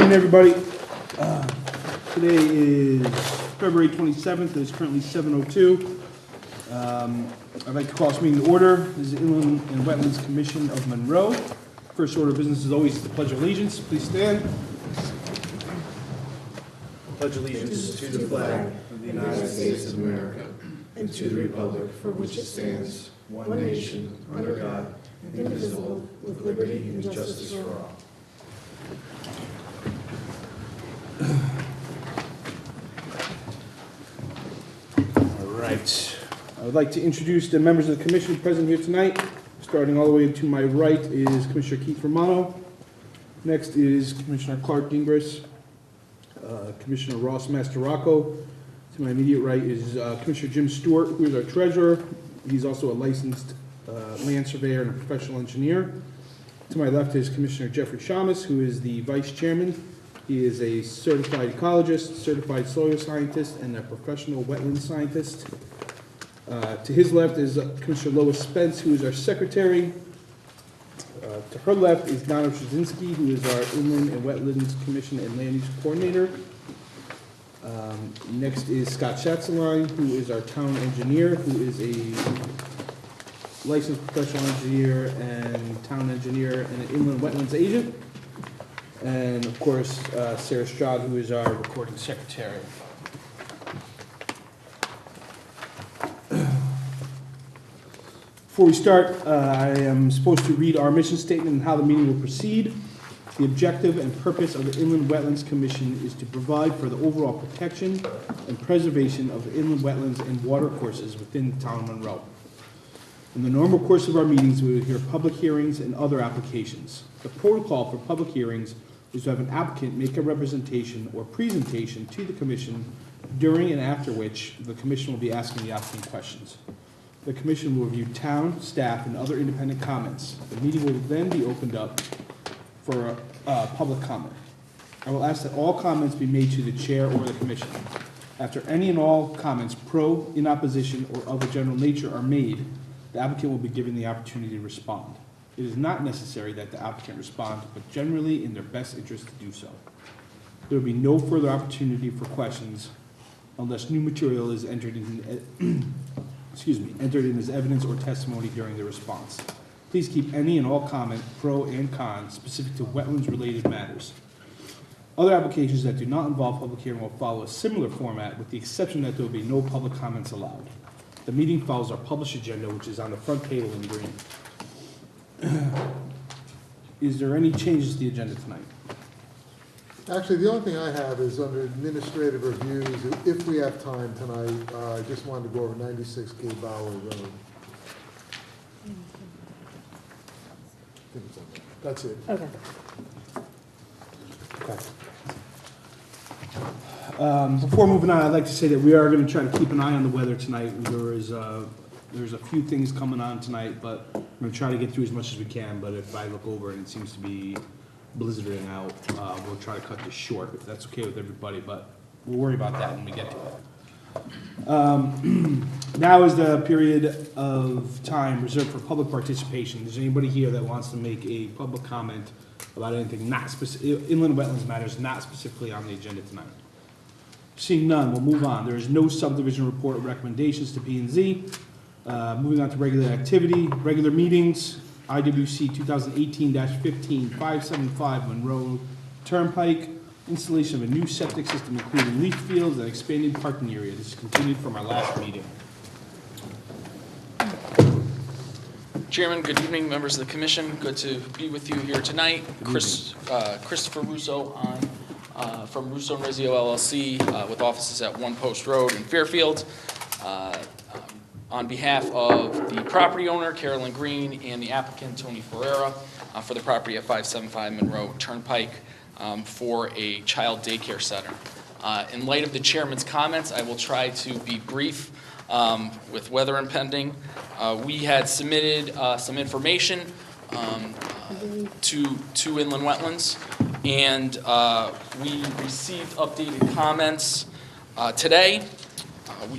evening, everybody. Today is February 27th. It is currently 7:02. I'd like to call this meeting to order. This is the Inland and Wetlands Commission of Monroe. First order of business is always the Pledge of Allegiance. Please stand. Pledge allegiance to the flag of the United States of America and to the republic for which it stands, one nation, under God, indivisible, with liberty and justice for all. All right. I would like to introduce the members of the commission present here tonight. Starting all the way to my right is Commissioner Keith Romano. Next is Commissioner Clark Gingras, Commissioner Ross Mastoracco. To my immediate right is Commissioner Jim Stewart, who is our treasurer. He's also a licensed land surveyor and a professional engineer. To my left is Commissioner Jeffrey Shamus, who is the vice chairman. He is a certified ecologist, certified soil scientist, and a professional wetland scientist. To his left is Commissioner Lois Spence, who is our secretary. To her left is Donna Trzynski, who is our Inland and Wetlands Commission and Land Use Coordinator. Next is Scott Schatzeline, who is our town engineer, who is a licensed professional engineer and town engineer and an inland wetlands agent. And of course, Sarah Stroud, who is our recording secretary. Before we start, I am supposed to read our mission statement and how the meeting will proceed. The objective and purpose of the Inland Wetlands Commission is to provide for the overall protection and preservation of the inland wetlands and water courses within the town of Monroe. In the normal course of our meetings, we will hear public hearings and other applications. The protocol for public hearings is to have an applicant make a representation or presentation to the commission during and after which the commission will be asking the applicant questions. The commission will review town, staff, and other independent comments. The meeting will then be opened up for public comment. I will ask that all comments be made to the chair or the commission. After any and all comments pro, in opposition, or of a general nature are made, the applicant will be given the opportunity to respond. It is not necessary that the applicant respond, but generally in their best interest to do so. There will be no further opportunity for questions unless new material is entered in as evidence or testimony during the response. Please keep any and all comment, pro and con, specific to wetlands-related matters. Other applications that do not involve public hearing will follow a similar format, with the exception that there will be no public comments allowed. The meeting follows our published agenda, which is on the front table in green. Is there any changes to the agenda tonight? Actually, the only thing I have is under administrative reviews, if we have time tonight, I just wanted to go over 96 Gay Bower Road. That's it. Okay. Before moving on, I'd like to say that we are going to try to keep an eye on the weather tonight. There's a few things coming on tonight, but we're going to try to get through as much as we can. But if I look over and it seems to be blizzarding out, we'll try to cut this short, if that's okay with everybody. But we'll worry about that when we get to it. Now is the period of time reserved for public participation. Is there anybody here that wants to make a public comment about anything not specific, inland wetlands matters not specifically on the agenda tonight? Seeing none, we'll move on. There is no subdivision report or recommendations to P&Z. Moving on to regular activity, regular meetings, IWC 2018-15, 575 Monroe Turnpike, installation of a new septic system including leach fields and expanded parking area. This is continued from our last meeting. Chairman, good evening, members of the commission. Good to be with you here tonight. Christopher Russo from Russo and Rizzio LLC with offices at One Post Road in Fairfield. On behalf of the property owner, Carolyn Green, and the applicant, Tony Ferreira, for the property at 575 Monroe Turnpike for a child daycare center. In light of the chairman's comments, I will try to be brief with weather impending. We had submitted some information to Inland Wetlands, and we received updated comments today.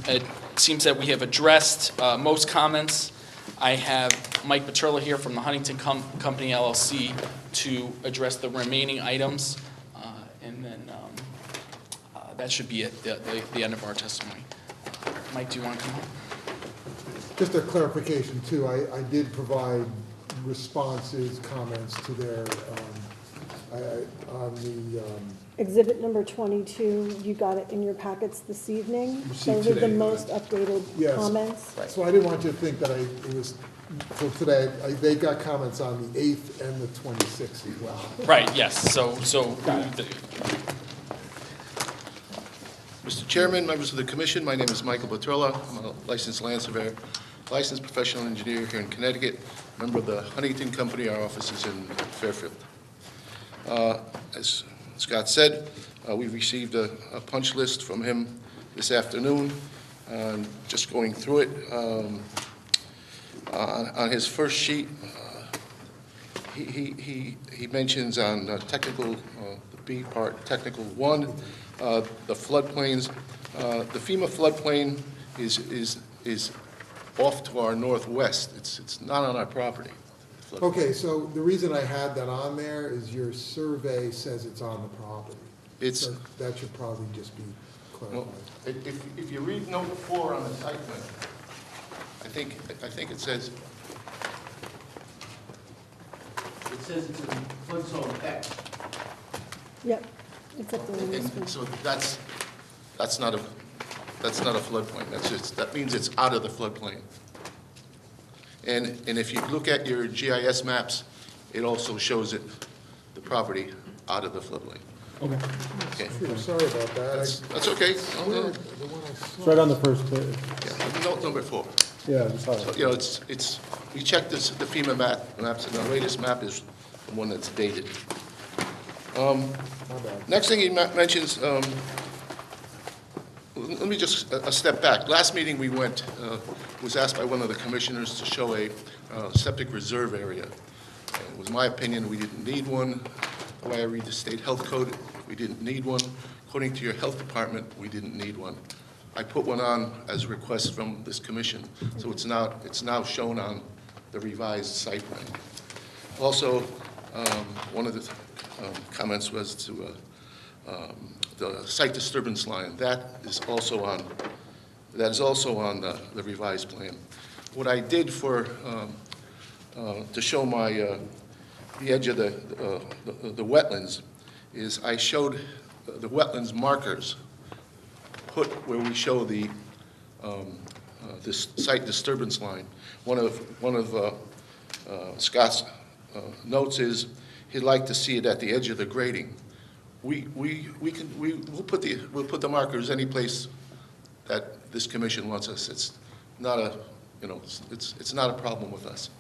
It seems that we have addressed most comments. I have Mike Petrilla here from the Huntington Company LLC to address the remaining items and then that should be it, the end of our testimony. Mike, do you want to come up? Just a clarification too, I did provide responses, comments to their, on the, Exhibit number 22, you got it in your packets this evening. Received Those are the today. most updated Yes. comments. Right. so I didn't want you to think that it was, for today, they got comments on the 8th and the 26th as well. Right, yes, so Mr. Chairman, members of the commission, my name is Michael Petrola. I'm a licensed land surveyor, licensed professional engineer here in Connecticut, member of the Huntington Company. Our office is in Fairfield. As Scott said, we received a punch list from him this afternoon. Just going through it, on his first sheet, he mentions on technical, the B part, technical 1, the floodplains. The FEMA floodplain is off to our northwest. It's not on our property. Okay, so the reason I had that on there is your survey says it's on the property. It's, So that should probably just be well, clarified. if you read note 4 on the site plan, I think it says it's in flood zone X. Yep, it's up there in this one. And so that's not a floodplain. That means it's out of the floodplain. And if you look at your GIS maps, it also shows it, the property out of the floodplain. Okay. Okay, Sure, sorry about that. that's okay. Where- the one I saw- It's right on the first page. Yeah, note number 4. Yeah, I saw So, it. you know, we checked the FEMA maps, and the latest map is the one that's dated. My bad. Next thing he mentions, let me just a step back. Last meeting we went, was asked by one of the commissioners to show a septic reserve area. It was my opinion we didn't need one. The way I read the state health code, we didn't need one. According to your health department, we didn't need one. I put one on as a request from this commission, so it's now shown on the revised site plan. Also, one of the comments was to the site disturbance line. That is also on the revised plan. What I did to show the edge of the wetlands is I showed the wetlands markers put where we show the this site disturbance line. One of Scott's notes is he'd like to see it at the edge of the grading. We'll put the markers any place that this commission wants us. It's not a, you know, it's not a problem with us.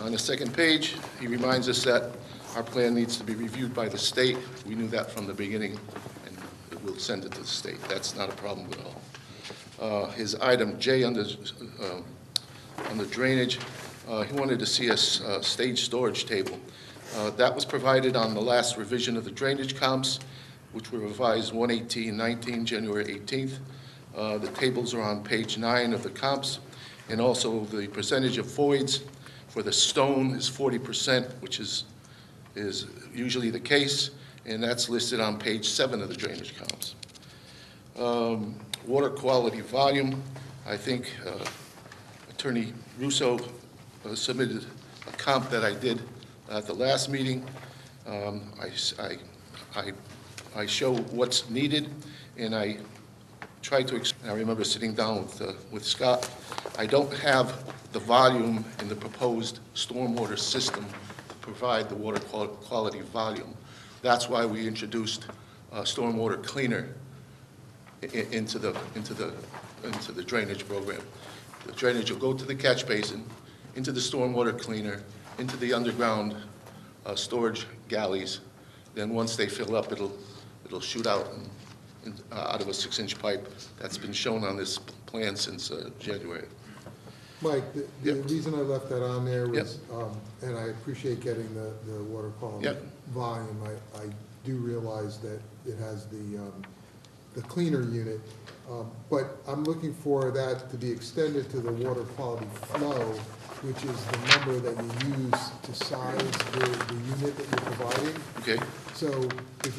On the second page, he reminds us that our plan needs to be reviewed by the state. We knew that from the beginning, and we'll send it to the state. That's not a problem at all. His item J on the drainage, he wanted to see a stage storage table. That was provided on the last revision of the drainage comps, which were revised 1/18/19, January 18th. The tables are on page 9 of the comps, and also the percentage of voids for the stone is 40%, which is usually the case, and that's listed on page 7 of the drainage comps. Water quality volume, I think Attorney Russo submitted a comp that I did at the last meeting. I show what's needed, and I try to, I remember sitting down with Scott. I don't have the volume in the proposed stormwater system to provide the water quality volume. That's why we introduced a stormwater cleaner into the drainage program. The drainage will go to the catch basin, into the stormwater cleaner, into the underground storage galleys. Then once they fill up, it'll shoot out out of a 6-inch pipe. That's been shown on this plan since January. Mike, the Yep. reason I left that on there was, and I appreciate getting the water quality Yep. volume. I do realize that it has the cleaner unit. But I'm looking for that to be extended to the water quality flow, which is the number that you use to size the unit that you're providing. Okay, So if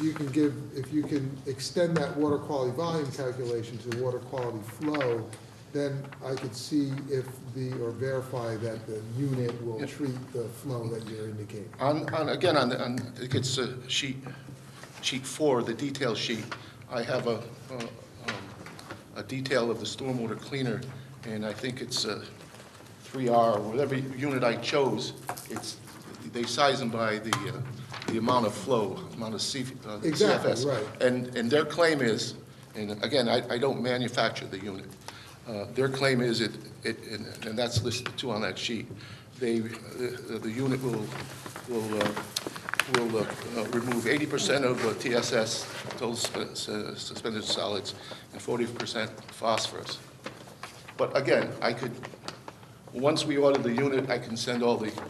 you can extend that water quality volume calculation to the water quality flow, then I could see or verify that the unit will Yeah. treat the flow that you're indicating. again, I think it's sheet 4, the detail sheet, I have a detail of the stormwater cleaner, and I think it's 3R, whatever unit I chose, they size them by the amount of flow, amount of Exactly, CFS. right. And their claim is, and again, I don't manufacture the unit, their claim is and that's listed too on that sheet, the unit will remove 80% of TSS, total suspended solids, and 40% phosphorus. But again, once we order the unit, I can send all the info.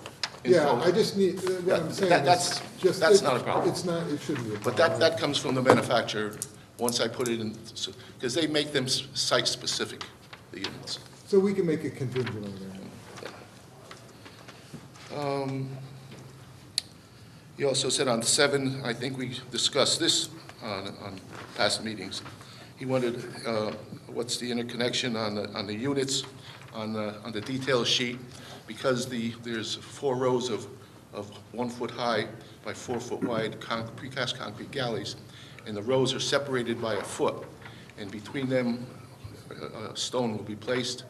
Yeah, I just need, what I'm saying That's- is just. that's not a problem. It's not, it shouldn't be a But problem. that comes from the manufacturer, once I put it in, because they make them site-specific, the units. So we can make a contingent on that. He also said on 7, I think we discussed this on past meetings. He wanted, what's the interconnection on the units, on the detail sheet, because there's 4 rows of 1 foot high by 4 foot wide precast concrete galleys, and the rows are separated by a foot, and between them, a stone will be placed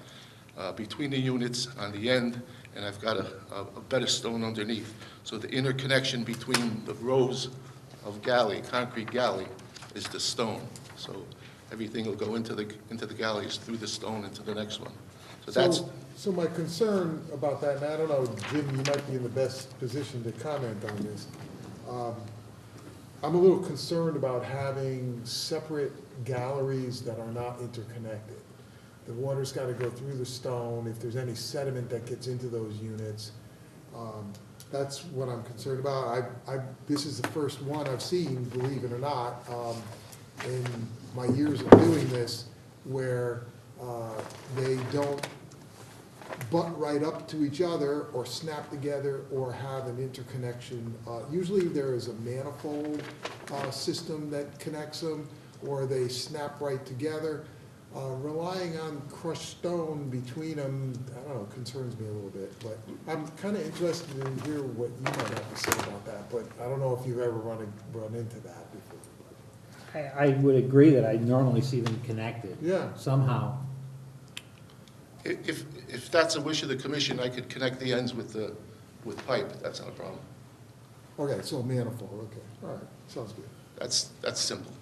between the units on the end, and I've got a bed of stone underneath. So the interconnection between the rows of concrete galley, is the stone. So everything will go into the galleys through the stone into the next one. So that's, So my concern about that, and I don't know, Jim, you might be in the best position to comment on this. I'm a little concerned about having separate galleries that are not interconnected. The water's got to go through the stone. If there's any sediment that gets into those units, that's what I'm concerned about. This is the first one I've seen, believe it or not, in my years of doing this, where they don't butt right up to each other or snap together or have an interconnection. Usually there is a manifold system that connects them, or they snap right together. Relying on crushed stone between them, I don't know, concerns me a little bit. But I'm kind of interested in hear what you might have to say about that. But I don't know if you've ever run into that before. I would agree that I normally see them connected. Yeah. Somehow. if that's a wish of the commission, I could connect the ends with pipe, that's not a problem. Okay, so manifold, okay, all right, sounds good. That's simple.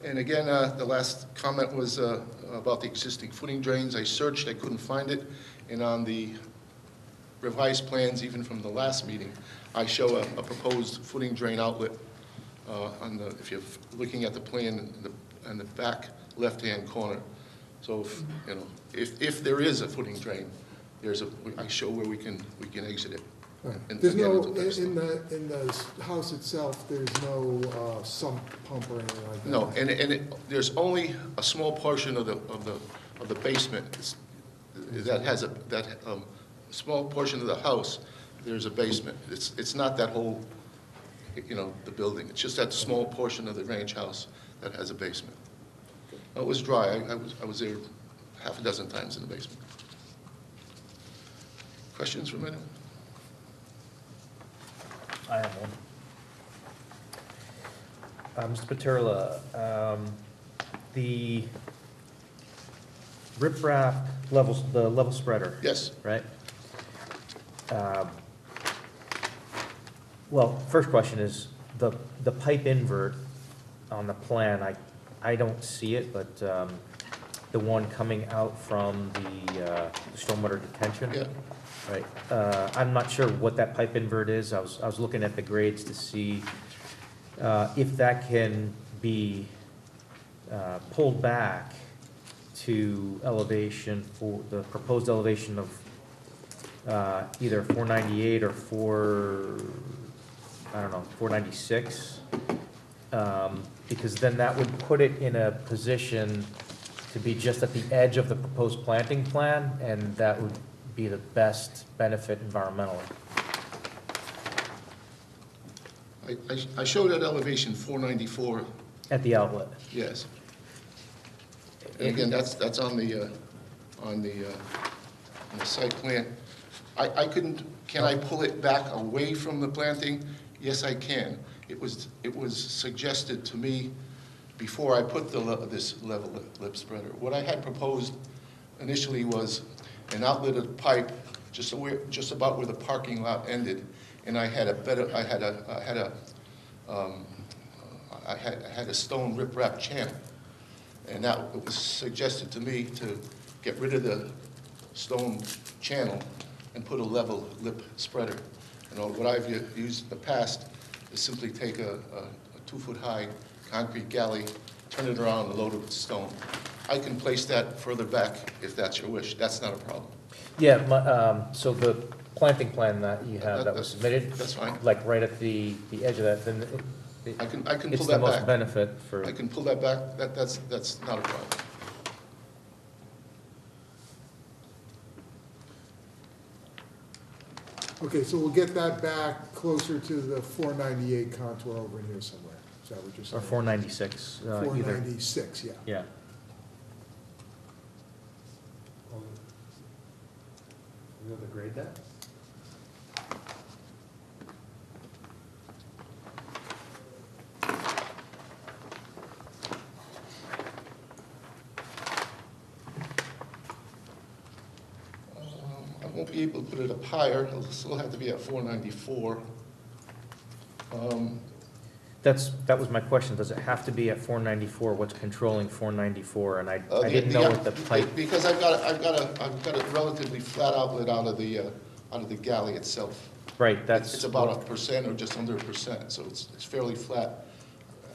And again, the last comment was about the existing footing drains. I searched, I couldn't find it, and on the revised plans, even from the last meeting, I show a proposed footing drain outlet if you're looking at the plan in the back left-hand corner. So, if there is a footing drain, I show where we can exit it. Right. And There's get no, into that stuff. in the house itself, there's no sump pump or anything like that? No, and there's only a small portion of the basement that has a small portion of the house. There's a basement. It's not that whole, the building. It's just that small portion of the ranch house that has a basement. It was dry. I was there half a dozen times in the basement. Questions from anyone? I have one. Mr. Paterla, the riprap levels, the level spreader, Yes. right? Well, first question is, the pipe invert on the plan, I don't see it, but the one coming out from the stormwater detention? Yeah. Right, I'm not sure what that pipe invert is. I was looking at the grades to see if that can be pulled back to elevation for the proposed elevation of either 498 or I don't know, 496. Because then that would put it in a position to be just at the edge of the proposed planting plan, and that would be the best benefit environmentally. I showed at elevation 494, At the outlet. yes. And again, that's on the site plan. I couldn't, can I pull it back away from the planting? Yes, I can. It was suggested to me before I put this level lip spreader. What I had proposed initially was an outletted pipe just about where the parking lot ended, and I had a stone riprap channel, and that was suggested to me to get rid of the stone channel and put a level lip spreader. What I've used in the past is simply take a 2-foot-high concrete galley, turn it around, and load it with stone. I can place that further back if that's your wish. That's not a problem. Yeah, so the planting plan that you have that was submitted? That's fine. Like right at the edge of that, then I can it's pull the that most back. benefit for, I can pull that back. That's not a problem. Okay, so we'll get that back closer to the 498 contour over in here somewhere. Is that what you're saying? or 496, either. 496, yeah. Yeah. You know the grade that? I won't be able to put it up higher. It'll still have to be at 494. That was my question, does it have to be at 494? What's controlling 494? And I didn't know what the pipe, Because I've got a relatively flat outlet out of the galley itself. right, It's that's, about 1% or just under 1%, so it's fairly flat.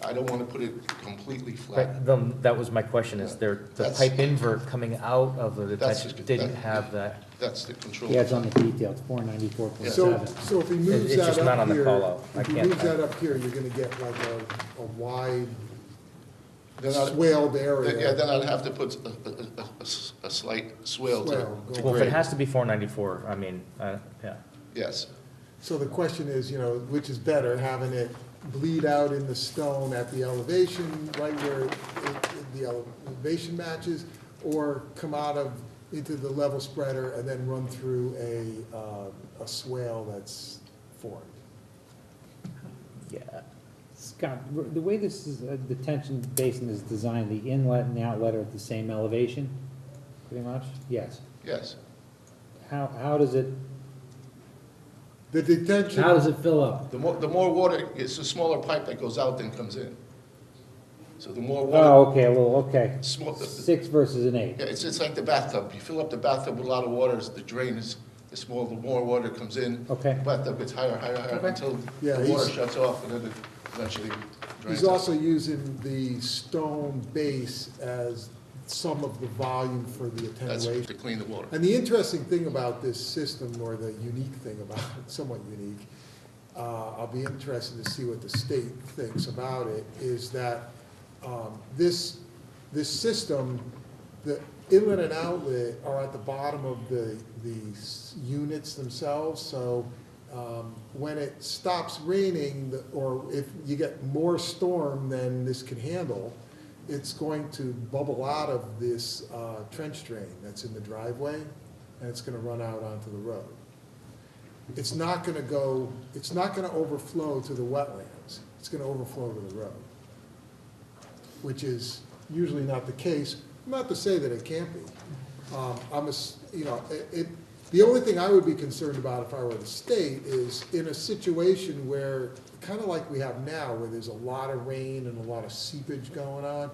I don't want to put it completely flat. right, that was my question, is there, the That's- pipe invert coming out of the That's- detention didn't have that? That's the control. Yeah, it's on the detail, it's 494.7. So if he moves It's just that not up on the here, call-out. I if he can't moves find that up here, you're gonna get like a wide Then I'd- swaled area. Yeah, then I'd have to put a slight swale to Swale, to go Well, if it grade. has to be 494, I mean, yeah. Yes. So the question is, which is better, having it bleed out in the stone at the elevation, right where the elevation matches, or come out into the level spreader and then run through a swale that's formed? Yeah. Scott, the way this is, the detention basin is designed, the inlet and the outlet are at the same elevation, pretty much? Yes. Yes. How does it, The detention. how does it fill up? The more water, it's a smaller pipe that goes out than comes in. So the more water. Oh, okay, a little, okay. Small, 6 versus an 8. yeah, it's like the bathtub. You fill up the bathtub with a lot of water, the drain is small, the more water comes in. Okay. The bathtub gets higher Okay. until Yeah, the water he's- shuts off and then it eventually drains He's out. also using the stone base as some of the volume for the That's attenuation. to clean the water. And the interesting thing about this system, or the unique thing about it, somewhat unique, I'll be interested to see what the state thinks about it, is that this system, the inlet and outlet are at the bottom of the units themselves, so when it stops raining, or if you get more storm than this can handle, it's going to bubble out of this trench drain that's in the driveway, and it's gonna run out onto the road. It's not gonna overflow to the wetlands, it's gonna overflow to the road, which is usually not the case, not to say that it can't be. The only thing I would be concerned about if I were the state is in a situation where, kind of like we have now, where there's a lot of rain and a lot of seepage going on,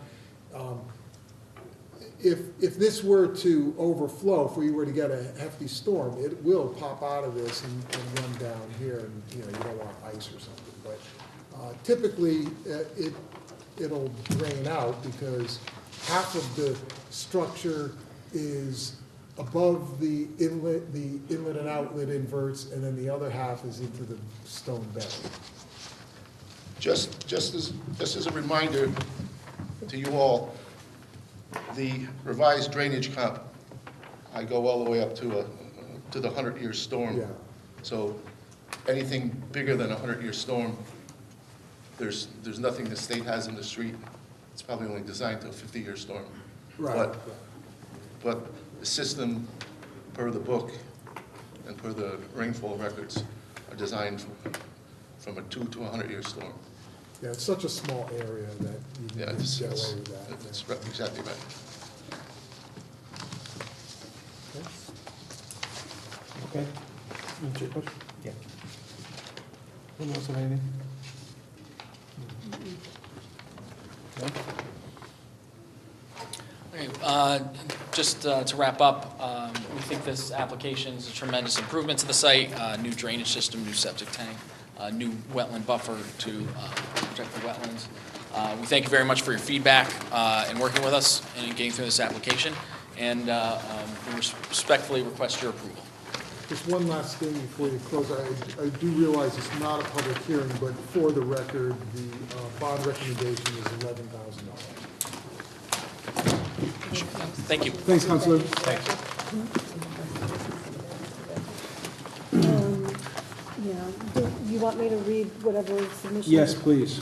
if this were to overflow, if we were to get a hefty storm, it will pop out of this and run down here, and, you don't want ice or something. But typically, it'll drain out because half of the structure is above the inlet and outlet inverts, and then the other half is into the stone bed. Just as a reminder to you all, the revised drainage comp, I go all the way up to the 100-year storm. Yeah. So anything bigger than a 100-year storm, there's nothing the state has in the street. It's probably only designed to a 50-year storm. Right. But the system, per the book and per the rainfall records, are designed from a 2 to 100-year storm. Yeah, it's such a small area that you Yeah, can it's, get away with that. it's exactly right. Okay. Answer your question? Yeah. Anyone else have anything? No? Okay, just to wrap up, we think this application is a tremendous improvement to the site, new drainage system, new septic tank, new wetland buffer to protect the wetlands. We thank you very much for your feedback and working with us and getting through this application, and we respectfully request your approval. Just one last thing before you close. I do realize it's not a public hearing, but for the record, the bond recommendation is $11,000. Thank you. Thanks, Counselor. Thanks. Yeah, do you want me to read whatever submission? Yes, please.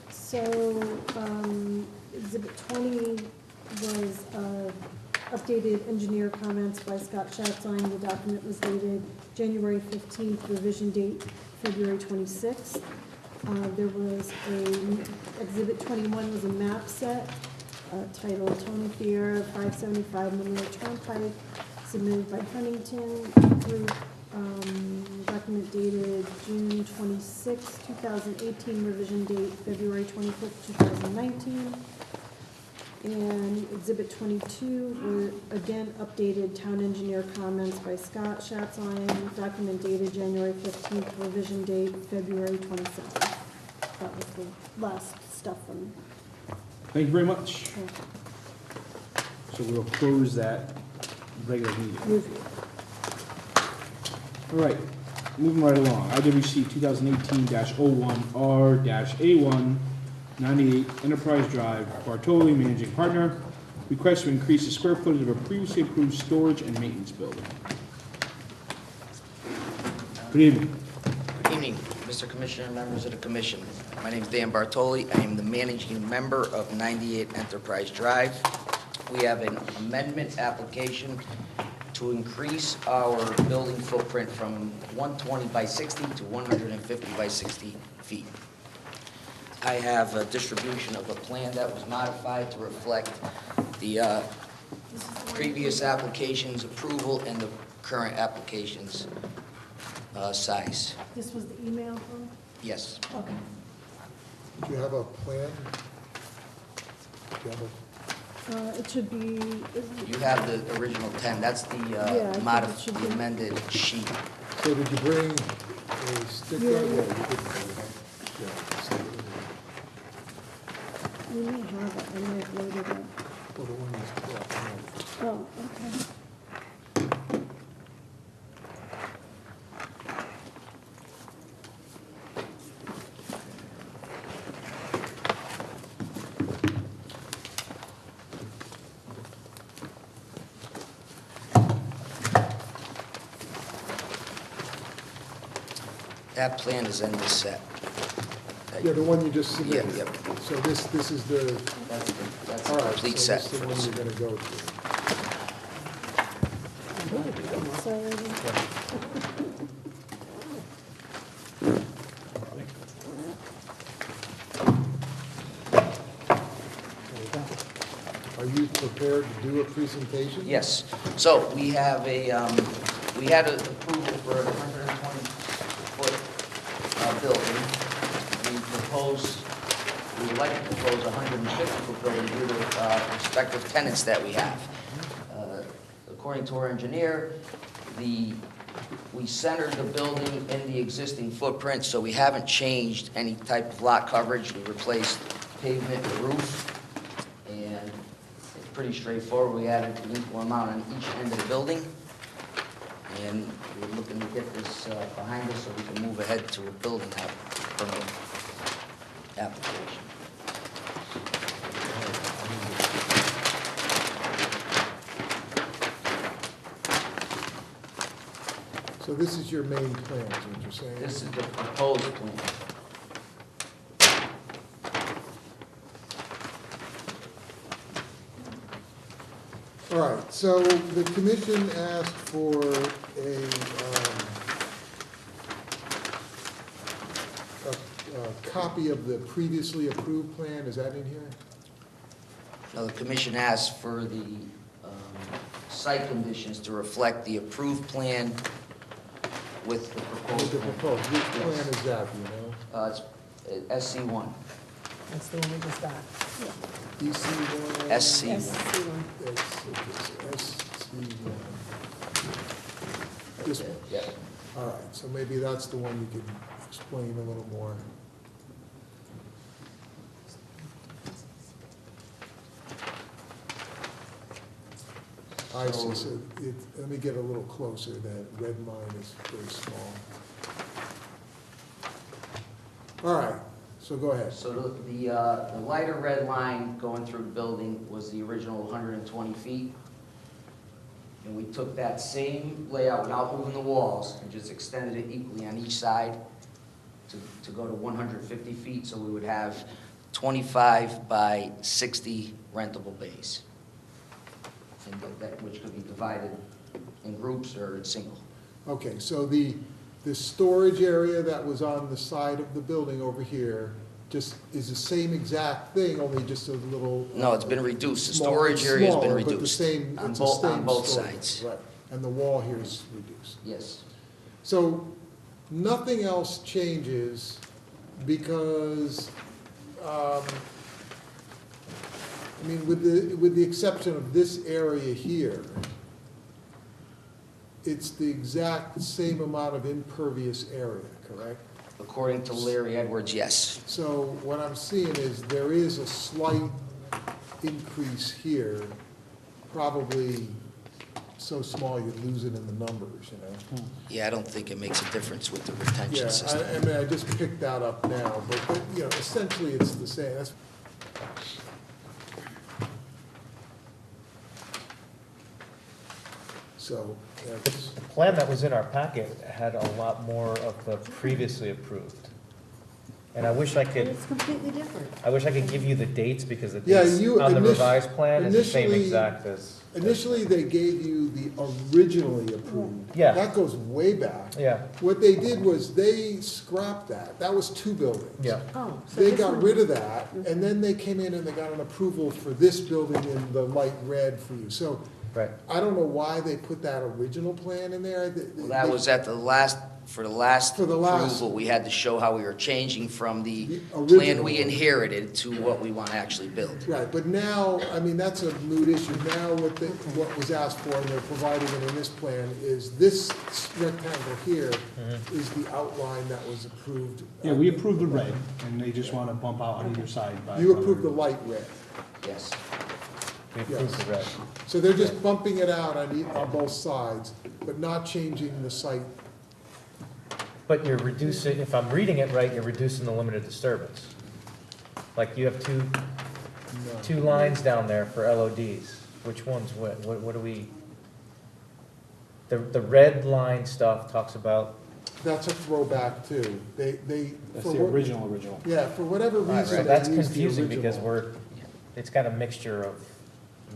So, Exhibit 20 was updated engineer comments by Scott Schatzine. The document was dated January 15th, revision date February 26th. There was Exhibit 21 was a map set titled Tony Fiera, 575 Monroe Turnpike, submitted by Huntington Group. Document dated June 26, 2018, revision date February 25th, 2019. And Exhibit 22 were again updated town engineer comments by Scott Schatzine, document dated January 15th, revision date February 27th. That was the last stuff from. Thank you very much. yeah, So we'll close that regular meeting. review. All right, moving right along. IWC 2018-01R-A1, 98 Enterprise Drive, Bartoli, Managing Partner. Request to increase the square footage of a previously approved storage and maintenance building. Good evening. Good evening, Mr. Commissioner and members of the commission. My name is Dan Bartoli. I am the managing member of 98 Enterprise Drive. We have an amendment application to increase our building footprint from 120 by 60 to 150 by 60 feet. I have a distribution of a plan that was modified to reflect the previous application's approval and the current application's size. This was the email from? Yes. Okay. Do you have a plan? Do you have a It should be, You have the original 10. That's I think it should be. the amended sheet. So did you bring a sticker? Yeah. You did. Yeah, so, we may have it, I may have loaded it. well, the one you brought, no. Oh, okay. That plan is in this set. Yeah, the one you just submitted. Yeah, yeah. So this is the, That's all the right, complete so set this is for the one this. you're gonna go to. So, Are you prepared to do a presentation? Yes. So we have we had an approval for a 120-foot building. We proposed we would like to propose a 150-foot building due to respective tenants that we have. According to our engineer, we centered the building in the existing footprint, so we haven't changed any type of lot coverage. We replaced pavement and roof, and it's pretty straightforward. We added an equal amount on each end of the building, and we're looking to get this behind us so we can move ahead to a building permit application. So this is your main plan, is what you're saying? This is the proposed plan. All right, so the commission asked for a copy of the previously approved plan, is that in here? Now, the commission asked for the site conditions to reflect the approved plan with the proposed With the plan. proposed, which plan is that, do you know? It's SC1. That's the one we just got. DC1? SC1. SC1. SC1. This one? Yeah. All right, so maybe that's the one you could explain a little more. I see, so let me get a little closer, that red line is very small. All right, so go ahead. So the lighter red line going through the building was the original 120 feet. And we took that same layout without moving the walls and just extended it equally on each side to go to 150 feet, so we would have 25 by 60 rentable bays. And which could be divided in groups or in single. Okay, so the storage area that was on the side of the building over here just is the same exact thing, only just a little. No, it's been reduced. The small- storage area has been smaller, but the reduced. same, On it's the both- same on both storage, sides. Right, and the wall here is reduced. Yes. So nothing else changes because, I mean, with the exception of this area here, it's the exact same amount of impervious area, correct? According to Larry Edwards, yes. So what I'm seeing is there is a slight increase here, probably so small you'd lose it in the numbers, you know? Yeah, I don't think it makes a difference with the Yeah, retention system. I mean, I just picked that up now, but, you know, essentially it's the same. That's. So, that's, The plan that was in our packet had a lot more of the previously approved. And I wish I And could, it's completely different. give you the dates, because the Yeah, dates you on the init- revised plan is the same initially- exact as. initially, they gave you the originally approved. Yeah. That goes way back. Yeah, What they did was they scrapped that. That was two buildings. yeah. Oh, so They this got one- rid of that, and then they came in and they got an approval for this building in the light red for you. So Right. I don't know why they put that original plan in there. Well, that was at the last, for the last For the last- approval, we had to show how we were changing from the The plan original we one. inherited to what we want to actually build. Right, but now, I mean, that's a moot issue. Now what was asked for, and they're providing it in this plan, is this rectangle here is the outline that was approved. Yeah, we approved the red, and they just want to bump out on either side by. You approved the light red. Yes. We approved the red. So they're just bumping it out on both sides, but not changing the site. But you're reducing, if I'm reading it right, you're reducing the limited disturbance. Like you have two lines down there for LODs. Which one's what do we? The red line stuff talks about, That's a throwback too. They. That's for the what- original. Yeah, for whatever all right, reason. so they that's used the confusing because original. it's got a mixture of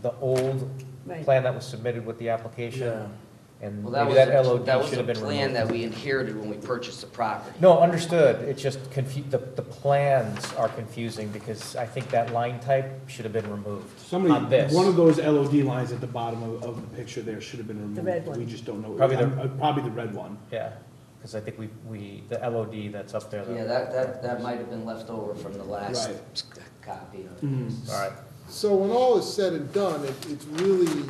the old Right. plan that was submitted with the application Yeah. and Well, that maybe was, that LOD that was should the have been plan that removed. we inherited when we purchased the property. No, understood. It's just the plans are confusing because I think that line type should have been removed on Somebody, this. one of those LOD lines at the bottom of the picture there should have been removed. red one. We just don't know. Probably the Probably the red one. Yeah, Because I think the LOD that's up there. Yeah, that might have been left over from the last Right. copy of Mhm. this. All right. So when all is said and done, it's really,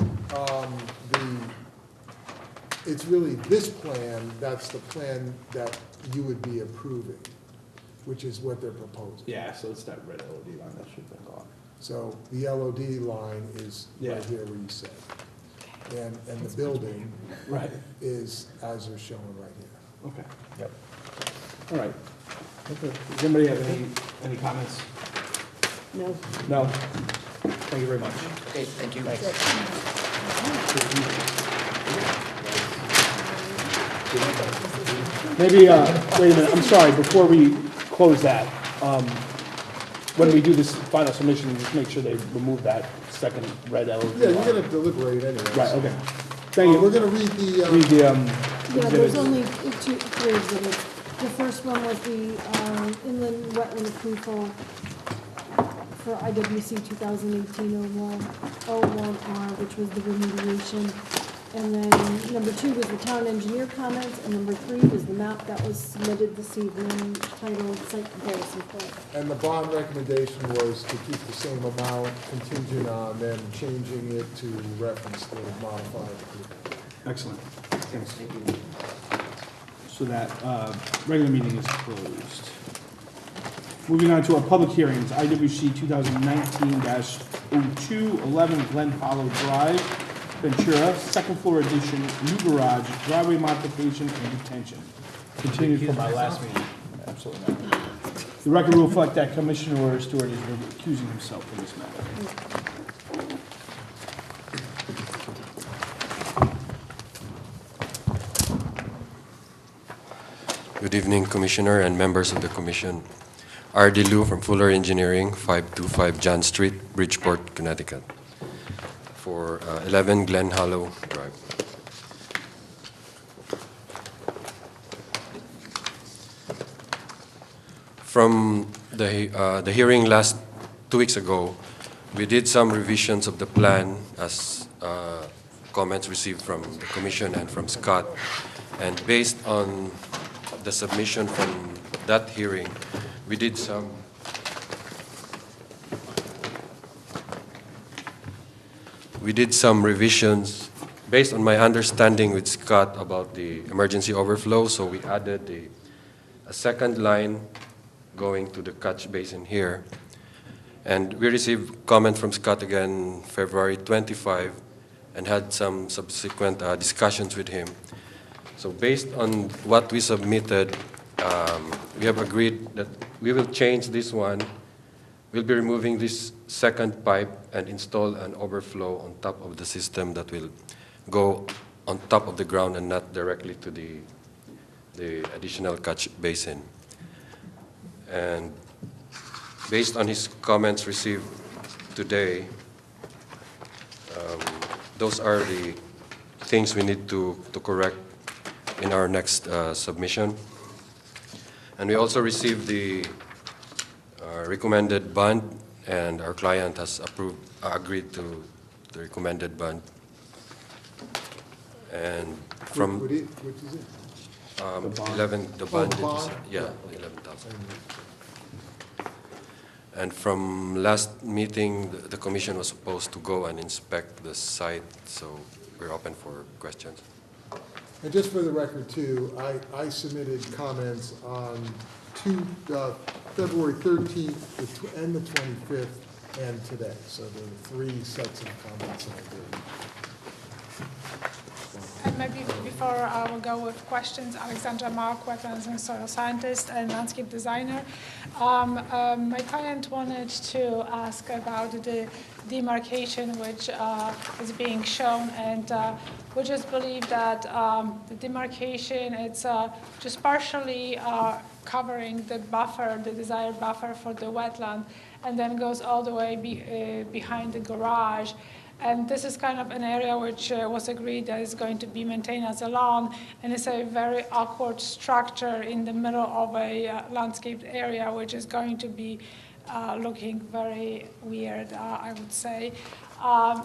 it's really this plan, that's the plan that you would be approving, which is what they're proposing. Yeah, so it's that red LED line that should have been gone. So the LOD line is Yeah. right here where you said. And the building Right. is as they're showing right here. Okay, Yep. all right. Okay. Does anybody have any comments? No. No? Thank you very much. Okay, thank you. Maybe, wait a minute, I'm sorry, before we close that, when we do this final submission, just make sure they remove that second red LED. Yeah, you're line. gonna deliberate anyway. Right, okay. Thank you. We're gonna read the, Read the, Yeah, there's exhibits. only three exhibits. The first one was the inland wetland approval for IWC 2018-01R, which was the remediation. And then number 2 was the town engineer comments, and number 3 was the map that was submitted this evening titled Site Comparison Plan. and the bond recommendation was to keep the same amount contingent on them changing it to reference the modified approval. Excellent. Thanks. So that regular meeting is closed. Moving on to our public hearings, IWC 2019-02, 11 Glen Hollow Drive, Ventura, second floor addition, new garage, driveway modification, and detention. Continued from our last meeting. Absolutely not. The record will reflect that Commissioner Stewart is recusing himself from this matter. Good evening, Commissioner and members of the Commission. R.D. Liu from Fuller Engineering, 525 John Street, Bridgeport, Connecticut, for 11 Glen Hollow Drive. From the hearing last 2 weeks ago, we did some revisions of the plan as comments received from the Commission and from Scott. And based on the submission from that hearing, we did some revisions based on my understanding with Scott about the emergency overflow. So we added a second line going to the catch basin here. And we received comment from Scott again February 25 and had some subsequent discussions with him. So based on what we submitted, we have agreed that we will change this one. We'll be removing this second pipe and install an overflow on top of the system that will go on top of the ground and not directly to the additional catch basin. And based on his comments received today, those are the things we need to correct in our next submission. And we also received the recommended bond, and our client has agreed to the recommended bond. And from What is it? The bond. 11, the Oh, bond, the bond? yeah, 11,000. And from last meeting, the commission was supposed to go and inspect the site, so we're open for questions. And just for the record too, I submitted comments on February 13th and the 25th and today. So there were 3 sets of comments that I did. And maybe before I will go with questions, Alexandra Mark, wetlands and soil scientist and landscape designer. My client wanted to ask about the demarcation which is being shown, and we just believe that the demarcation, it's just partially covering the buffer, the desired buffer for the wetland, and then goes all the way behind the garage. And this is kind of an area which was agreed that is going to be maintained as a lawn, and it's a very awkward structure in the middle of a landscaped area, which is going to be looking very weird, I would say.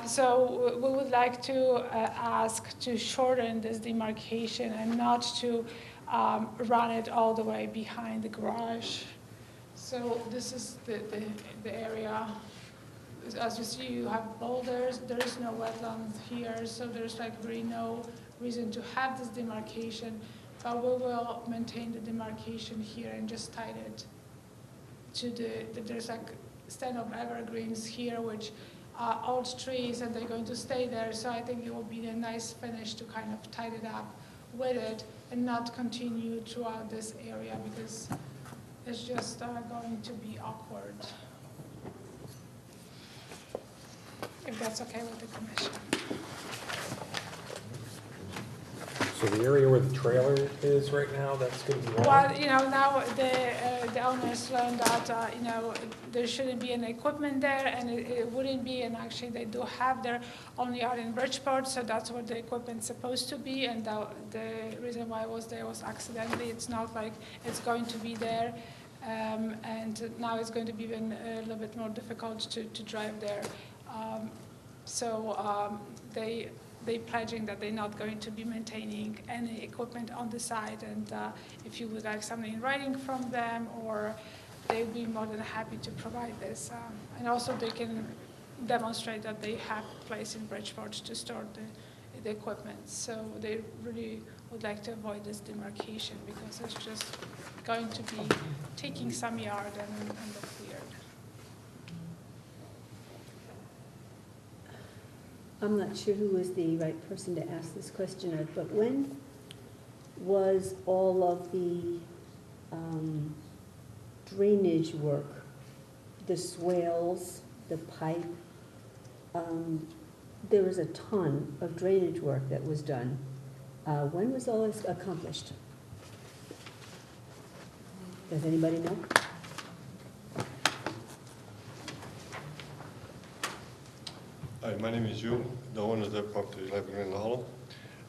So we would like to ask to shorten this demarcation and not to run it all the way behind the garage. So this is the area. As you see, you have boulders. There is no wetlands here, so there's like really no reason to have this demarcation. But we will maintain the demarcation here and just tie it to there's like stand of evergreens here, which are old trees, and they're going to stay there. So I think it will be a nice finish to kind of tie it up with it and not continue throughout this area, because it's just going to be awkward. If that's okay with the commission. So the area where the trailer is right now, that's going to be Well, wrong? you know, now the owners learned that, you know, there shouldn't be any equipment there, and it wouldn't be, and actually they do have their own yard in Bridgeport, so that's where the equipment's supposed to be, and the reason why it was there was accidentally. It's not like it's going to be there, and now it's going to be even a little bit more difficult to drive there. They pledging that they're not going to be maintaining any equipment on the site, and if you would like something in writing from them, or they'd be more than happy to provide this. And also they can demonstrate that they have a place in Bridgeport to store the equipment. So they really would like to avoid this demarcation, because it's just going to be taking some yard and look weird. I'm not sure who is the right person to ask this question of, but when was all of the drainage work, the swales, the pipe, there was a ton of drainage work that was done. When was all this accomplished? Does anybody know? Hi, my name is Yu, the owner of the property, 11 Green Hollow.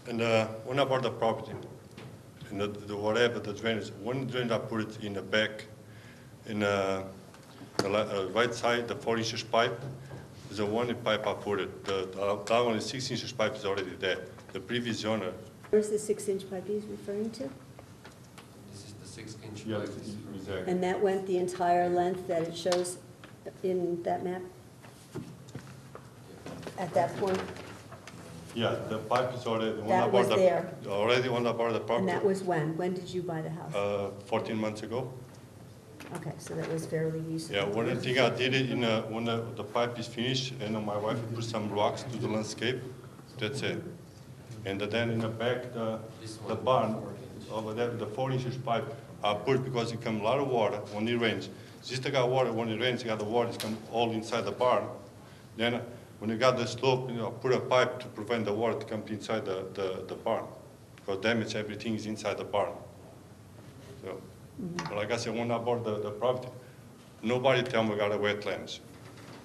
And when I bought the property, and whatever the drainage, one drainage I put it in the back, in the right side, the 4 inches pipe, is the one pipe I put it. The other one is 6 inches pipe is already there. The previous owner. Where's the 6-inch pipe he's referring to? This is the 6-inch Yeah, pipe. exactly. And that went the entire length that it shows in that map? At that point? Yeah, the pipe is already, That was there. Already when I bought the property. And that was when? When did you buy the house? 14 months ago. Okay, so that was fairly recent. Yeah, one thing I did it when the pipe is finished, and my wife put some rocks to the landscape. That's it. And then in the back, the barn over there, the 4 inches pipe, I put because it comes a lot of water when it rains. Just got water when it rains, you got the water, it's come all inside the barn. Then when you got the slope, I put a pipe to prevent the water to come inside the barn, because damage everything is inside the barn. So, but like I said, when I bought the property, nobody tell me we got a wetlands.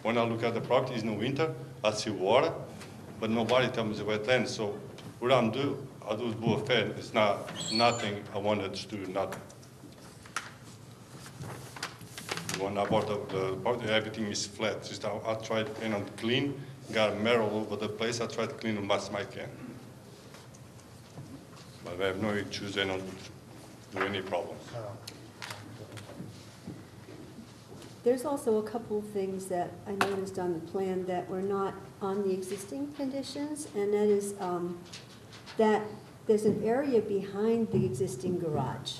When I look at the property, it's no winter, I see water, but nobody tell me it's a wetlands. So what I do is do a fair. It's not nothing I wanted to do, nothing. When I bought the property, everything is flat. Just I tried to clean, got metal over the place. I tried to clean as much as I can. But I have no issues and don't do any problems. There's also a couple of things that I noticed on the plan that were not on the existing conditions, and that is that there's an area behind the existing garage,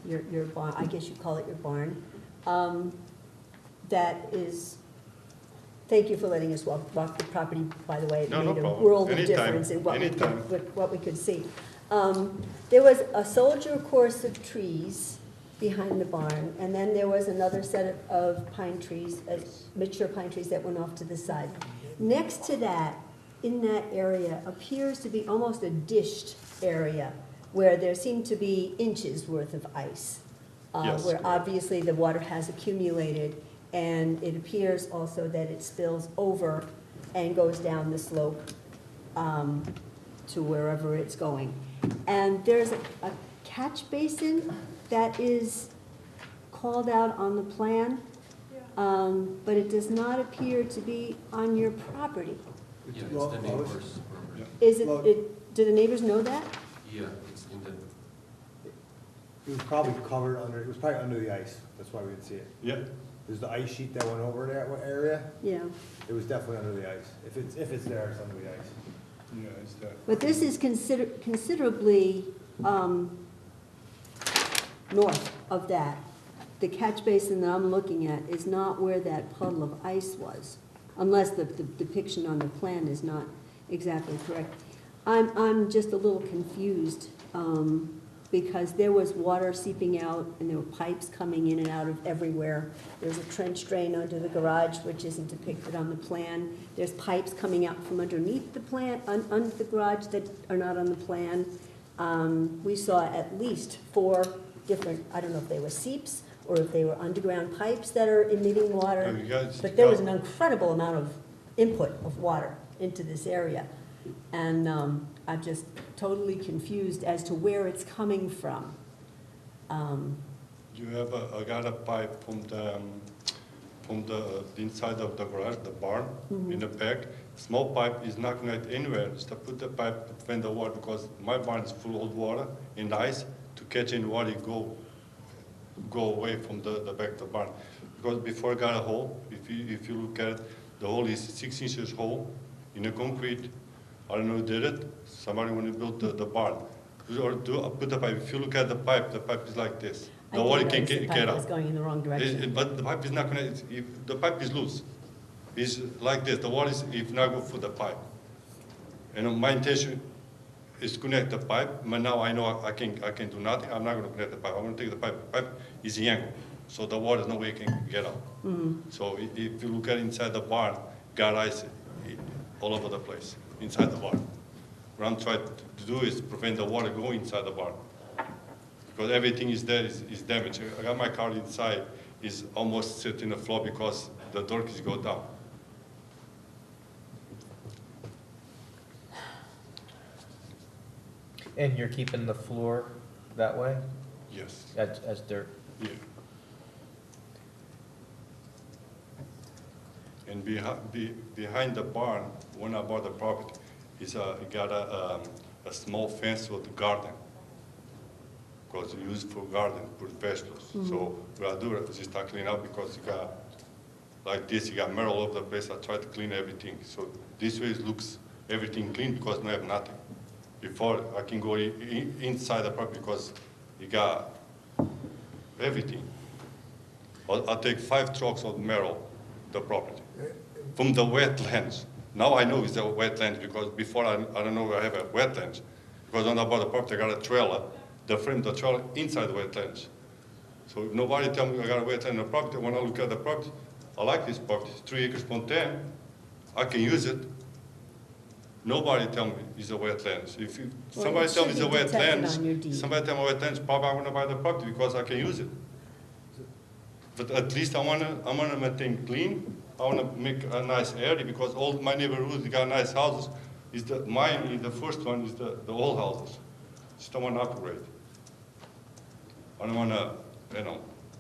your barn, I guess you call it your barn, that is, thank you for letting us walk the property, by the way. It No, no made a problem. world of Anytime, difference in what anytime. we could see. There was a soldier course of trees behind the barn, and then there was another set of pine trees, mature pine trees that went off to the side. Next to that, in that area, appears to be almost a dished area where there seemed to be inches worth of ice. Yes. Where obviously the water has accumulated, and it appears also that it spills over and goes down the slope to wherever it's going. And there's a catch basin that is called out on the plan, but it does not appear to be on your property. Yeah, it's the neighbor's property. Is it, do the neighbors know that? Yeah, it's in the, It was probably covered under, it was probably under the ice, that's why we didn't see it. Yeah, There's the ice sheet that went over that area, Yeah. it was definitely under the ice. If it's there, it's under the ice. yeah, it's there. But this is considerably north of that. The catch basin that I'm looking at is not where that puddle of ice was, unless the depiction on the plan is not exactly correct. I'm just a little confused, because there was water seeping out, and there were pipes coming in and out of everywhere. There's a trench drain under the garage, which isn't depicted on the plan. There's pipes coming out from underneath the plant, under the garage that are not on the plan. We saw at least 4 different, I don't know if they were seeps, or if they were underground pipes that are emitting water. Oh, you guys- But there was an incredible amount of input of water into this area. And I'm just totally confused as to where it's coming from. You have I got a pipe from the inside of the garage, the barn, in the back. Small pipe is not connected anywhere. Just to put the pipe between the water, because my barn is full of water and ice. To catch any water, go away from the back of the barn. Because before I got a hole, if you look at it, the hole is 6 inches hole in the concrete. I don't know who did it. Somebody when you built the barn. Or put the pipe. If you look at the pipe is like this. The water can get The pipe out. was going in the wrong direction. But the pipe is not connected. If the pipe is loose, it's like this. The water is if not go for the pipe. And my intention is connect the pipe. But now I know I can do nothing. I'm not going to connect the pipe. I'm going to take the pipe. The pipe is the angle, so the water no way can get out. So if you look at inside the barn, got ice all over the place inside the barn. What I'm trying to do is prevent the water going inside the barn. Because everything is there is damaged. I got my car inside, is almost sitting on the floor because the door is go down. And you're keeping the floor that way, Yes. as dirt? Yeah. And behind the barn, when I bought the property, got a small fence with a garden. Because you use for garden, put vegetables. So what I do is just start clean up because you got, like this, you got metal all over the place. I try to clean everything. So this way it looks everything clean because I have nothing. Before I can go inside the property because you got everything. I'll take 5 trucks of metal, the property, from the wetlands. Now I know it's a wetlands because before I don't know I have a wetlands. Because when I bought the property, I got a trailer, the trailer inside the wetlands. So if nobody tell me I got a wetland in the property, when I look at the property, I like this property, it's 3 acres from 10, I can use it. Nobody tell me it's a wetlands. If somebody tell me it's a wetlands, somebody tell me wetlands, probably I'm gonna buy the property because I can use it. But at least I wanna maintain clean. I wanna make a nice area because all my neighborhoods got nice houses. Mine is the first one is the old houses. Just don't wanna upgrade. I don't wanna,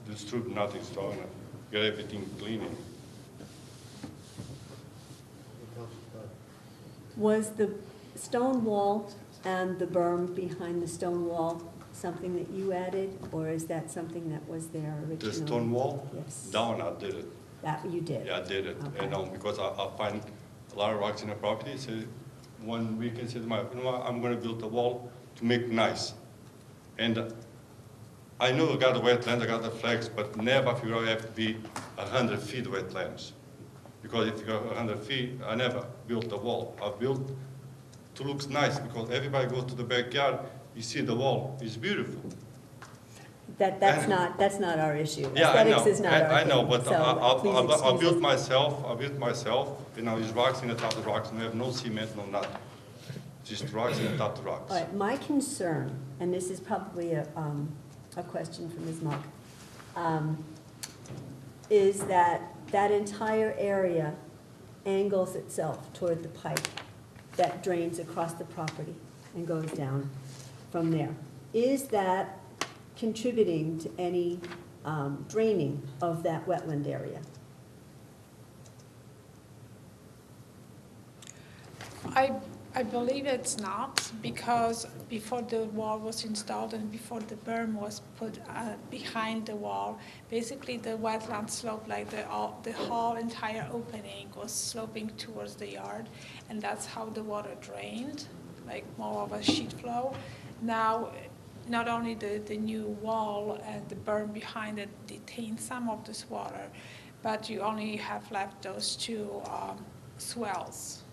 disturb nothing. So I wanna get everything clean. Was the stone wall and the berm behind the stone wall something that you added, or is that something that was there originally? The stone wall? Yes. That one I did it. That you did? Yeah, I did it. Okay. Because I find a lot of rocks in the property. So one weekend, said to my, I'm going to build a wall to make nice. And I know I got the wetlands, I got the flags, but never figure out I have to be 100 feet wetlands. Because if you go 100 feet, I never built the wall. I built to look nice because everybody goes to the backyard, you see the wall, it's beautiful. That's not our issue. Yeah, Aesthetics is not our I know, thing, but so please I excuse built us. myself, these rocks in the top of the rocks, and I have no cement, no nothing. Just rocks in the top of the rocks. All right, my concern, and this is probably a question for Ms. Mock, is that entire area angles itself toward the pipe that drains across the property and goes down from there. Is that contributing to any draining of that wetland area? I believe it's not, because before the wall was installed and before the berm was put behind the wall, basically the wetland slope, like the whole entire opening was sloping towards the yard, and that's how the water drained, like more of a sheet flow. Now, not only the new wall and the berm behind it detain some of this water, but you only have left those two swells.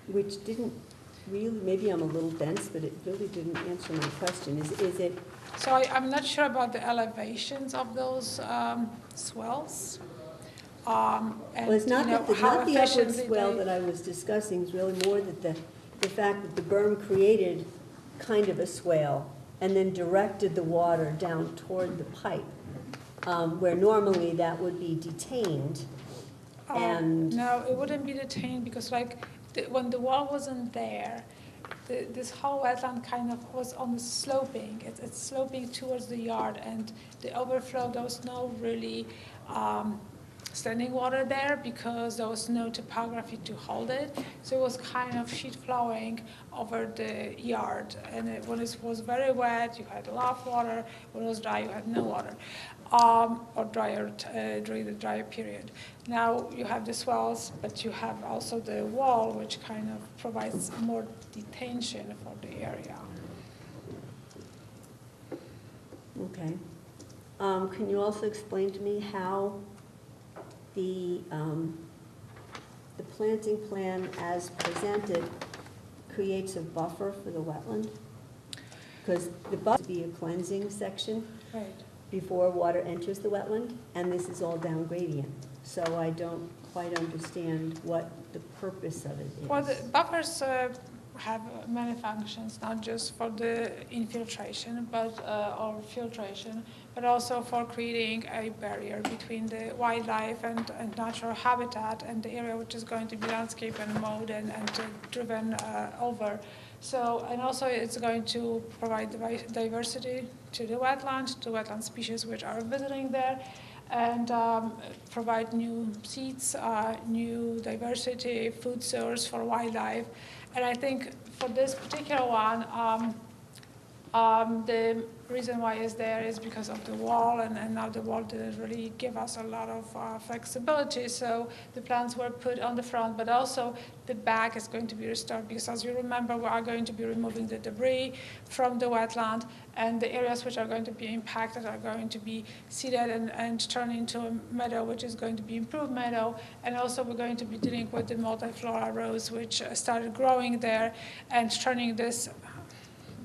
Which didn't really, maybe I'm a little dense, but it really didn't answer my question. Is it, So I'm not sure about the elevations of those swells. well, it's not you know, that, the how not the upward efficiently swell they- that I was discussing, it's really more that the fact that the berm created kind of a swale and then directed the water down toward the pipe, where normally that would be detained. And No, it wouldn't be detained, because like, when the wall wasn't there, this whole wetland kind of was on the sloping. It's sloping towards the yard, and the overflow, there was no really standing water there because there was no topography to hold it. So it was kind of sheet flowing over the yard. And when it was very wet, you had a lot of water. When it was dry, you had no water, or drier during the drier period. Now you have the swells, but you have also the wall, which kind of provides more detention for the area. okay. Can you also explain to me how the planting plan as presented creates a buffer for the wetland? Because the buffer would be a cleansing section Right. before water enters the wetland, and this is all down gradient. So I don't quite understand what the purpose of it is. Well, the buffers have many functions, not just for the infiltration, but or filtration, but also for creating a barrier between the wildlife and natural habitat and the area which is going to be landscaped and mowed and driven over. So, and also it's going to provide diversity to the wetland species which are visiting there, and provide new seeds, new diversity, food source for wildlife. And I think for this particular one, the reason why it's there is because of the wall, and now the wall didn't really give us a lot of flexibility, so the plants were put on the front, but also the back is going to be restored, because as you remember, we are going to be removing the debris from the wetland, and the areas which are going to be impacted are going to be seeded and turned into a meadow, which is going to be improved meadow, and also we're going to be dealing with the multiflora rows, which started growing there, and turning this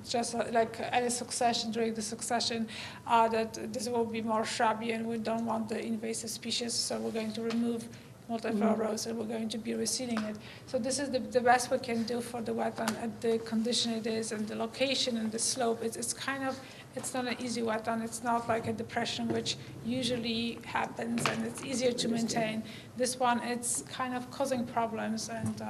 just like any succession, during the succession, that this will be more shrubby, and we don't want the invasive species, so we're going to remove multiflora rows, and we're going to be reseeding it. So this is the best we can do for the wetland at the condition it is, and the location and the slope. It's kind of, it's not an easy wetland. It's not like a depression, which usually happens, and it's easier to maintain. This one, it's kind of causing problems, and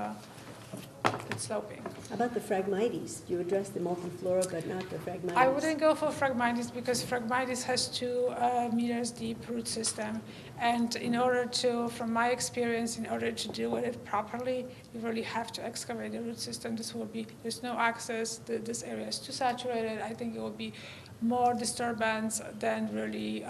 it's sloping. How about the Phragmites? You addressed the multiflora, but not the Phragmites. I wouldn't go for Phragmites, because Phragmites has 2 meters deep root system. And in order to, from my experience, in order to deal with it properly, you really have to excavate the root system. This will be, there's no access, this area is too saturated. I think it will be more disturbance than really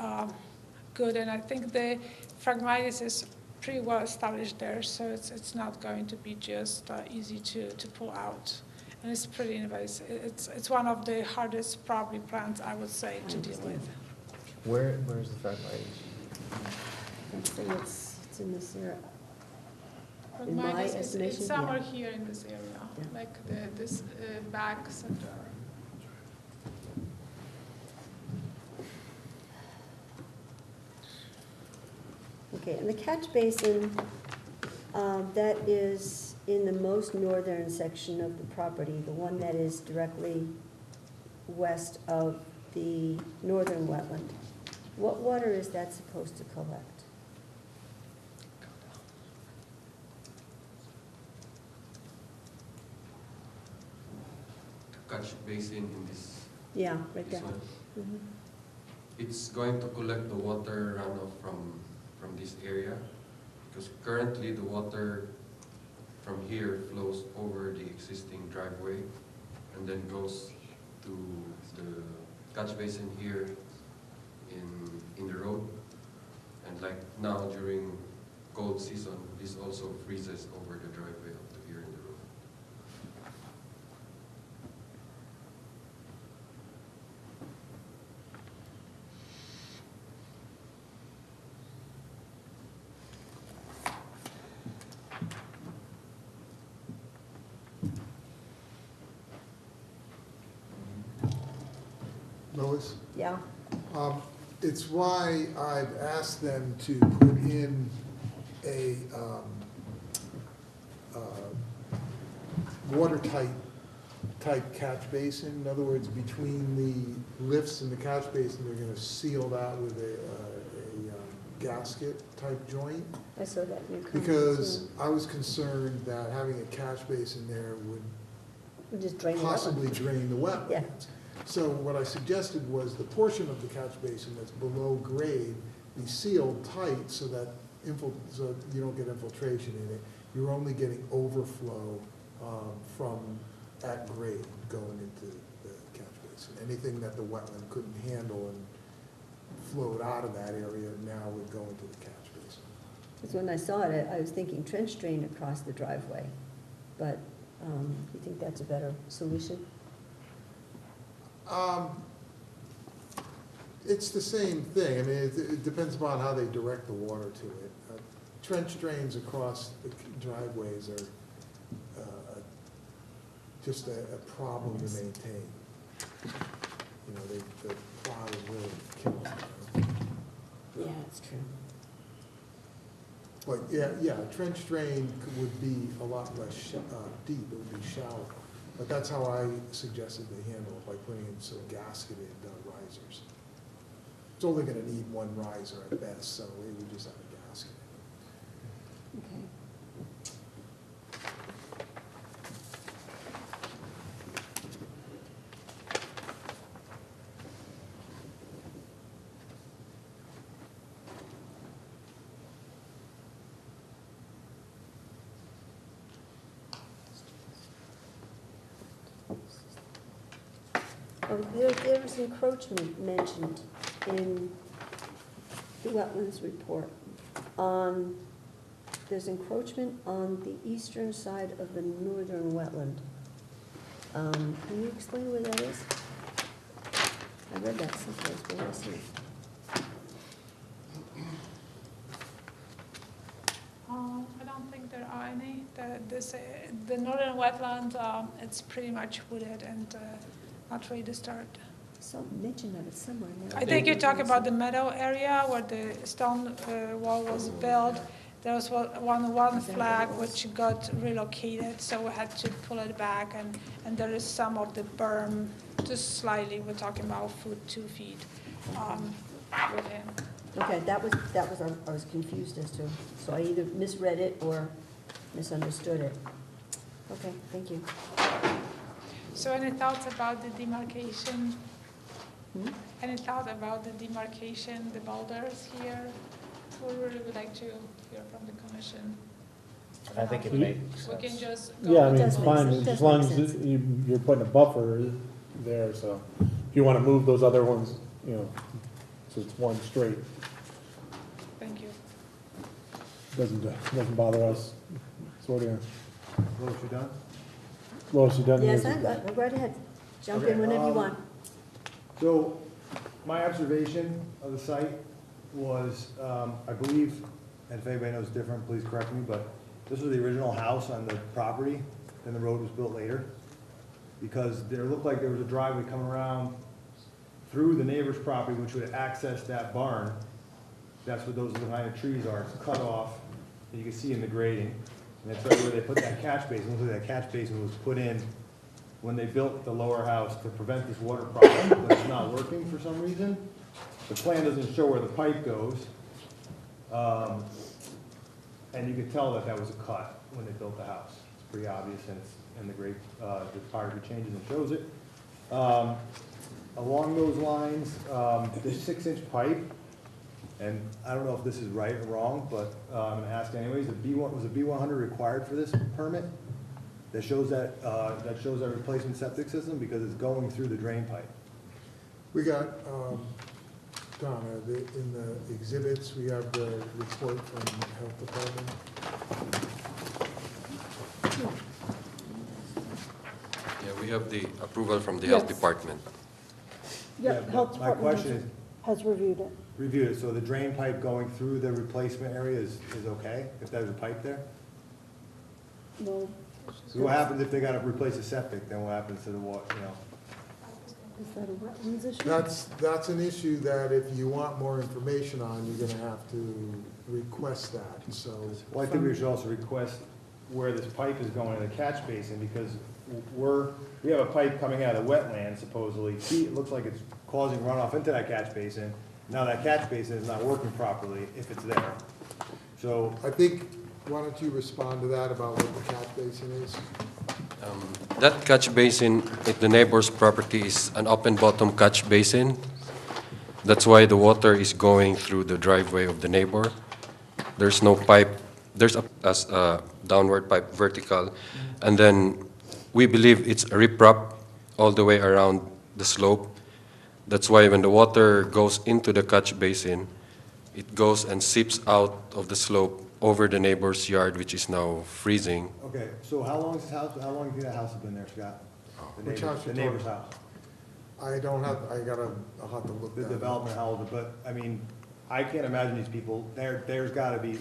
good. And I think the Phragmites is pretty well established there, so it's not going to be just easy to pull out. And it's pretty invasive. It's one of the hardest probably plants, I would say, to deal with. Where's the Phragmites? It's in this area. In my Phragmites estimation, it's somewhere yeah. here in this area, Yeah. like this back center. Okay, and the catch basin, that is in the most northern section of the property, the one that is directly west of the northern wetland. What water is that supposed to collect? Catch basin in this, Yeah, right this there. one. Mhm. It's going to collect the water runoff from from this area, because currently the water from here flows over the existing driveway and then goes to the catch basin here in the road. And like now during cold season, this also freezes over the driveway up to here in the road. Lois? Yeah, It's why I've asked them to put in a watertight type catch basin. In other words, between the lifts and the catch basin, they're gonna seal that with a gasket type joint. I saw that in your comments. Because I was concerned that having a catch basin there would We just drain it out. possibly drain the wetlands. Yeah. So what I suggested was the portion of the catch basin that's below grade be sealed tight so that so you don't get infiltration in it. You're only getting overflow from at grade going into the catch basin. Anything that the wetland couldn't handle and flowed out of that area now would go into the catch basin. Because when I saw it, I was thinking trench drain across the driveway, but you think that's a better solution? It's the same thing. I mean, it depends upon how they direct the water to it. Trench drains across the driveways are just a problem to maintain. You know, the plow is really killing them. Yeah, that's true. But yeah, a trench drain would be a lot less deep, it would be shallow. But that's how I suggested they handle it, by putting in some gasketed risers. It's only gonna need one riser at best, so we would just have a gasket. Okay. Oh, there was encroachment mentioned in the wetlands report. There's encroachment on the eastern side of the northern wetland. Can you explain where that is? I read that someplace, but I see it. I don't think there are any. The northern wetland, it's pretty much wooded and not really disturbed. Some mention of it somewhere. Now. I think you talk about the meadow area where the stone wall was built. There was one flag which got relocated, so we had to pull it back, and there is some of the berm, just slightly, we're talking about 2 feet with him. Okay, that was, I was confused as to, so I either misread it or misunderstood it. Okay, thank you. So any thoughts about the demarcation? Hmm? Any thought about the demarcation, the boulders here? We really would like to hear from the commission. I think it makes We can sense. just go. Yeah, I with mean, the it's does vote. fine, make sense. as long as Does make you're putting a buffer there, so if you wanna move those other ones, you know, so it's one straight, Thank you. doesn't bother us. Sort of, Lois, you done? Lois, you done? Yes, yours? I'm good. Go right ahead. Jump in Okay, whenever you want. So, my observation of the site was, I believe, and if anybody knows different, please correct me, but this was the original house on the property, and the road was built later. Because there looked like there was a driveway coming around through the neighbor's property, which would access that barn. That's what those behind the trees are, it's cut off, and you can see in the grading. And that's right where they put that catch basin. Looks like that catch basin was put in when they built the lower house to prevent this water problem, but it's not working for some reason. The plan doesn't show where the pipe goes. And you could tell that that was a cut when they built the house. It's pretty obvious, and it's in the great, the topography changes and shows it. Along those lines, the 6-inch pipe, And I don't know if this is right or wrong, but I'm gonna ask anyways, was a B100 required for this permit? That shows that replacement septic system, because it's going through the drain pipe. We got, Donna, in the exhibits, we have the report from the Health Department. Yeah, we have the approval from the health Yes. department. Yeah, Yep, but Health my Department question has reviewed it. Review it, so the drain pipe going through the replacement area is okay, if there's a pipe there? Well, So what happens if they gotta replace a septic, then what happens to the water, you know? is that a wetlands issue? That's an issue that if you want more information on, you're gonna have to request that, so. Well, I think we should also request where this pipe is going in the catch basin, because we have a pipe coming out of the wetland supposedly. See, it looks like it's causing runoff into that catch basin. Now that catch basin is not working properly if it's there. So, I think, why don't you respond to that about what the catch basin is? That catch basin at the neighbor's property is an open bottom catch basin. That's why the water is going through the driveway of the neighbor. There's no pipe, there's a downward pipe vertical, and then we believe it's a riprap all the way around the slope. That's why when the water goes into the catch basin, it goes and seeps out of the slope over the neighbor's yard, which is now freezing. okay, so how long has how long has that house been there, Scott? Which house The you neighbor's talking? house. I'll have to look The that up. development, how old, but, I mean, I can't imagine these people, there's gotta be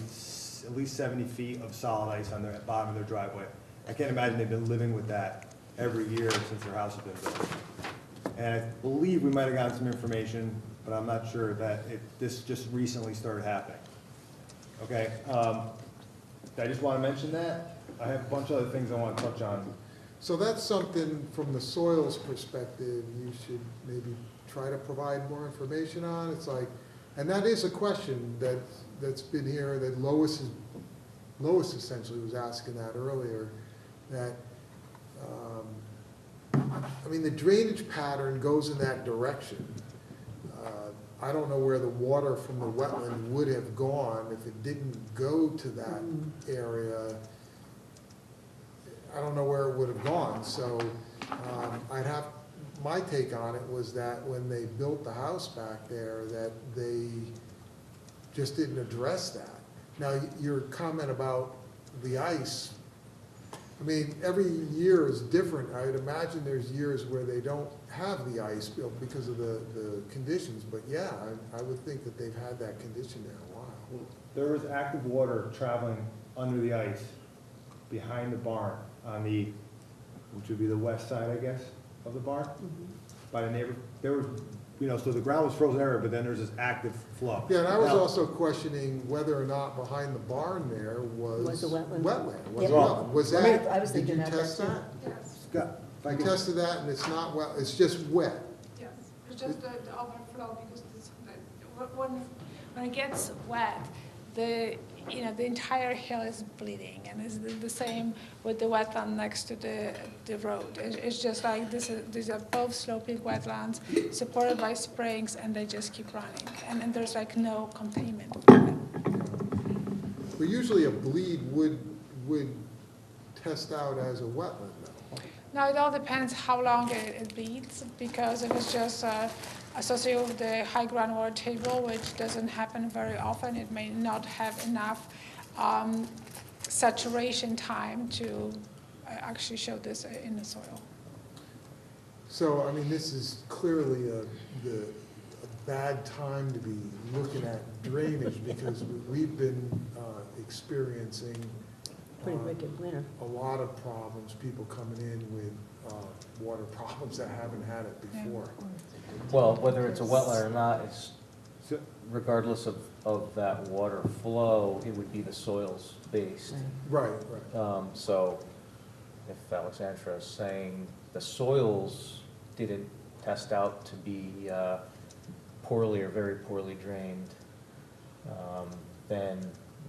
at least 70 feet of solid ice on the bottom of their driveway. I can't imagine they've been living with that every year since their house has been built. And I believe we might have gotten some information, but I'm not sure that this just recently started happening. Okay, I just wanna mention that. I have a bunch of other things I wanna touch on. So that's something, from the soils perspective, you should maybe try to provide more information on. It's like, and that is a question that's been here, that Lois essentially was asking that earlier, that, I mean, the drainage pattern goes in that direction. I don't know where the water from the wetland would have gone if it didn't go to that area. I don't know where it would have gone, so my take on it was that when they built the house back there, that they just didn't address that. Now, your comment about the ice, I mean, every year is different. I'd imagine there's years where they don't have the ice built because of the conditions, but yeah, I would think that they've had that condition there a while. There was active water traveling under the ice behind the barn on the, which would be the west side, I guess, of the barn, by the neighbor. There was, you know, so the ground was frozen area, but then there's this active flow. Yeah, and I was Now- also questioning whether or not behind the barn there was. Was a wetland. Was Yeah. a wetland. Was Let me- that, I was did you thinking about test that, too. that? Yes, Scott, if I You could- tested that and it's not well, it's just wet. yes, it's just the overflow, because when it gets wet, the entire hill is bleeding, and it's the same with the wetland next to the road. It's just like these are both sloping wetlands supported by springs, and they just keep running, and there's like no containment. But usually a bleed would test out as a wetland though. Now, it all depends how long it bleeds, because if it's just associated with the high groundwater table, which doesn't happen very often, it may not have enough saturation time to actually show this in the soil. So, I mean, this is clearly a bad time to be looking at drainage because we've been experiencing Pretty wicked winter. a lot of problems, people coming in with water problems that haven't had it before. Well, whether it's a wetland or not, it's, regardless of that water flow, it would be the soils based. Right, right. So if Alexandra is saying the soils didn't test out to be poorly or very poorly drained, then,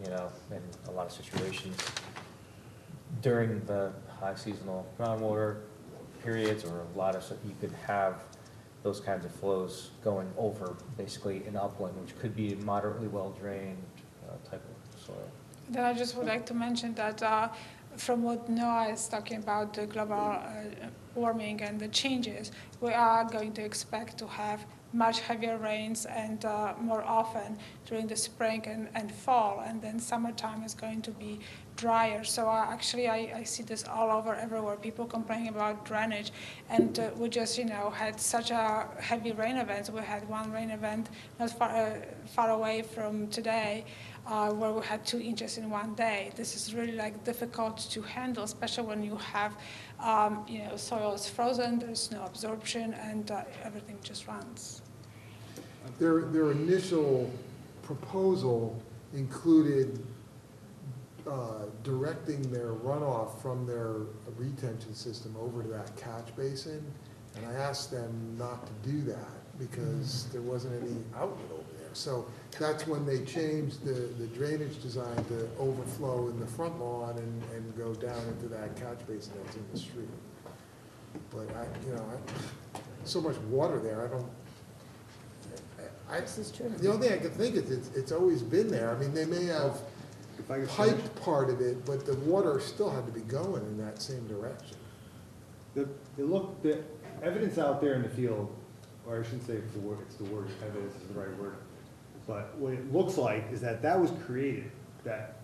you know, in a lot of situations, during the high seasonal groundwater periods, or a lot of, you could have those kinds of flows going over basically an upland, which could be a moderately well-drained type of soil. Then I just would like to mention that from what Noah is talking about, the global warming and the changes, we are going to expect to have much heavier rains and more often during the spring and fall, and then summertime is going to be drier. So actually I see this all over everywhere, people complaining about drainage, and we just had such a heavy rain events. We had one rain event not far away from today, where we had 2 inches in one day. This is really difficult to handle, especially when you have soil is frozen, there's no absorption, and everything just runs. Their initial proposal included directing their runoff from their retention system over to that catch basin, and I asked them not to do that because there wasn't any outlet over there. So that's when they changed the drainage design to overflow in the front lawn and go down into that catch basin that's in the street. But so much water there, This is true. the only thing I can think is it's always been there. I mean, they may have piped part of it, but the water still had to be going in that same direction. The evidence out there in the field, or I shouldn't say it's the word, evidence is the right word, but what it looks like is that was created, that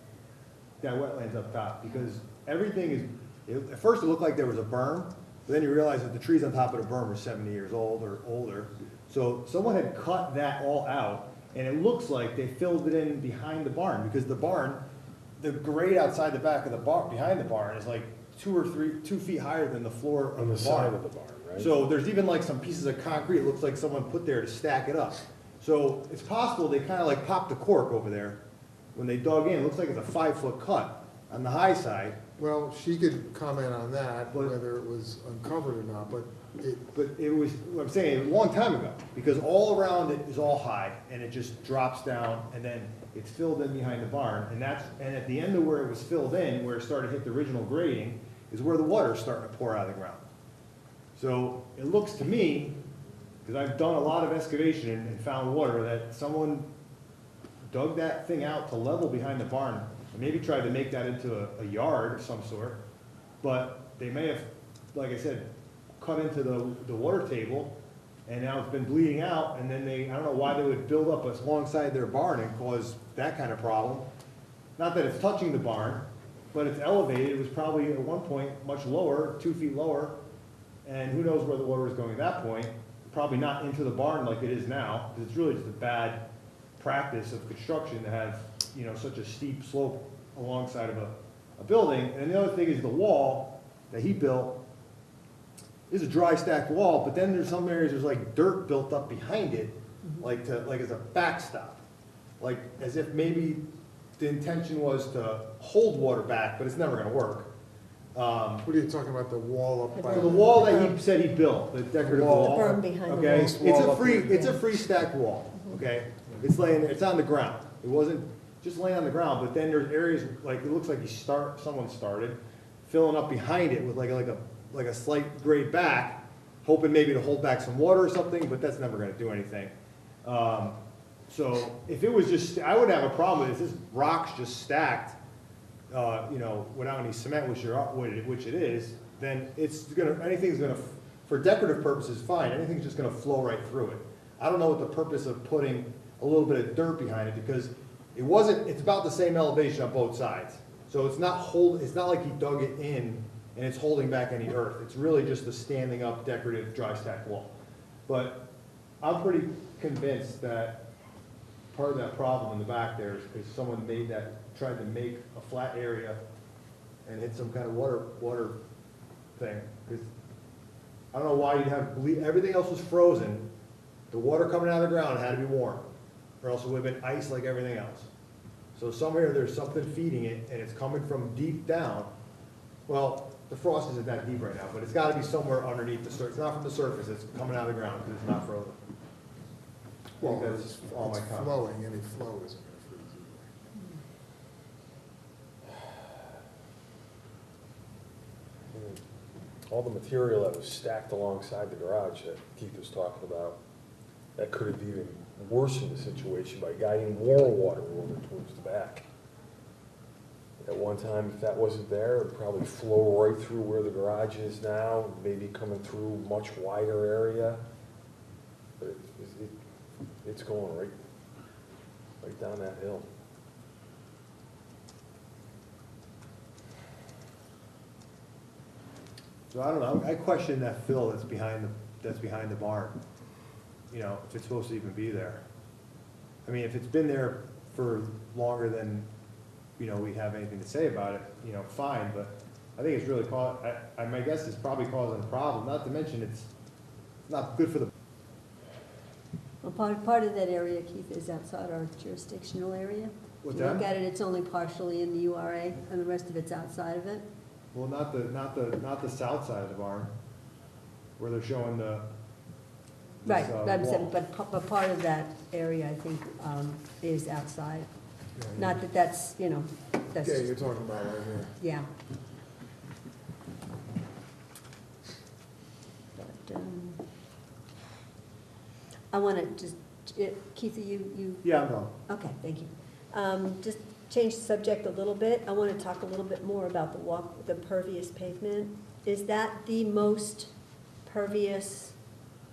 wetlands up top, because everything at first it looked like there was a berm, but then you realize that the trees on top of the berm are 70 years old or older. So someone had cut that all out, and it looks like they filled it in behind the barn, because the barn, the grade outside the back of the barn, behind the barn, is like 2 feet higher than the floor of the barn. On the side of the barn, right? So there's even some pieces of concrete, it looks like someone put there to stack it up. So it's possible they kind of popped the cork over there when they dug in. It looks like it's a 5-foot cut on the high side. Well, she could comment on that, whether it was uncovered or not, but it was, what I'm saying, a long time ago, because all around it is all high, and it just drops down, and then it's filled in behind the barn, and at the end of where it was filled in, where it started to hit the original grading, is where the water's starting to pour out of the ground. So it looks to me, because I've done a lot of excavation and found water, that someone dug that thing out to level behind the barn, and maybe tried to make that into a yard of some sort, but they may have, like I said, cut into the water table, and now it's been bleeding out, and then I don't know why they would build up alongside their barn and cause that kind of problem. Not that it's touching the barn, but it's elevated. It was probably at one point much lower, 2 feet lower, and who knows where the water was going at that point. Probably not into the barn like it is now, because it's really just a bad practice of construction to have such a steep slope alongside of a building. And the other thing is the wall that he built is a dry stacked wall, but then there's some areas there's dirt built up behind it, like as a backstop, as if maybe the intention was to hold water back, but it's never going to work. what are you talking about, the wall up by? So the wall that he said he built, the decorative wall. The berm behind the Okay, wall. it's a free stacked wall, okay? It's on the ground. It wasn't just laying on the ground, but then there's areas, it looks like someone started filling up behind it with like a slight grade back, hoping maybe to hold back some water or something, but that's never gonna do anything. So if it was just, I would have a problem with this rock's just stacked, without any cement, which it is, then anything's gonna, for decorative purposes, fine, anything's just gonna flow right through it. I don't know what the purpose of putting a little bit of dirt behind it, because it's about the same elevation on both sides. So it's not like he dug it in and it's holding back any earth. It's really just a standing up decorative dry stack wall. But I'm pretty convinced that part of that problem in the back there is someone tried to make a flat area and hit some kind of water thing. Because I don't know why you'd have, everything else was frozen. The water coming out of the ground had to be warm, or else it would have been ice like everything else. So somewhere there's something feeding it, and it's coming from deep down. Well, the frost isn't that deep right now, but it's got to be somewhere underneath the surface. It's not from the surface, it's coming out of the ground because it's not frozen. Well, That's it's all my comments. flowing, any flow isn't gonna freeze either. all the material that was stacked alongside the garage that Keith was talking about, that could have even worsened the situation by guiding more water over towards the back. At one time, if that wasn't there, it'd probably flow right through where the garage is now, maybe coming through a much wider area. But it's going right down that hill. So I don't know, I question that fill that's behind the barn. You know, if it's supposed to even be there. I mean, if it's been there for longer than, you know, we have anything to say about it, you know, fine, but I think it's really my guess is probably causing a problem, not to mention it's not good for the. Well, part of that area, Keith, is outside our jurisdictional area. What's If you look that? at it, it's only partially in the URA, and the rest of it's outside of it. Well, not the south side of the barn, where they're showing the. Right, this, I'm saying, wall. but part of that area, I think, is outside. Not that that's, you know, that's. Yeah, you're talking about right here. Yeah. But, I want to just, Keith, you? Yeah, I'm done. Okay, thank you. Just change the subject a little bit. I want to talk a little bit more about the pervious pavement. Is that the most pervious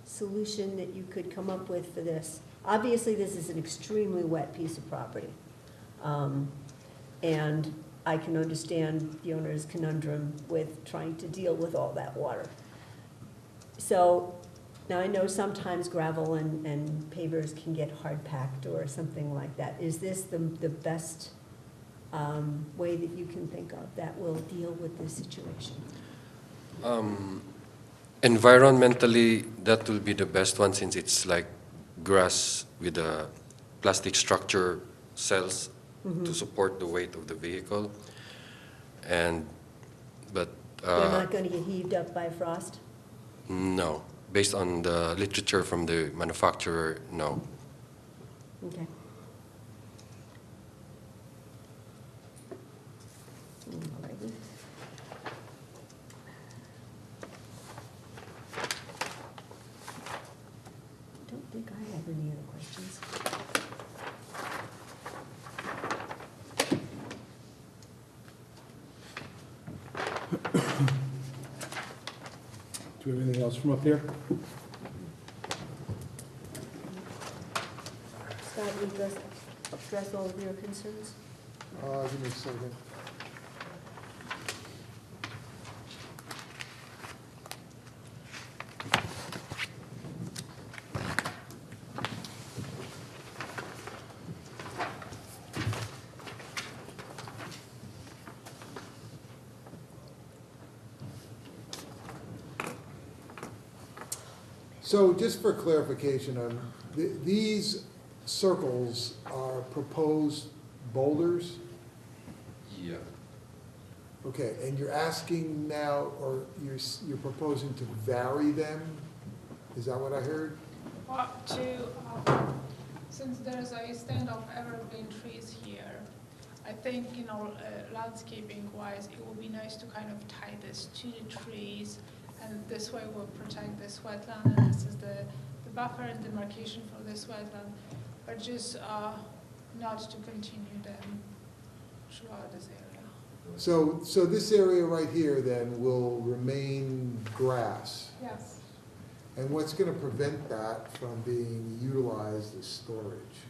solution that you could come up with for this? Obviously, this is an extremely wet piece of property. And I can understand the owner's conundrum with trying to deal with all that water. So, now I know sometimes gravel and pavers can get hard packed or something like that. Is this the best way that you can think of that will deal with this situation? Environmentally, that will be the best one since it's like grass with a plastic structure cells to support the weight of the vehicle. But They're not going to get heaved up by frost? no, based on the literature from the manufacturer, no. Okay. Alrighty. I don't think I have any other questions. Do we have anything else from up here? Scott, will you address all of your concerns? Give me a second. So just for clarification, these circles are proposed boulders? Yeah. Okay, and you're asking now, or you're proposing to vary them? Is that what I heard? Well, since there's a stand of evergreen trees here, I think, landscaping wise, it would be nice to kind of tie this to the trees, and this way we'll protect this wetland, and this is the buffer and demarcation for this wetland, but just not to continue them throughout this area. So this area right here then will remain grass? Yes. And what's going to prevent that from being utilized as storage?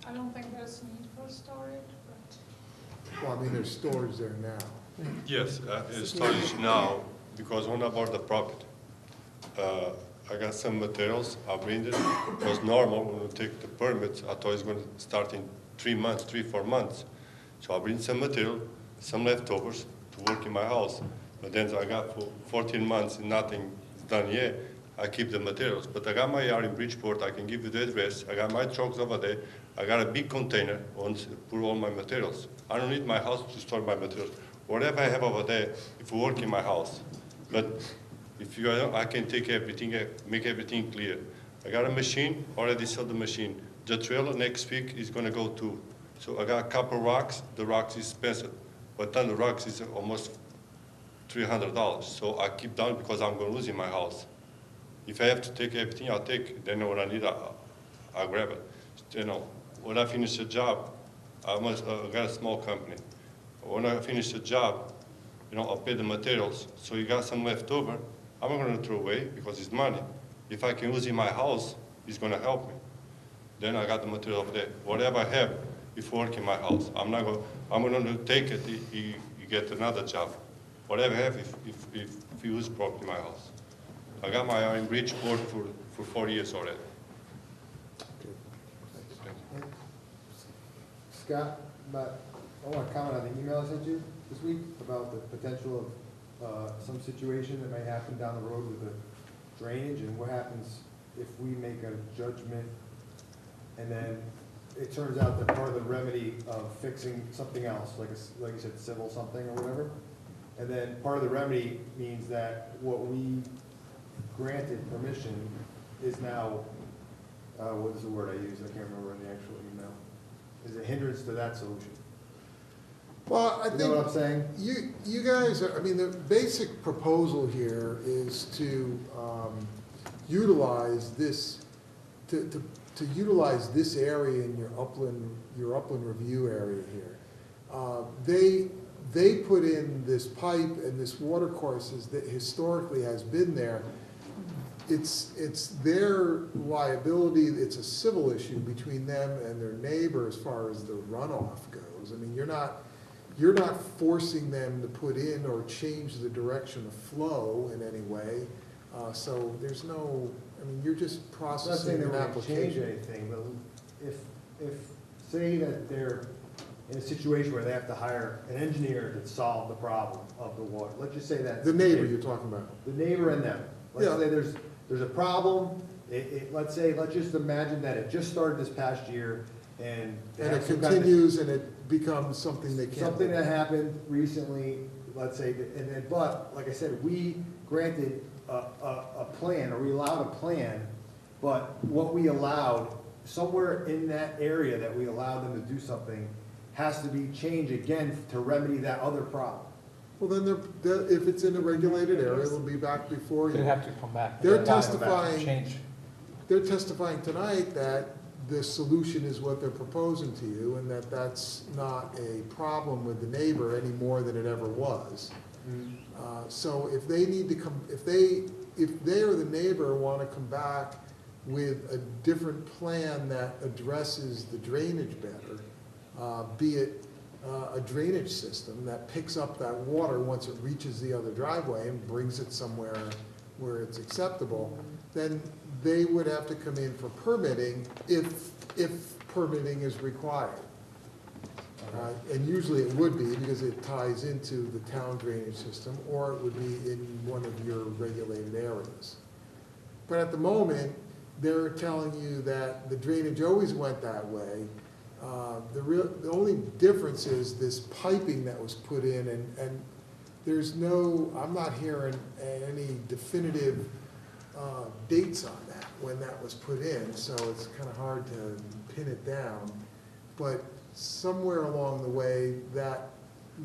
I don't think there's need for storage, but. Well, I mean, there's storage there now. Yes, it's storage now, because when I bought the property, I got some materials, I bring it. It was normal when we take the permits, I thought it's going to start in 3-4 months. So I bring some material, some leftovers to work in my house. But then I got for 14 months and nothing is done yet. I keep the materials, but I got my yard in Bridgeport, I can give you the address. I got my trucks over there. I got a big container, put all my materials. I don't need my house to store my materials. Whatever I have over there, if we work in my house. But if you, I can take everything, make everything clear. I got a machine, already sold the machine. The trailer next week is gonna go too. So I got a couple rocks, the rocks is expensive. but then the rocks is almost $300. So I keep down because I'm going to lose in my house. If I have to take everything, I'll take it. Then when I need it, I'll grab it. You know, when I finish the job, I must got a small company. When I finish the job, you know, I'll pay the materials. So you got some left over, I'm not going to throw away because it's money. If I can use in my house, it's going to help me. Then I got the material over there. Whatever I have, if work in my house, I'm going to take it. You get another job. Whatever I have, if you use properly in my house. I got my iron bridge board for 4 years already. Scott, I want to comment on the email I sent you this week about the potential of some situation that may happen down the road with the drainage, and what happens if we make a judgment and then it turns out that part of the remedy of fixing something else, like you said, civil something or whatever, and then part of the remedy means that what we granted permission is now, what is the word I used? I can't remember in the actual email. Is a hindrance to that solution. Well, I You think. know what I'm saying? You guys are, I mean, the basic proposal here is to utilize this, to utilize this area in your upland review area here. They put in this pipe and this water courses that historically has been there. It's their liability, it's a civil issue between them and their neighbor as far as the runoff goes. I mean, you're not forcing them to put in or change the direction of flow in any way. So there's no, I mean, you're just processing an I'm not saying they application. would change anything, but if, say that they're in a situation where they have to hire an engineer to solve the problem of the water, let's just say that. The neighbor you're talking about. The neighbor and them. Let's Yeah. say there's a problem, let's just imagine that it just started this past year, and. they And have it some kind of- continues and it becomes something they can't. Something that happened recently, let's say, but, like I said, we granted a plan, or we allowed a plan, but what we allowed, somewhere in that area that we allowed them to do something, has to be changed again to remedy that other problem. Well, then if it's in a regulated area, it'll be back before you. They'd have to come back. They're Change. testifying tonight that the solution is what they're proposing to you, and that that's not a problem with the neighbor any more than it ever was. So if they need to come, if they or the neighbor want to come back with a different plan that addresses the drainage better, be it a drainage system that picks up that water once it reaches the other driveway and brings it somewhere where it's acceptable, then they would have to come in for permitting if permitting is required. And usually it would be because it ties into the town drainage system, or it would be in one of your regulated areas. But at the moment, they're telling you that the drainage always went that way. The only difference is this piping that was put in, and there's no, I'm not hearing any definitive dates on that, when that was put in, so it's kind of hard to pin it down. But somewhere along the way, that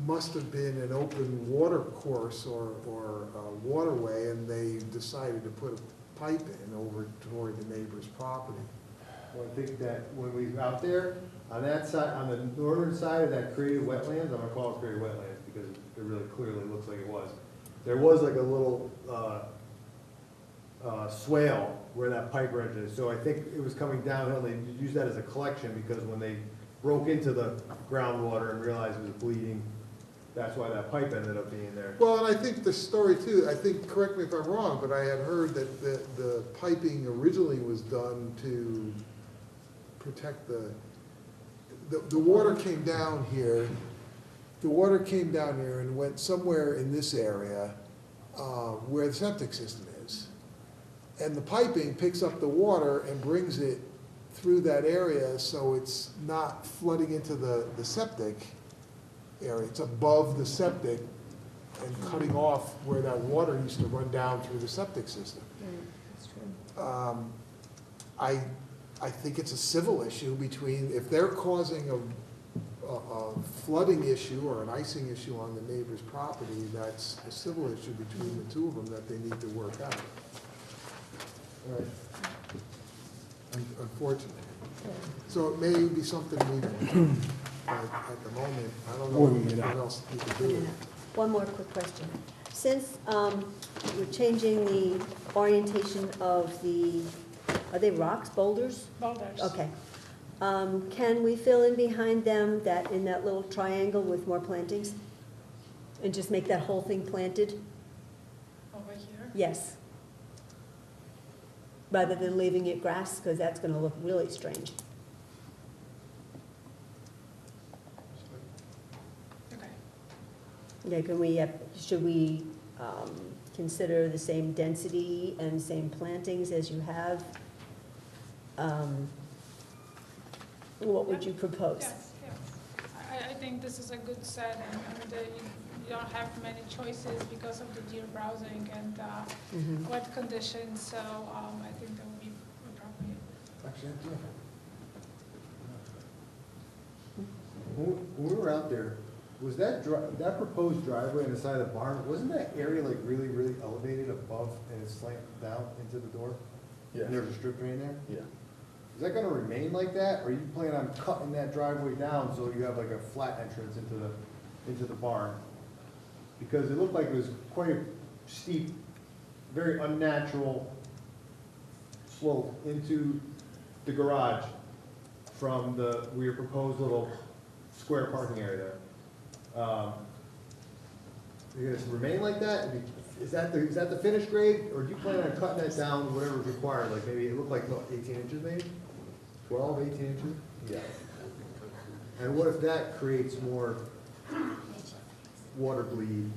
must have been an open water course or waterway, and they decided to put a pipe in over toward the neighbor's property. Well, I think that when we were out there, on that side, on the northern side of that created wetlands, I'm gonna call it created wetlands because it really clearly looks like it was. There was like a little, swale where that pipe wrench is, so I think it was coming downhill, they used that as a collection, because when they broke into the groundwater and realized it was bleeding, that's why that pipe ended up being there. Well, and I think the story too, I think, correct me if I'm wrong, but I had heard that the piping originally was done to protect the water came down here. The water came down here and went somewhere in this area where the septic system is. And the piping picks up the water and brings it through that area, so it's not flooding into the septic area. It's above the septic and cutting off where that water used to run down through the septic system. That's true. I think it's a civil issue between, if they're causing a flooding issue or an icing issue on the neighbor's property, that's a civil issue between the two of them that they need to work out. Right. Unfortunately. So it may be something we, but at the moment, I don't know what else you can do. One more quick question. Since we're changing the orientation of the, are they rocks, boulders? Boulders. Okay. Can we fill in behind them that, in that little triangle with more plantings? And just make that whole thing planted? Over here? Yes. Rather than leaving it grass, because that's gonna look really strange. Okay. Okay, can we, should we consider the same density and same plantings as you have? What would you propose? Yes, yes. I think this is a good set, and you don't have many choices because of the deer browsing and wet conditions, so I think that would be appropriate. Actually, when we were out there, was that that proposed driveway on the side of the barn, wasn't that area like really, really elevated above and it's slanted down into the door? Yeah. And there's a strip drain there? Yeah. Is that gonna remain like that, or are you planning on cutting that driveway down so you have like a flat entrance into the barn? Because it looked like it was quite a steep, very unnatural slope into the garage from your proposed little square parking area there. You're gonna remain like that? Is that the finished grade, or do you plan on cutting that down whatever's required, like maybe it looked like, what, 18 inches maybe? 12, 18 inches? Yeah. And what if that creates more water bleed?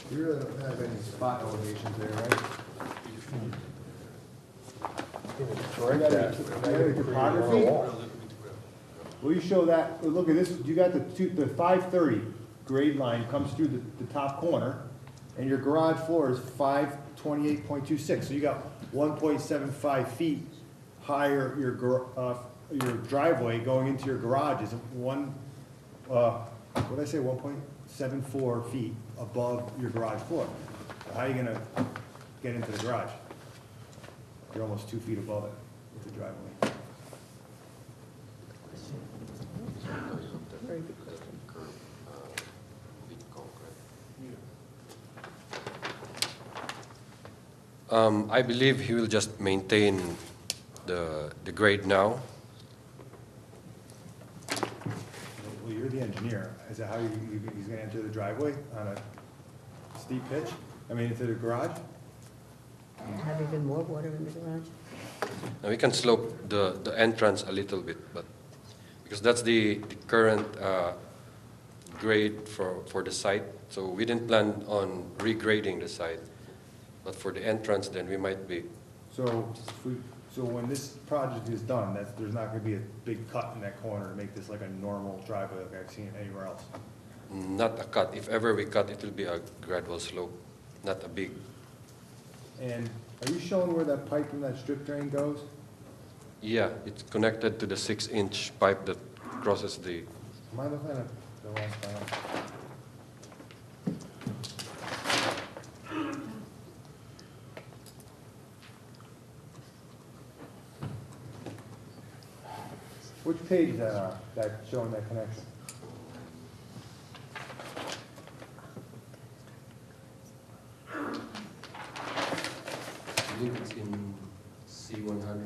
You really don't have any spot elevations there, right? Correct that. You got a topography? Will you show that, look at this, you got the 530 grade line comes through the top corner, and your garage floor is 528.26, so you got 1.75 feet higher your driveway going into your garage is what did I say, 1.74 feet above your garage floor. How are you gonna get into the garage? You're almost 2 feet above it with the driveway. Very good question. I believe he will just maintain the grade now. Well, you're the engineer. Is that how he's gonna enter the driveway on a steep pitch? I mean, into the garage? Have even more water in the garage? Now we can slope the entrance a little bit, but because that's the current grade for the site. So we didn't plan on regrading the site, but for the entrance, then we might be. So when this project is done, there's not gonna be a big cut in that corner to make this like a normal driveway like I've seen anywhere else? Not a cut. If ever we cut, it will be a gradual slope, not a big. And are you showing where that pipe from that strip drain goes? Yeah, it's connected to the 6-inch pipe that crosses the. Am I looking at the wrong file? Which page is that showing that connection? I think it's in C100.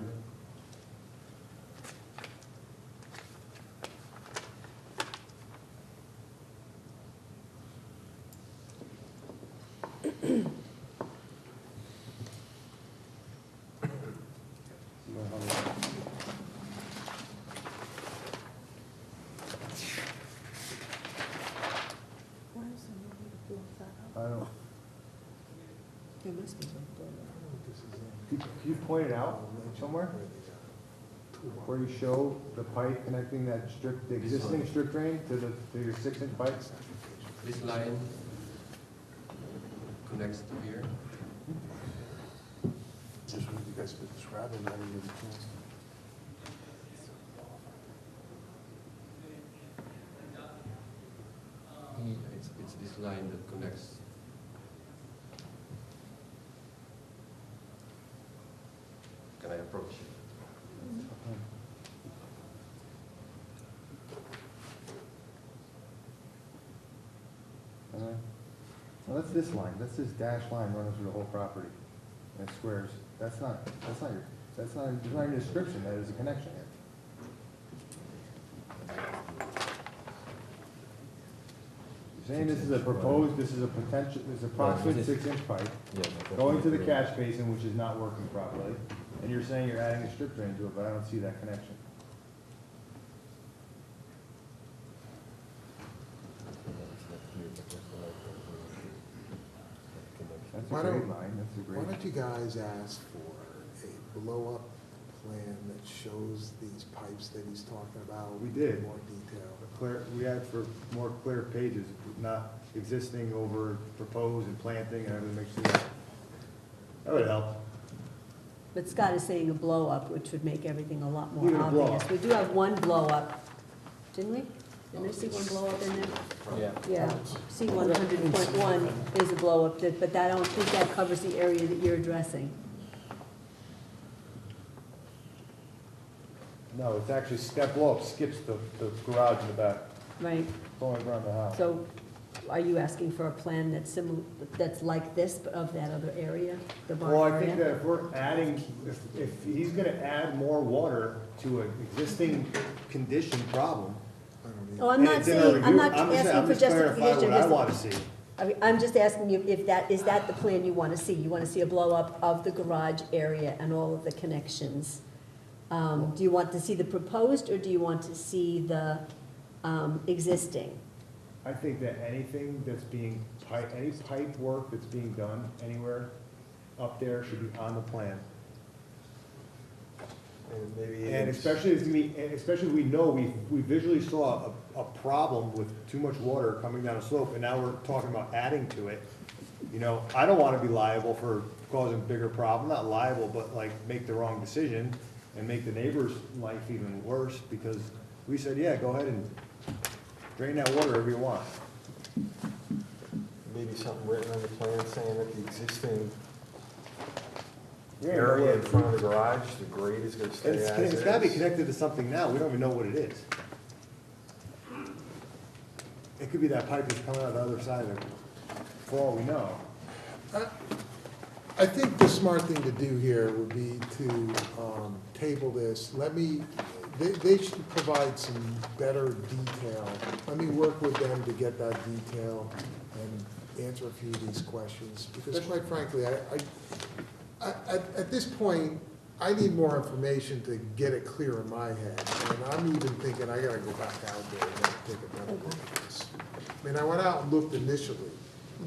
I don't know. There must be. Can you point it out somewhere? Where you show the pipe connecting the existing strip drain to your 6-inch pipes? This line connects to here. guys been describing that in the plans. It's this line that connects. Can I approach it? Well, that's this line, that's this dashed line running through the whole property, and it squares, that's not your, there's not even a description that there's a connection here. You're saying this is a proposed, this is a potential, this is approximate 6-inch pipe going to the catch basin, which is not working properly, and you're saying you're adding a strip drain to it, but I don't see that connection. That's Why a don't- great line, that's a Why great. don't you guys ask for a blow-up plan that shows these pipes that he's talking about? We did. In more detail. Clear, we had for more clear pages, not existing over proposed and planting and everything mixed together. That would help. But Scott is saying a blow-up, which would make everything a lot more Even a blow-up. obvious. We do have one blow-up, didn't we? Didn't I see one blow-up in there? Yeah. Yeah, C 100.1 is a blow-up, but I don't think that covers the area that you're addressing. No, it's actually step blow-up, skips the garage in the back, Right, going around the house. so are you asking for a plan that's similar, that's like this, but of that other area, the barn Well, area? I think that if we're adding, if he's gonna add more water to an existing condition problem. I don't Oh, I'm and not it's in our saying, I'm review, not I'm just asking for clarifying justification. what I just- wanna see. I mean, I'm just asking you if that, is that the plan you want to see? You want to see a blow-up of the garage area and all of the connections? Do you want to see the proposed, or do you want to see the existing? I think that anything that's being, any pipe work that's being done anywhere up there should be on the plan. And maybe. And especially, especially we know, we visually saw a problem with too much water coming down a slope, and now we're talking about adding to it. You know, I don't wanna be liable for causing a bigger problem, not liable, but like make the wrong decision and make the neighbor's life even worse, because we said, yeah, go ahead and drain that water wherever you want. Maybe something written on the plan saying that the existing Yeah, area in but- front of the garage, the grade is gonna stay as is. It's gotta be connected to something now, we don't even know what it is. It could be that pipe that's coming out the other side of it, for all we know. I think the smart thing to do here would be to table this. They should provide some better detail. Let me work with them to get that detail and answer a few of these questions. Because quite frankly, at this point, I need more information to get it clear in my head. And I'm even thinking, I gotta go back out there and take another look at this. I mean, I went out and looked initially,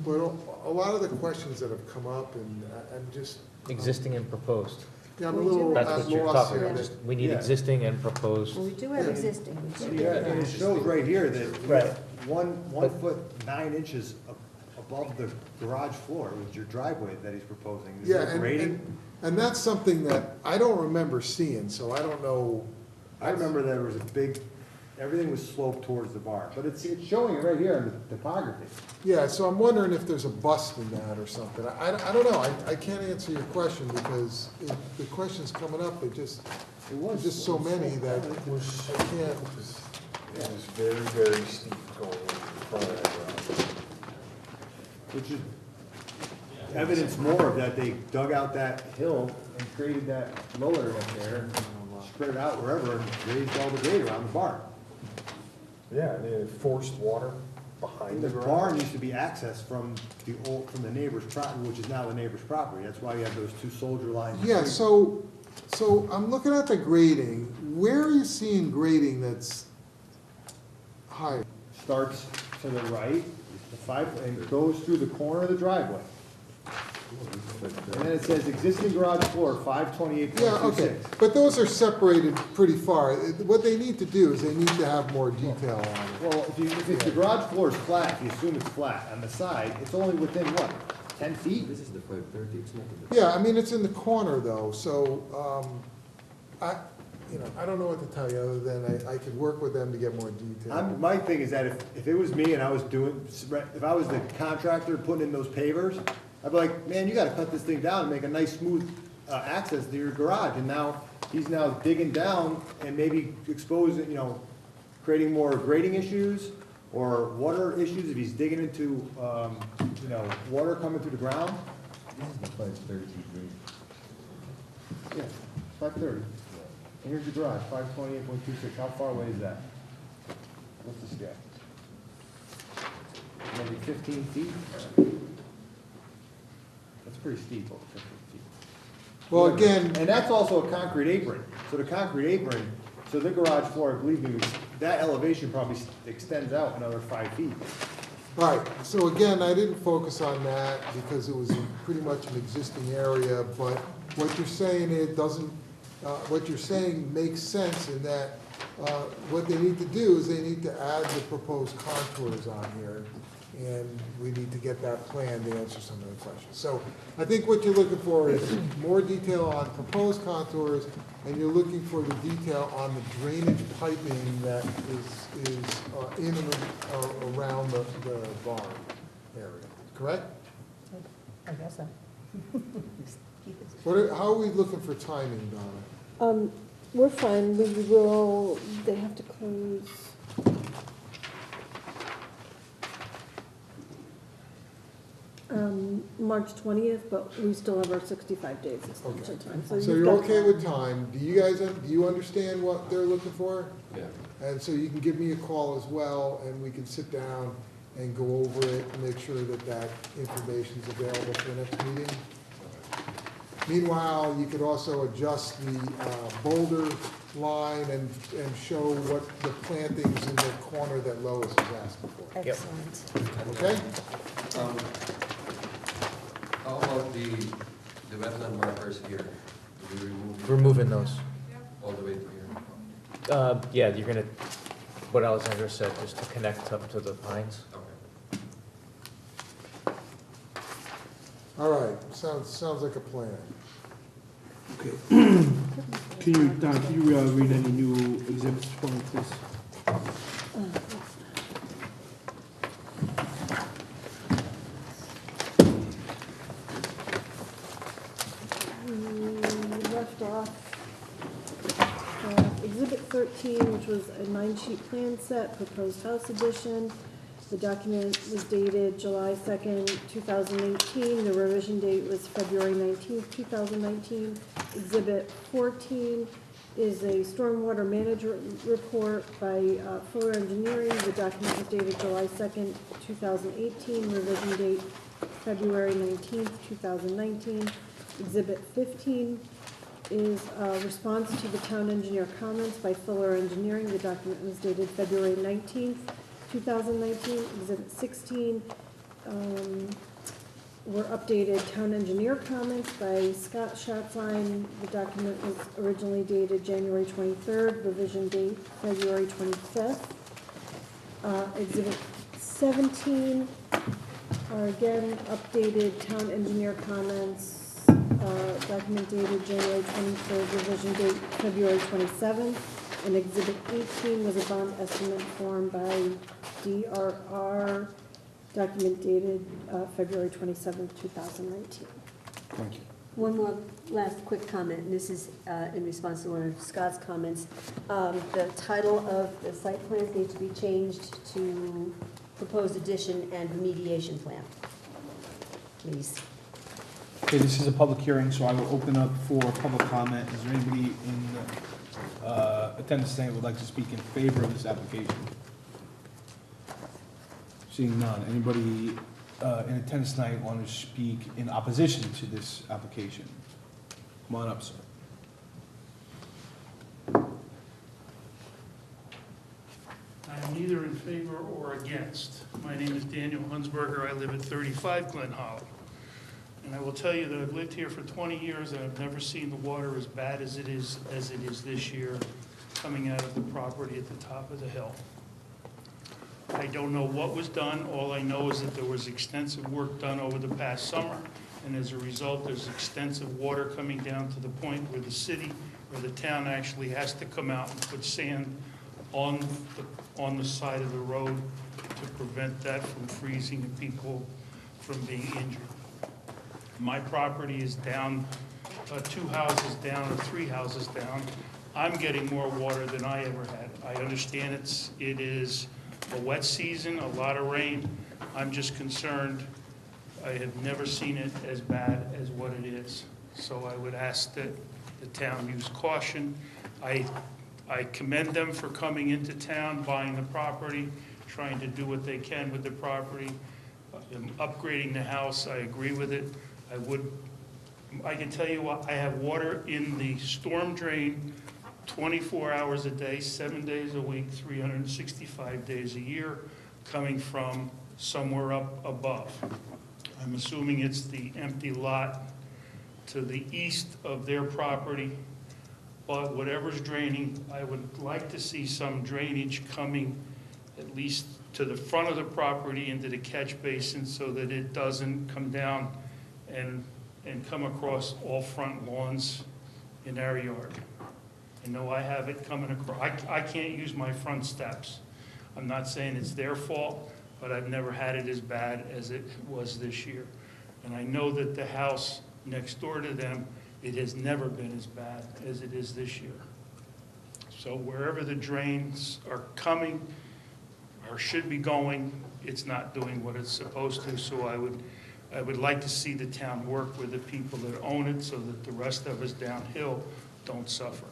but a lot of the questions that have come up, and I'm just. Existing and proposed. Yeah, I'm a little That's at what you're loss talking here. about, that- just, we need Yeah. existing and proposed. Well, we do have existing. We do. Yeah, and it shows right here that we Right. have one foot 9 inches above the garage floor with your driveway that he's proposing. Is Yeah, there grading? and that's something that I don't remember seeing, so I don't know. I remember there was a big, everything was sloped towards the barn, but it's showing it right here in the topography. Yeah, so I'm wondering if there's a bust in that or something. I don't know. I can't answer your question because the questions coming up, there's just so many that I can't. It was very, very steep going in front of that garage. Which is evidence more of that they dug out that hill and created that lower up there, and spread it out wherever, and raised all the grade around the barn. Yeah, and it forced water behind And the the garage. barn used to be accessed from the neighbor's property, which is now the neighbor's property. That's why you have those two soldier lines. Yeah, so I'm looking at the grading. Where are you seeing grading that's higher? Starts to the right, and goes through the corner of the driveway. And then it says existing garage floor, 528.26. Yeah, okay, but those are separated pretty far. What they need to do is they need to have more detail on it. Well, if the garage floor is flat, if you assume it's flat, on the side, it's only within what? 10 feet? This is the 530, it's not the... Yeah, I mean, it's in the corner though, so, I don't know what to tell you, other than I could work with them to get more detail. My thing is that if it was me and I was if I was the contractor putting in those pavers, I'd be like, man, you gotta cut this thing down and make a nice smooth access to your garage. And now, he's now digging down and maybe exposing, creating more grading issues or water issues if he's digging into, water coming through the ground. This is the 530 grade. Yeah, 530. And here's the garage, 528.26. How far away is that? What's the scale? Maybe 15 feet? That's pretty steep, over 15 feet. Well, again, And that's also a concrete apron. So the concrete apron, so the garage floor, believe me, that elevation probably extends out another 5 feet. right, so again, I didn't focus on that because it was pretty much an existing area, but what you're saying, what you're saying makes sense in that, what they need to do is they need to add the proposed contours on here, and we need to get that plan to answer some of the questions. So I think what you're looking for is more detail on proposed contours, and you're looking for the detail on the drainage piping that is in and around the barn area, correct? I guess so. How are we looking for timing, Donna? We're fine, they have to close. March 20th, but we still have our 65 days extension time. So you've you're got okay time. with time. Do you understand what they're looking for? Yeah. And so you can give me a call as well, and we can sit down and go over it and make sure that that information is available for the next meeting. Meanwhile, you could also adjust the boulder line and show what the plantings in the corner that Lois is asking for. Excellent. Okay? How about the wetland markers here? Do we remove We're moving those. all the way to here? Yeah, you're gonna, what Alexandra said, just to connect up to the pines. Okay. All right, sounds like a plan. Okay. Don, can you read any new exhibits for me, please? We left off Exhibit 13, which was a 9-sheet plan set, proposed house addition. The document was dated July 2nd, 2018. The revision date was February 19th, 2019. Exhibit 14 is a stormwater management report by Fuller Engineering. The document was dated July 2nd, 2018. Revision date February 19th, 2019. Exhibit 15 is a response to the town engineer comments by Fuller Engineering. The document was dated February 19th, 2019. Exhibit 16 were updated town engineer comments by Scott Schatzline. The document was originally dated January 23rd, revision date February 25th. Exhibit 17 are again updated town engineer comments, document dated January 23rd, revision date February 27th. And Exhibit 18 was a bond estimate form by DRR, document dated February 27th, 2019. Thank you. One more last quick comment, and this is in response to one of Scott's comments. The title of the site plans needs to be changed to proposed addition and remediation plan, please. Okay, this is a public hearing, so I will open up for public comment. Is there anybody in attendance tonight who would like to speak in favor of this application? Seeing none. Anybody in attendance tonight want to speak in opposition to this application? Come on up, sir. I am neither in favor or against. My name is Daniel Hunsberger. I live at 35 Glen Hollow. And I will tell you that I've lived here for 20 years and I've never seen the water as bad as it is this year coming out of the property at the top of the hill. I I don't know what was done. All I know is that there was extensive work done over the past summer, and as a result, there's extensive water coming down to the point where the city or the town actually has to come out and put sand on the side of the road to prevent that from freezing and people from being injured. My property is down, 2 houses down or 3 houses down. I'm getting more water than I ever had. I understand it is a wet season, a lot of rain. I'm just concerned. I have never seen it as bad as what it is. So I would ask that the town use caution. I commend them for coming into town, buying the property, trying to do what they can with the property, upgrading the house. I agree with it. I can tell you what, I have water in the storm drain 24 hours a day, 7 days a week, 365 days a year, coming from somewhere up above. I'm assuming it's the empty lot to the east of their property, but whatever's draining, I would like to see some drainage coming at least to the front of the property into the catch basin so that it doesn't come down and come across all front lawns in our yard. I know I have it coming across. I can't use my front steps. I'm not saying it's their fault, but I've never had it as bad as it was this year. And I know that the house next door to them, it has never been as bad as it is this year. So wherever the drains are coming or should be going, it's not doing what it's supposed to. So I would like to see the town work with the people that own it so that the rest of us downhill don't suffer.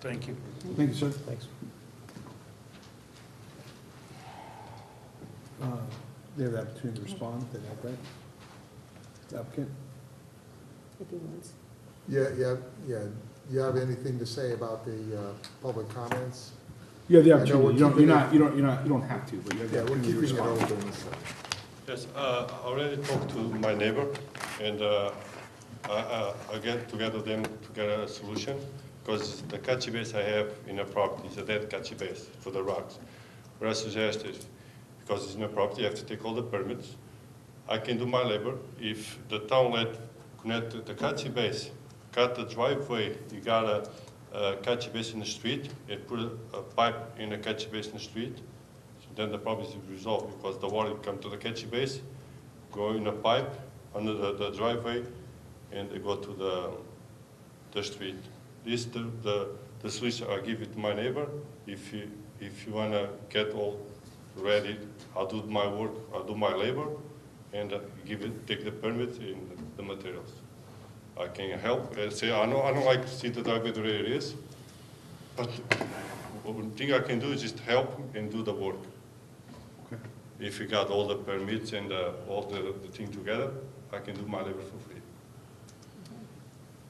Thank you. Thank you, sir. Thanks. They have the opportunity to respond to that, right? The applicant? If he wants. Yeah. You have anything to say about the public comments? You have the I know we're opportunity. keeping You don't have to, but you have the Yeah, we're opportunity to keeping it respond. open, so. Yes, I already talked to my neighbor, and I get together them to get a solution, because the catch base I have in a property is a dead catch base for the rocks. What I suggest is, because it's in a property, you have to take all the permits. I can do my labor. If the town let connect the catch base, cut the driveway, you got a catch base in the street, and put a pipe in the catch base in the street, then the problem is resolved, because the water come to the catch base, go in a pipe under the driveway, and they go to the street. This the solution I give it to my neighbor. If you wanna get all ready, I'll do my work, I'll do my labor, and take the permit and the materials. I can help and say I don't like to see the driveway the way it is, but one thing I can do is just help and do the work. If you got all the permits and all the thing together, I can do my labor for free.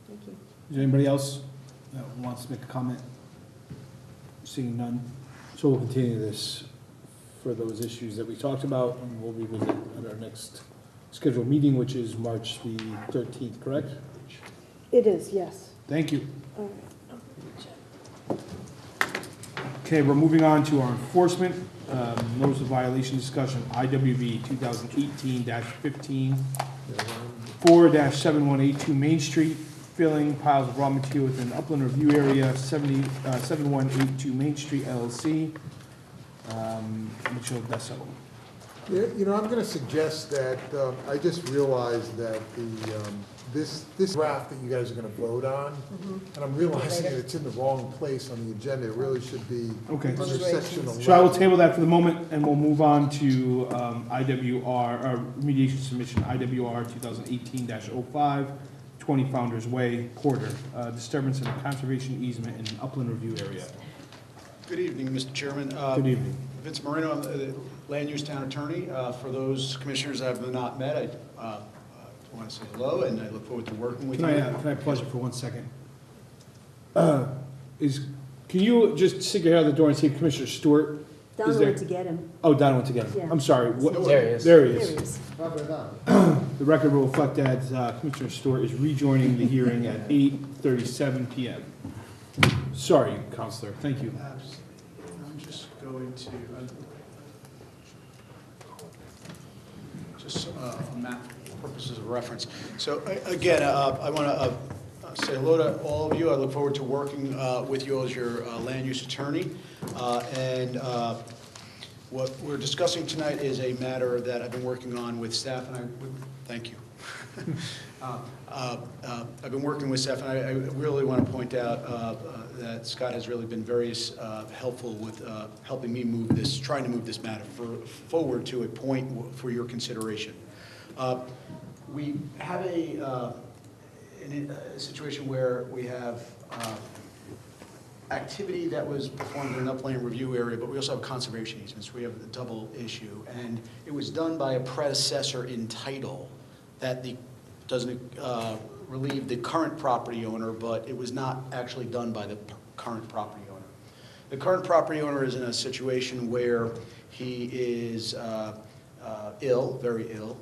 Thank you. Is there anybody else that wants to make a comment? Seeing none. So we'll continue this for those issues that we talked about, and we'll revisit at our next scheduled meeting, which is March the 13th, correct? It is, yes. Thank you. All right. Okay, we're moving on to our enforcement. Notice of violation discussion, IWV 2018-15, 4-7182 Main Street, filling piles of raw material within Upland Review Area, 7182 Main Street LLC. Mitchell Desso. Yeah, I'm gonna suggest that, I just realized that this draft that you guys are gonna vote on, and I'm realizing that it's in the wrong place on the agenda, it really should be Okay. under section 11. So I will table that for the moment, and we'll move on to IWR, remediation submission, IWR 2018-05, 20 Founder's Way, Porter, disturbance in a conservation easement in an upland review area. Good evening, Mr. Chairman. Good evening. Vince Moreno, I'm the land use town attorney. For those commissioners I have not met, I want to say hello, and I look forward to working with you. Can I pause it for 1 second? Can you just stick your head out the door and see if Commissioner Stewart is Don there? went to get him. Oh, Don went to get him. Yeah. I'm sorry. There he is. There he There is. he is. The record will reflect that Commissioner Stewart is rejoining the hearing at 8:37 PM. Sorry, Counselor. Thank you. I'm just going to, just for map purposes of reference. So again, I want to say hello to all of you. I look forward to working with you as your land use attorney. And what we're discussing tonight is a matter that I've been working on with staff, and I would, thank you. I've been working with staff, and I really want to point out that Scott has really been very helpful with helping me move this, trying to move this matter forward to a point for your consideration. We have a situation where we have activity that was performed in an upland review area, but we also have conservation easements. We have a double issue, and it was done by a predecessor in title that doesn't relieve the current property owner, but it was not actually done by the current property owner. The current property owner is in a situation where he is ill, very ill,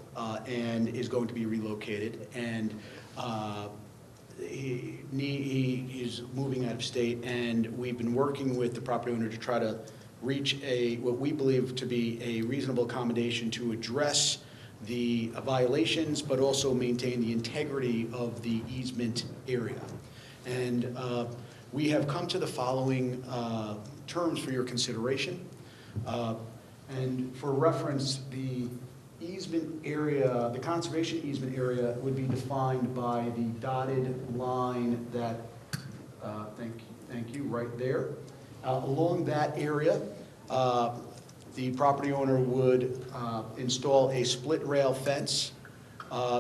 and is going to be relocated, and he's moving out of state, and we've been working with the property owner to try to reach what we believe to be a reasonable accommodation to address the violations, but also maintain the integrity of the easement area. And we have come to the following terms for your consideration. And for reference, the easement area, the conservation easement area would be defined by the dotted line that, thank you, right there. Along that area, the property owner would install a split rail fence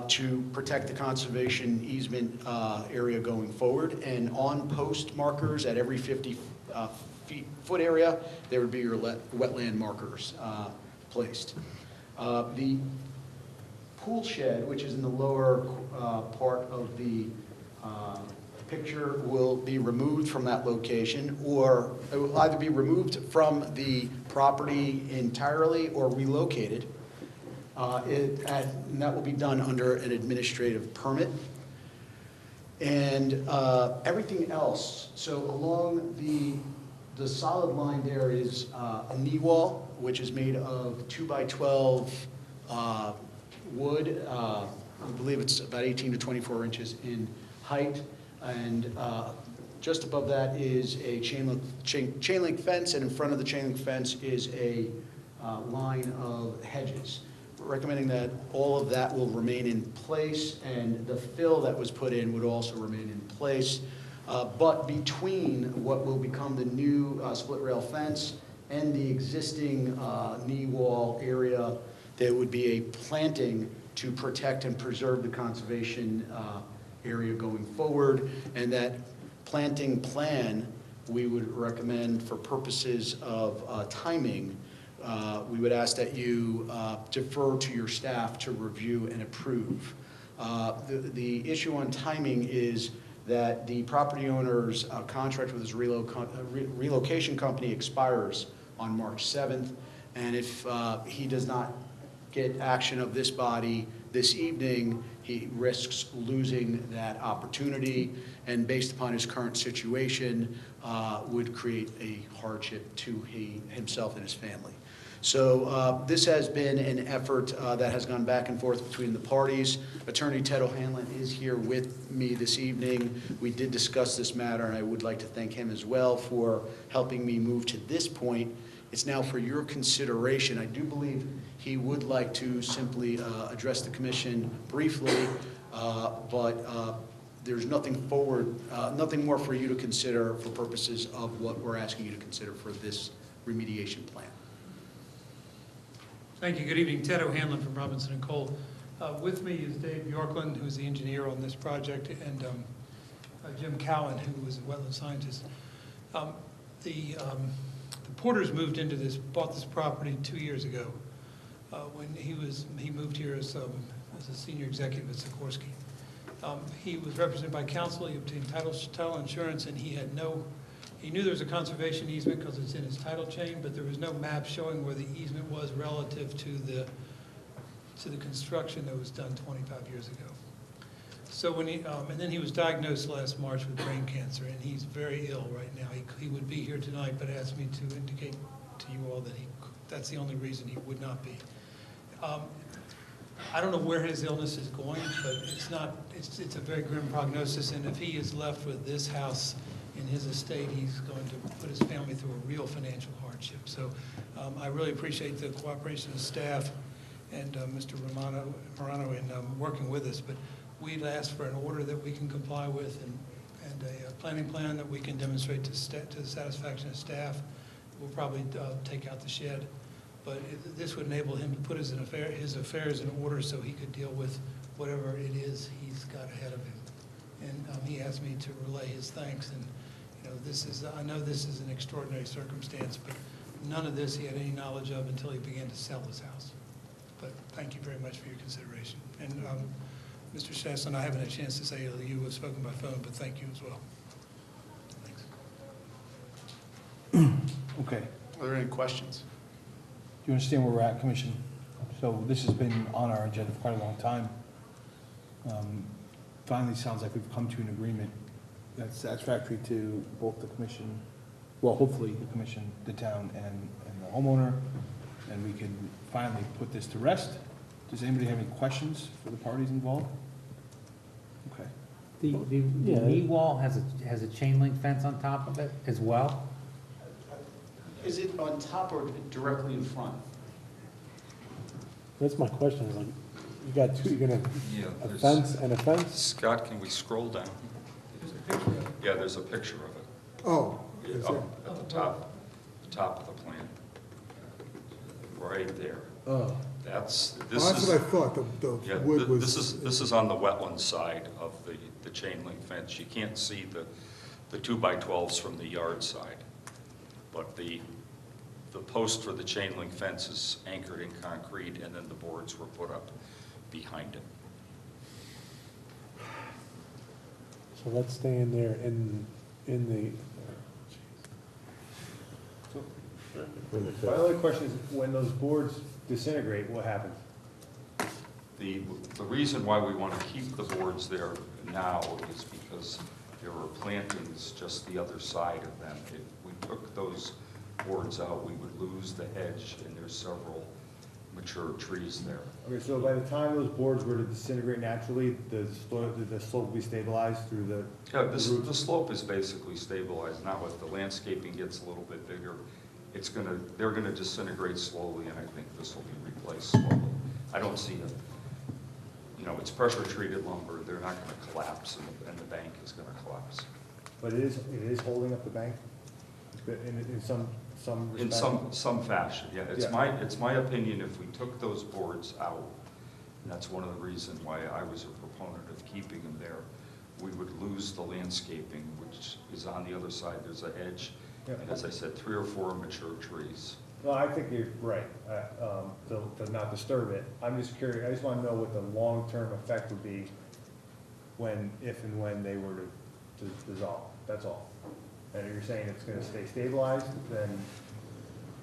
to protect the conservation easement area going forward. And on post markers at every 50-foot area, there would be your wetland markers placed. The pool shed, which is in the lower part of the picture, will be removed from that location, or it will either be removed from the property entirely or relocated. And that will be done under an administrative permit. And everything else, so along the solid line there is a knee wall, which is made of 2x12 wood. I believe it's about 18 to 24 inches in height. And just above that is a chain link fence, and in front of the chain link fence is a line of hedges. We're recommending that all of that will remain in place, and the fill that was put in would also remain in place. But between what will become the new split rail fence and the existing knee wall area, there would be a planting to protect and preserve the conservation area going forward. And that planting plan, we would recommend for purposes of timing, we would ask that you defer to your staff to review and approve. The issue on timing is that the property owner's contract with his relocation company expires on March 7th, and if he does not get action of this body this evening, he risks losing that opportunity, and based upon his current situation, would create a hardship to himself and his family. So this has been an effort that has gone back and forth between the parties. Attorney Ted O'Hanlon is here with me this evening. We did discuss this matter, and I would like to thank him as well for helping me move to this point. It's now for your consideration. I do believe he would like to simply address the commission briefly, but there's nothing nothing more for you to consider for purposes of what we're asking you to consider for this remediation plan. Thank you. Good evening. Ted O'Hanlon from Robinson & Cole. With me is Dave Bjorklund, who's the engineer on this project, and Jim Cowan, who was a wetland scientist. The Porters bought this property 2 years ago when he moved here as a senior executive at Sikorsky. He was represented by counsel. He obtained title insurance, and he knew there was a conservation easement because it's in his title chain, but there was no map showing where the easement was relative to the construction that was done 25 years ago. So when and then he was diagnosed last March with brain cancer, and he's very ill right now. He would be here tonight, but asked me to indicate to you all that that's the only reason he would not be. I don't know where his illness is going, but it's a very grim prognosis, and if he is left with this house in his estate, he's going to put his family through a real financial hardship. So I really appreciate the cooperation of staff and Mr. Morano in working with us, but we'd asked for an order that we can comply with and a planning plan that we can demonstrate to the satisfaction of staff. We'll probably take out the shed, but this would enable him to put his affairs in order so he could deal with whatever it is he's got ahead of him. And he asked me to relay his thanks, and I know this is an extraordinary circumstance, but none of this he had any knowledge of until he began to sell his house. But thank you very much for your consideration. And Mr. Shaston, I haven't had a chance to say you have spoken by phone, but thank you as well. Thanks. Okay. Are there any questions? Do you understand where we're at, Commission? So this has been on our agenda for quite a long time. Finally, sounds like we've come to an agreement that's satisfactory to both the Commission, well, hopefully the Commission, the town, and the homeowner, and we can finally put this to rest. Does anybody have any questions for the parties involved? Okay. The knee wall has a chain link fence on top of it as well? Is it on top or directly in front? That's my question, like, you got two, you're gonna, a there's- fence and a fence? Scott, can we scroll down? Yeah, there's a picture of it. Oh, Yeah, is up at the top of the plan. Right there. Oh. That's That's what I thought, the Yeah, wood was. this is on the wetland side of the chain link fence. You can't see the 2x12s from the yard side. But the post for the chain link fence is anchored in concrete, and then the boards were put up behind it. So that's staying there in the. My only question is, when those boards disintegrate, what happens? The reason why we want to keep the boards there now is because there are plantings just the other side of them. If we took those boards out, we would lose the hedge, and there's several mature trees there. Okay, so by the time those boards were to disintegrate naturally, the slope will be stabilized through the. Yeah, the slope is basically stabilized. Now, if the landscaping gets a little bit bigger, they're gonna disintegrate slowly, and I think this will be replaced slowly. I don't see it's pressure treated lumber. They're not gonna collapse, and the bank is gonna collapse. But it is holding up the bank in some respect? In some fashion, yeah. It's my opinion, if we took those boards out, and that's one of the reasons why I was a proponent of keeping them there, we would lose the landscaping, which is on the other side. There's a hedge, and as I said, 3 or 4 mature trees. Well, I think you're right, to not disturb it. I'm just curious, I just want to know what the long-term effect would be if and when they were to dissolve, that's all. And if you're saying it's going to stay stabilized, then.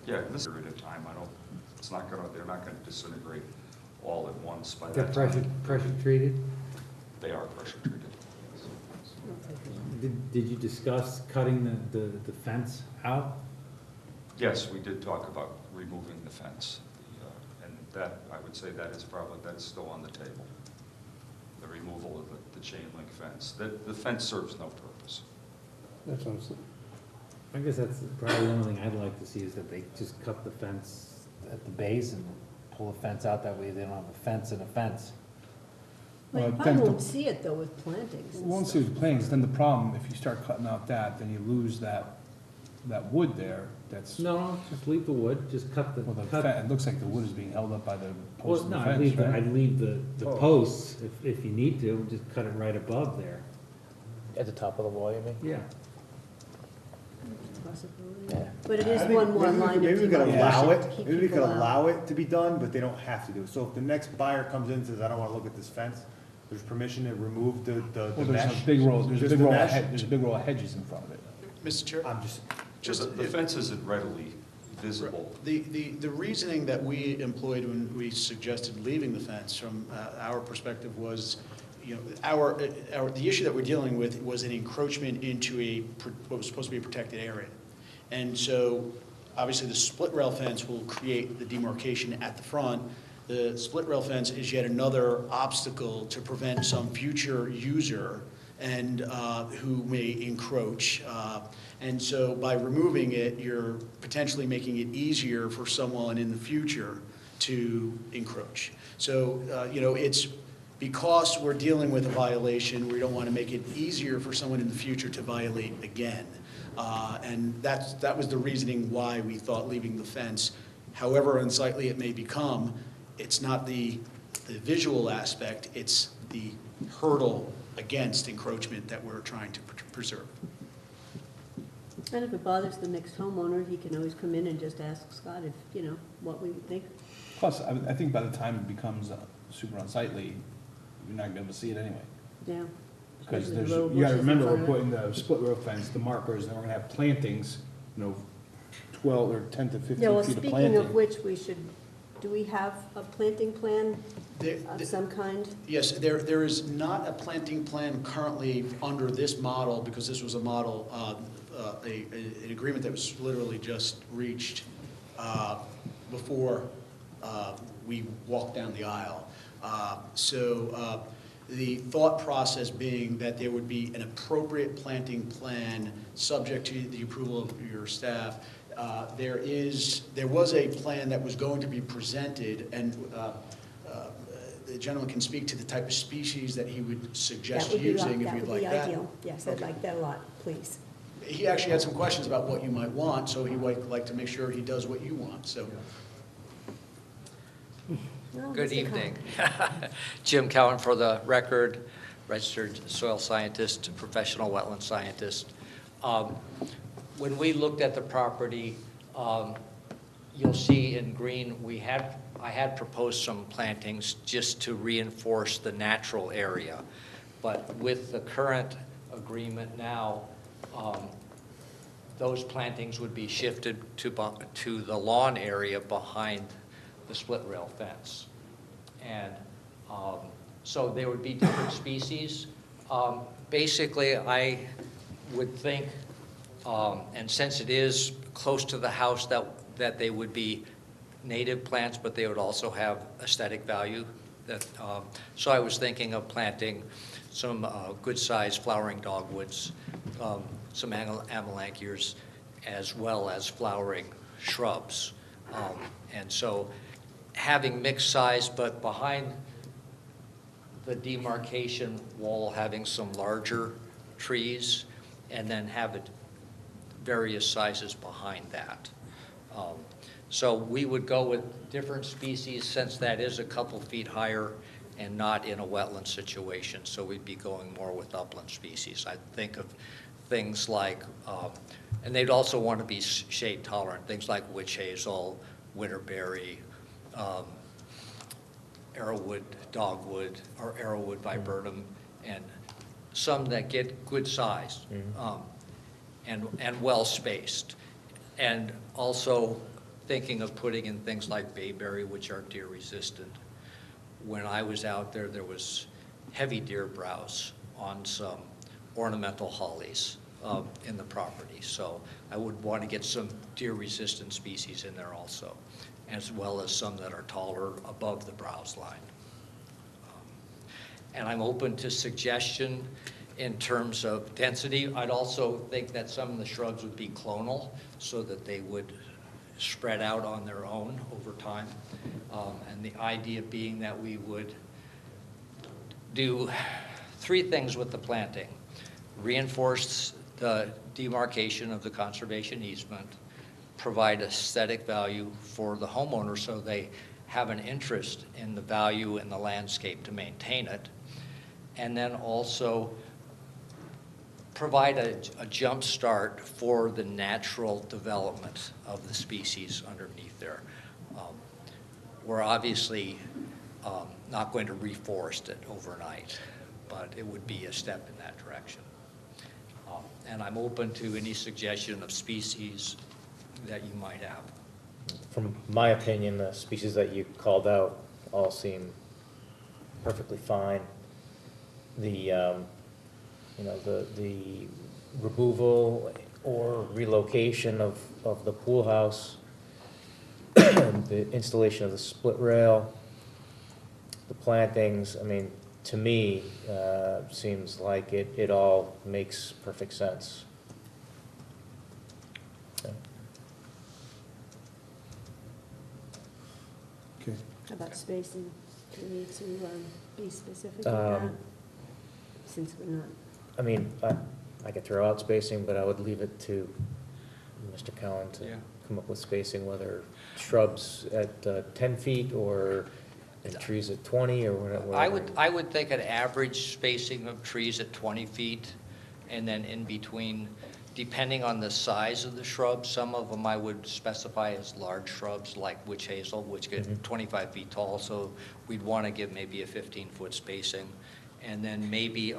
Yeah, in this period of time, they're not gonna disintegrate all at once by They're that time. pressure treated? They are pressure treated. Did you discuss cutting the fence out? Yes, we did talk about removing the fence, and that, I would say that is still on the table. The removal of the chain link fence. The fence serves no purpose. That's what I'm saying. I guess that's probably the only thing I'd like to see is that they just cut the fence at the base and pull the fence out. That way they don't have a fence and a fence. Well, you probably won't see it though with plantings. We won't see the plantings, then the problem, if you start cutting out that, then you lose that wood there, that's. No, just leave the wood, just cut the. Well, it looks like the wood is being held up by the post of the No, fence, right? I'd leave the posts, if you need to, just cut it right above there. At the top of the wall, you mean? Yeah. Possibility. But it is one more line of Maybe we could allow it, keep maybe we could people out. allow it to be done, but they don't have to do it. So if the next buyer comes in and says, I don't want to look at this fence, there's permission to remove the Well, mesh? there's a big row Just the mesh? there's a big row of hedges in front of it. Mr. Chair? The fence isn't readily visible. The reasoning that we employed when we suggested leaving the fence from our perspective was, the issue that we're dealing with was an encroachment into what was supposed to be a protected area. And so, obviously, the split rail fence will create the demarcation at the front. The split rail fence is yet another obstacle to prevent some future user and who may encroach. And so by removing it, you're potentially making it easier for someone in the future to encroach. So, it's because we're dealing with a violation, we don't want to make it easier for someone in the future to violate again. And that was the reasoning why we thought leaving the fence, however unsightly it may become, it's not the visual aspect, it's the hurdle against encroachment that we're trying to preserve. And if it bothers the next homeowner, he can always come in and just ask Scott if, what we think. Plus, I think by the time it becomes super unsightly, you're not gonna be able to see it anyway. Yeah. Because Especially there's, the road you gotta bushes in remember, front we're of it. putting the split rail fence, the markers, and we're gonna have plantings, 12 or 10 to 15 Yeah, well, feet of speaking planting. of which, do we have a planting plan of some kind? Yes, there is not a planting plan currently under this model, because this was a model, an agreement that was literally just reached before we walked down the aisle. So the thought process being that there would be an appropriate planting plan subject to the approval of your staff. There was a plan that was going to be presented, and the gentleman can speak to the type of species that he would suggest using if you'd like that. That would be ideal. Yes, I'd like that a lot, please. He actually had some questions about what you might want, so he would like to make sure he does what you want, so. Well, Good Mr. evening. Cohen. Jim Cowan for the record, registered soil scientist, professional wetland scientist. When we looked at the property, you'll see in green, I had proposed some plantings just to reinforce the natural area. But with the current agreement now, those plantings would be shifted to the lawn area behind the split rail fence. And so there would be different species. Basically, I would think, and since it is close to the house, that they would be native plants, but they would also have aesthetic value. So I was thinking of planting some good-sized flowering dogwoods, some amelanchiers, as well as flowering shrubs. And so having mixed size, but behind the demarcation wall, having some larger trees, and then have it various sizes behind that. So we would go with different species, since that is a couple feet higher and not in a wetland situation. So we'd be going more with upland species. I think of things like, and they'd also want to be shade tolerant, things like witch hazel, winterberry, arrowwood dogwood, or arrowwood viburnum, and some that get good size and well spaced. And also thinking of putting in things like bayberry, which are deer resistant. When I was out there, there was heavy deer browse on some ornamental hollies in the property. So I would want to get some deer resistant species in there also, as well as some that are taller above the browse line. And I'm open to suggestion in terms of density. I'd also think that some of the shrubs would be clonal, so that they would spread out on their own over time. And the idea being that we would do three things with the planting: reinforce the demarcation of the conservation easement, provide aesthetic value for the homeowner so they have an interest in the value in the landscape to maintain it, and then also provide a jump start for the natural development of the species underneath there. We're obviously not going to reforest it overnight, but it would be a step in that direction. And I'm open to any suggestion of species that you might have. From my opinion, the species that you called out all seem perfectly fine. The the removal or relocation of the pool house, the installation of the split rail, the plantings, I mean, to me, seems like it all makes perfect sense. Okay. How about spacing? Do we need to be specific with that? Since we're not. I mean, I could throw out spacing, but I would leave it to Mr. Cowan to come up with spacing, whether shrubs at 10 feet or trees at 20 or whatever. I would think an average spacing of trees at 20 feet, and then in between, depending on the size of the shrub, some of them I would specify as large shrubs, like witch hazel, which get 25 feet tall, so we'd want to give maybe a 15-foot spacing, and then maybe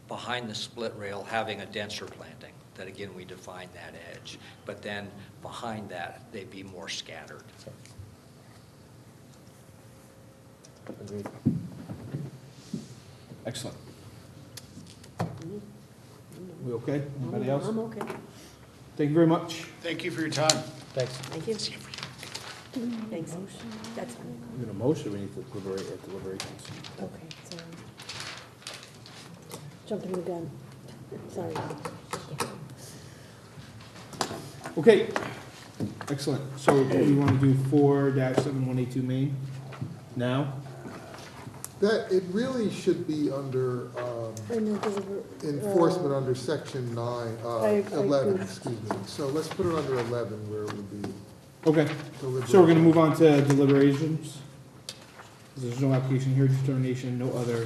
behind the split rail, having a denser planting, that again, we define that edge, but then behind that, they'd be more scattered. Agreed. Excellent. We okay? Anybody else? I'm okay. Thank you very much. Thank you for your time. Thanks. Thank you. Thanks. That's fine. We need a motion, we need to deliberate at deliberations. Okay, sorry. Jumping the gun. Sorry. Okay, excellent. So we want to do 4-7182 Main now? That, it really should be under, enforcement under section 9, I 11, agree. excuse me. So let's put it under 11 where it would be. Okay, so we're gonna move on to deliberations. There's no application here, determination, no other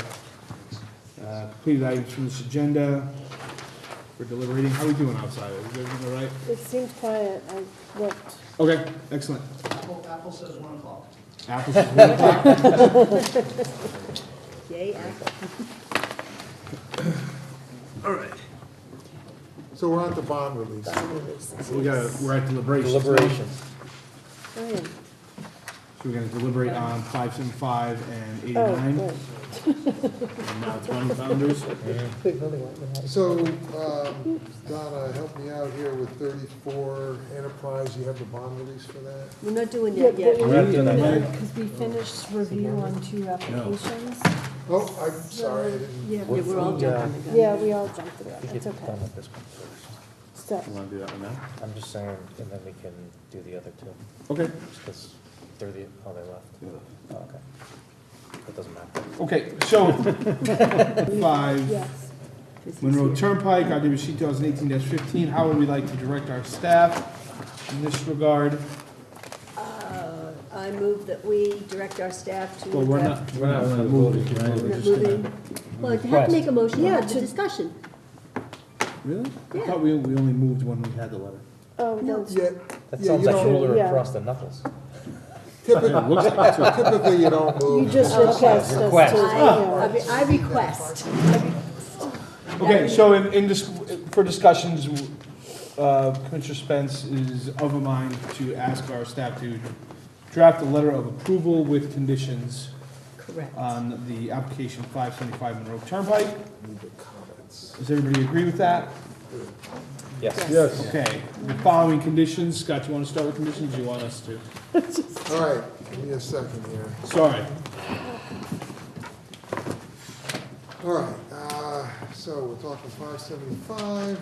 completed items from this agenda. We're deliberating. How are we doing outside? Is everything all right? It seems quiet. I looked. Okay, excellent. Apple says 1 o'clock. Apples is 1 o'clock. Yay, apple. All right. So we're on to bond release. We're at deliberations. Deliberations. Oh, yeah. So we're gonna deliberate on 575 and 89. Oh, And now it's money founders. So, Donna, help me out here with 34 Enterprise, you have the bond release for that? We're not doing Yeah, that yet. We're not doing that yet. because we finished review on 2 applications. Oh, I'm sorry, I didn't. Yeah, Yeah, we're all jumping the gun. yeah, we all jumped it. We It's get done okay. with this one first. So, You wanna do that one now? I'm just saying, and then we can do the other two. Okay. Because they're they left. Oh, okay. That doesn't matter. Okay, so 5 yes. Monroe Turnpike, RDB sheet 2018-15. How would we like to direct our staff in this regard? I move that we direct our staff to. Well, we're not moving, right? We're We're not just gonna- moving. Well, you have to make a motion, Yeah, yeah, to to- discussion. Really? I Yeah. thought we only moved when we had the letter. Oh, No. that's, Yeah, That yeah, sounds you like don't, ruler Yeah. across the knuckles. typically, Yeah, it looks like it, too. typically you don't move. you just request us to, Request. yeah. I request. Okay, so for discussions, Commissioner Spence is of a mind to ask our staff to draft a letter of approval with conditions Correct. on the application 575 Monroe Turnpike. Does everybody agree with that? Yes. Yes. Okay, the following conditions, Scott, you want to start with conditions, or you want us to? All right, give me a second here. Sorry. All right, so we're talking 575.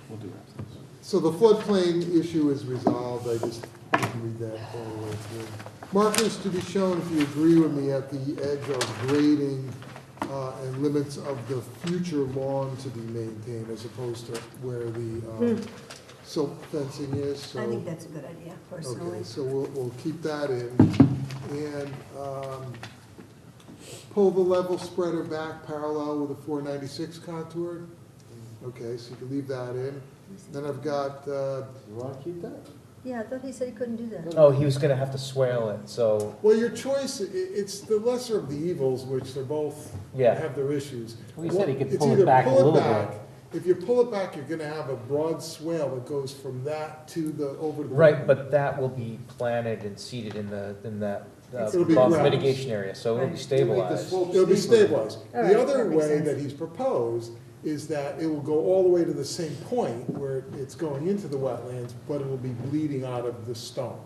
We'll do that. So the floodplain issue is resolved, I just didn't read that all the way through. Markers to be shown, if you agree with me, at the edge of grading and limits of the future lawn to be maintained as opposed to where the silk fencing is, so. I think that's a good idea, personally. Okay, so we'll keep that in. And pull the level spreader back parallel with the 496 contour. Okay, so you can leave that in. Then I've got, You want to keep that? Yeah, I thought he said he couldn't do that. Oh, he was gonna have to swale it, so, well, your choice, it's the lesser of the evils, which they're both Yeah. have their issues. Well, he said he could It's pull it either back a pull it little back- bit. If you pull it back, you're gonna have a broad swale that goes from that to the, over the. right, but that will be planted and seeded in that It'll be bump grass. mitigation area, so it'll be stabilized. It'll be stabilized. All The right, other that makes way sense. that he's proposed is that it will go all the way to the same point where it's going into the wetlands, but it will be bleeding out of the stone.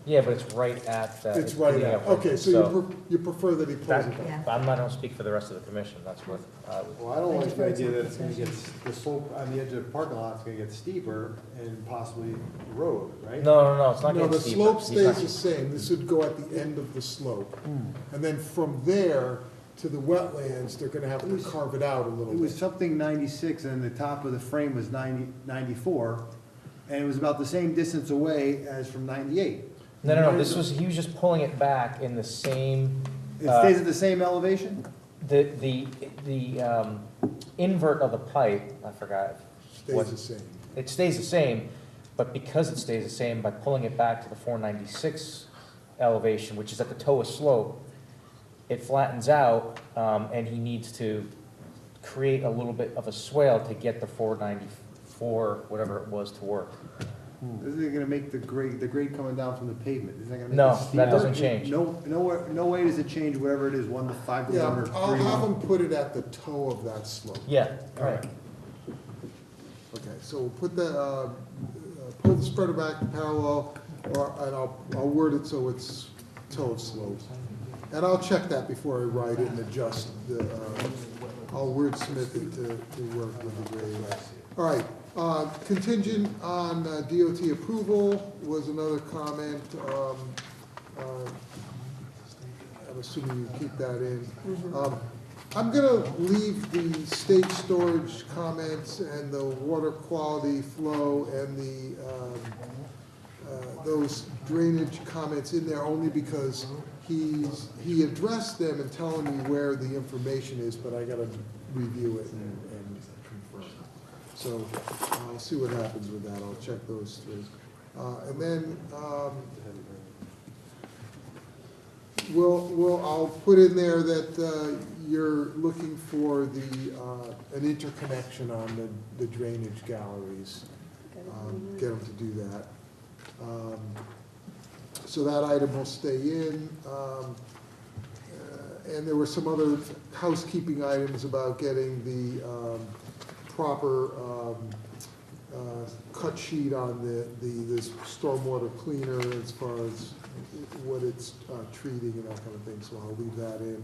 Yeah, but it's right at the. It's right leading out. up right Okay, there. so you prefer that he pulls That, it back? I don't speak for the rest of the commission, that's what I would. Well, I don't like the idea that it's gonna get, the slope on the edge of the parking lot's gonna get steeper and possibly erode, right? No, it's not No, getting the steeper. slope He's stays not- the same. This would go at the end of the slope. Hmm. And then from there to the wetlands, they're gonna have to carve it out a little It was bit. something 96 and the top of the frame was 94, and it was about the same distance away as from 98. No, this was, he was just pulling it back in the same. It stays at the same elevation? The invert of the pipe, I forgot. Stays the same. It stays the same, but because it stays the same, by pulling it back to the 496 elevation, which is at the toe of slope, it flattens out, and he needs to create a little bit of a swale to get the 494, whatever it was, to work. Isn't it gonna make the grade coming down from the pavement, isn't that gonna make it No, steeper? that doesn't change. No way does it change whatever it is, 1 to 5 to 1 or Yeah, 3? I'll have them put it at the toe of that slope. Yeah, All right. Okay, so we'll put the, pull the spreader back parallel, and I'll word it so it's toe of slope. And I'll check that before I write it and adjust the, I'll wordsmith it to work with the grade. All right, contingent on DOT approval was another comment. I'm assuming you keep that in. I'm gonna leave the stage storage comments and the water quality flow and the, those drainage comments in there only because he addressed them and telling me where the information is, but I gotta review it and confirm. So I'll see what happens with that. I'll check those through. And then, I'll put in there that you're looking for an interconnection on the drainage galleries. Get them to do that. So that item will stay in. And there were some other housekeeping items about getting the proper cut sheet on the stormwater cleaner as far as what it's treating and that kind of thing, so I'll leave that in.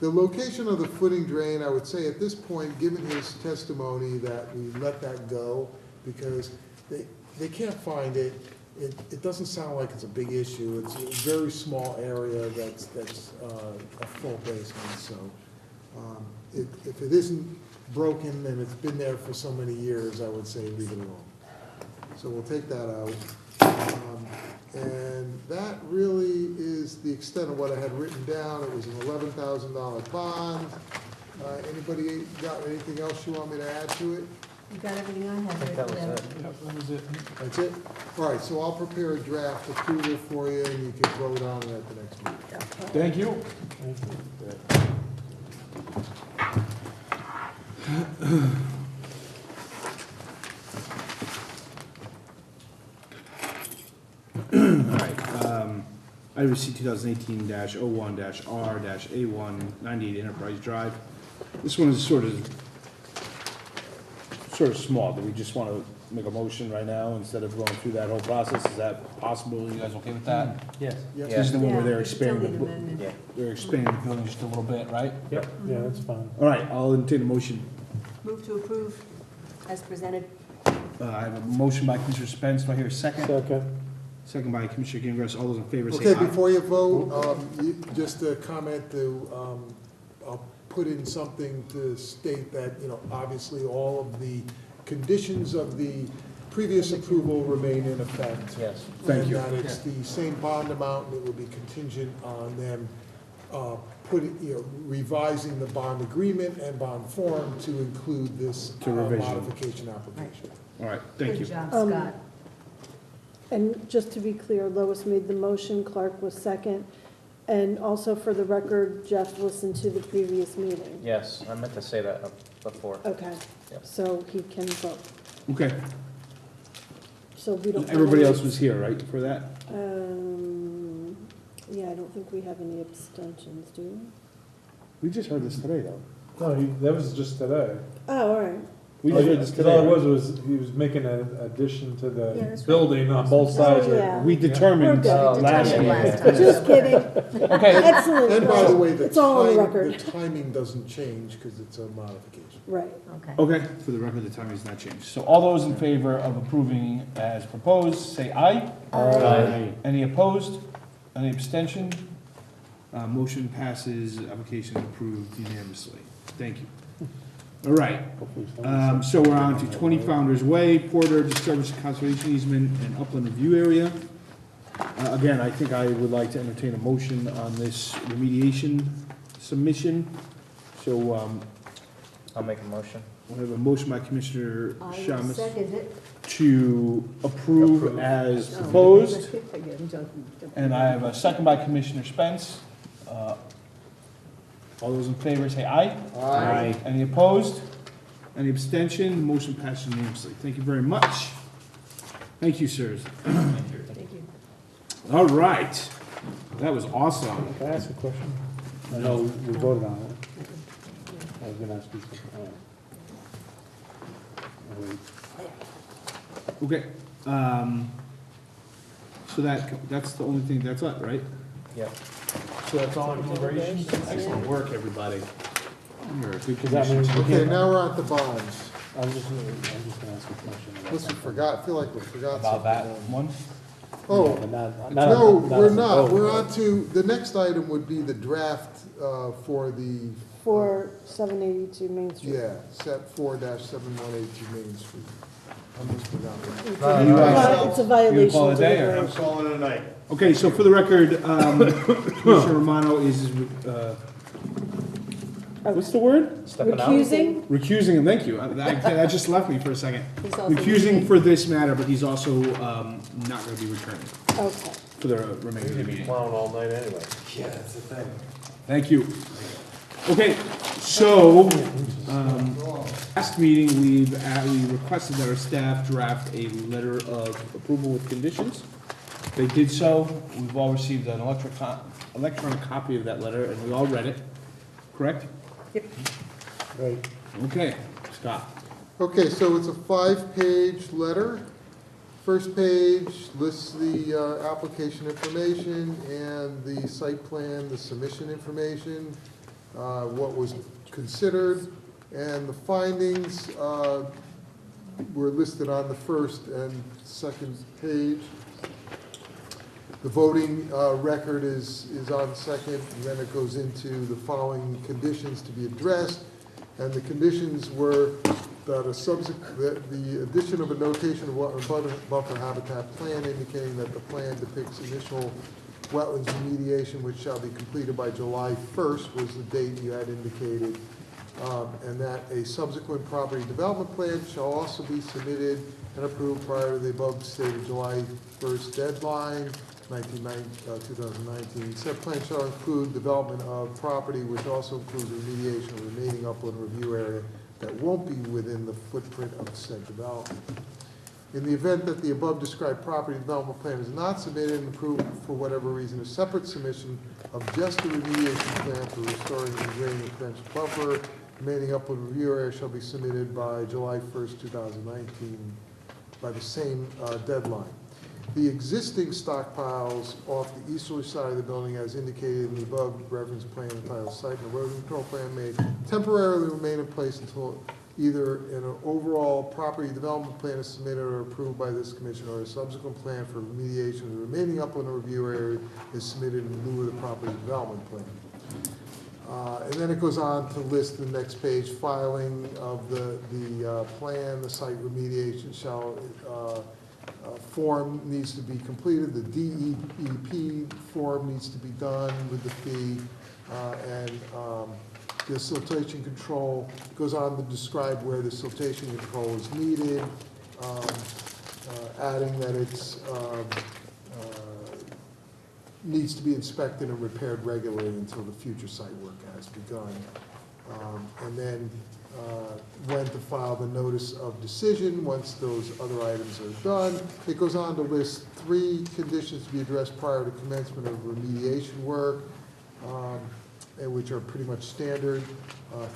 The location of the footing drain, I would say at this point, given his testimony, that we let that go, because they can't find it. It doesn't sound like it's a big issue. It's a very small area that's a full basement, so if it isn't broken and it's been there for so many years, I would say leave it alone. So we'll take that out. And that really is the extent of what I had written down. It was an $11,000 bond. Anybody got anything else you want me to add to it? You got everything I had think that was written it. down. That was it. That's it? All right, so I'll prepare a draft approval for you, and you can vote on it at the next meeting. Thank you. All right, item C 2018-01-R-A1 98 Enterprise Drive. This one is sort of small. Do we just want to make a motion right now instead of going through that whole process? Is that possible? You guys okay with that? Yes. Yes. This is the one where they're Yeah, expanding, it's only an amendment. they're expanding the building just a little bit, right? Yep, yeah, that's fine. All right, I'll entertain a motion. Move to approve as presented. I have a motion by Commissioner Spence. Do I hear a second? Second. Second by Commissioner Gingras. All those in favor say Okay, aye. before you vote, just a comment I'll put in something to state that, obviously all of the conditions of the previous approval remain in effect. Yes. Thank you. And that it's the same bond amount, and it will be contingent on them revising the bond agreement and bond form to include this To revision. modification application. All right, thank you. Good job, Scott. And just to be clear, Lois made the motion, Clark was second. And also for the record, Jeff listened to the previous meeting. Yes, I meant to say that before. Okay, Yep. so he can vote. Okay. So we don't. Everybody else was here, right, for that? Yeah, I don't think we have any abstentions, do we? We just heard this today, though. No, that was just today. Oh, all right. We just heard this Because all today. it was, he was making an addition to Yeah, the that's right. building on both sides. Oh, yeah. We determined We're good. last Determined year. last time. Just kidding. Okay. Excellent. And by the way, It's all on the the record. timing doesn't change because it's a modification. Right. Okay. Okay, for the record, the timing has not changed. So all those in favor of approving as proposed, say aye. Aye. Any opposed? Any abstention? Motion passes, application is approved unanimously. Thank you. All right, so we're on to 20 Founder's Way, Porter Disturbance and Conservation Easement and Upland Review Area. Again, I think I would like to entertain a motion on this remediation submission. So, I'll make a motion. we have a motion by Commissioner I will Shamus second it. to approve as proposed, and I have a second by Commissioner Spence. All those in favor say aye. Aye. Any opposed? Any abstention? Motion passes unanimously. Thank you very much. Thank you, sirs. Thank you. All right. That was awesome. Can I ask a question? I know we voted on it. I was gonna ask you something. Oh, wait. Okay. So that's the only thing, that's it, right? Yep. So that's all in deliberations? Excellent work, everybody. You're a good Does that mean commission. we Okay, now we're on to bonds. I'm just gonna ask a question. Unless we forgot, I feel like we forgot something. About that one? Oh, But not- no, we're as a not. vote, We're but- on to, the next item would be the draft for the, For 782 Main Street. yeah, set 4-7182 Main Street. I almost forgot that. It's You, a violation. you call it a day, or? deliberation. Calling it a night. Okay, so for the record, Commissioner Romano is, what's the word? Stepping out. Recusing? Recusing him, thank you. That just left me for a second. He's also Recusing for this matter, but he's also not going to be returning Okay. for the remainder of the meeting. Plowing all night anyway. Yeah, that's the thing. Thank you. Okay, so, last meeting, we requested that our staff draft a letter of approval with conditions. They did so. We've all received an electronic copy of that letter, and we all read it, correct? Right. Okay, Scott. Okay, so it's a 5-page letter. First page lists the application information and the site plan, the submission information, what was considered, and the findings were listed on the first and second page. The voting record is on second, and then it goes into the following conditions to be addressed. And the conditions were that the addition of a notation of wetland buffer habitat plan indicating that the plan depicts initial wetlands remediation which shall be completed by July 1st was the date you had indicated. And that a subsequent property development plan shall also be submitted and approved prior to the above stated July 1st deadline, 2019. Said plan shall include development of property which also includes remediation of remaining upland review area that won't be within the footprint of said development. In the event that the above described property development plan is not submitted and approved for whatever reason, a separate submission of just the remediation plan for restoring and draining the potential buffer remaining upland review area shall be submitted by July 1st, 2019, by the same deadline. The existing stockpiles off the easterly side of the building as indicated in the above reference plan entitled Site and Erosion Control Plan may temporarily remain in place until either an overall property development plan is submitted or approved by this commission or a subsequent plan for remediation of the remaining upland review area is submitted in lieu of the property development plan. And then it goes on to list the next page, filing of the plan, the site remediation shall form needs to be completed, the DEP form needs to be done with the fee, and the siltation control goes on to describe where the siltation control is needed, adding that it's needs to be inspected and repaired regularly until the future site work has begun. And then when to file the notice of decision, once those other items are done. It goes on to list 3 conditions to be addressed prior to commencement of remediation work, and which are pretty much standard.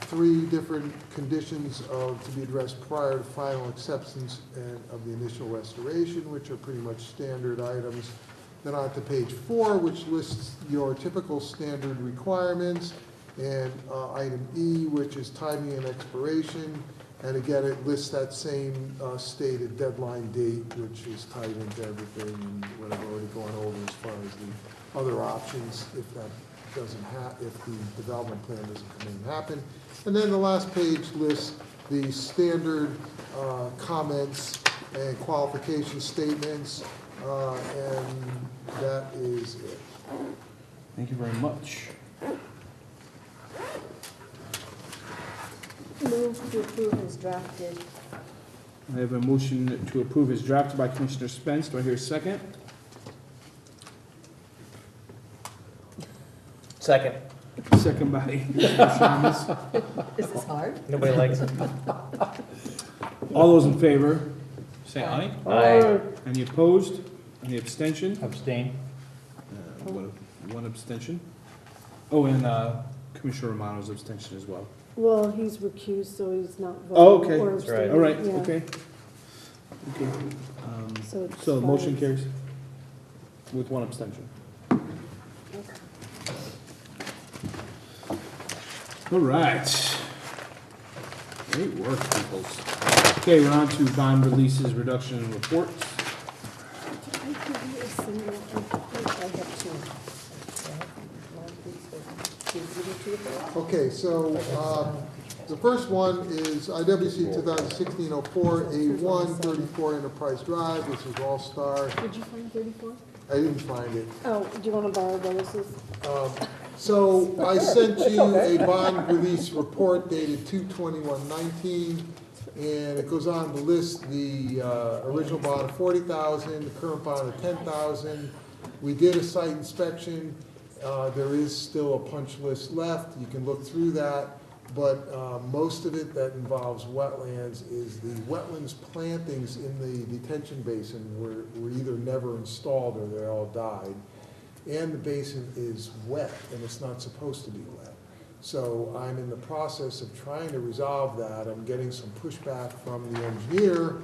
3 different conditions to be addressed prior to final acceptance of the initial restoration, which are pretty much standard items. Then on to page 4, which lists your typical standard requirements, and item E, which is timing and expiration. And again, it lists that same stated deadline date, which is tied into everything and what I've already gone over as far as the other options if that doesn't if the development plan doesn't come in and happen. And then the last page lists the standard comments and qualification statements, and that is it. Thank you very much. Move to approve as drafted. I have a motion to approve as drafted by Commissioner Spence. Do I hear a second? Second. Second by Commissioner Shamus. Is this hard? Nobody likes it. All those in favor, say aye. Aye. Any opposed? Any abstention? Abstain. One abstention. Oh, and Commissioner Romano's abstention as well. Well, he's recused, so he's not Oh, voting okay. or That's abstaining. All right, Yeah. okay. Okay. So it's So the motion five. carries with one abstention. All right. Great work, peoples. Okay, we're on to bond releases, reduction, and reports. Did I give you a single? I have 2. Okay, so the first one is IWC 2016-04, A1, 34 Enterprise Drive. This is All-Star. Did you find 34? I didn't find it. Oh, do you want to borrow Willis's? So I sent you a bond release report dated 2/21/19, and it goes on to list the original bond of $40,000, the current bond of $10,000. We did a site inspection. There is still a punch list left. You can look through that, but most of it that involves wetlands is the wetlands plantings in the detention basin were either never installed or they all died. And the basin is wet, and it's not supposed to be wet. So I'm in the process of trying to resolve that. I'm getting some pushback from the engineer,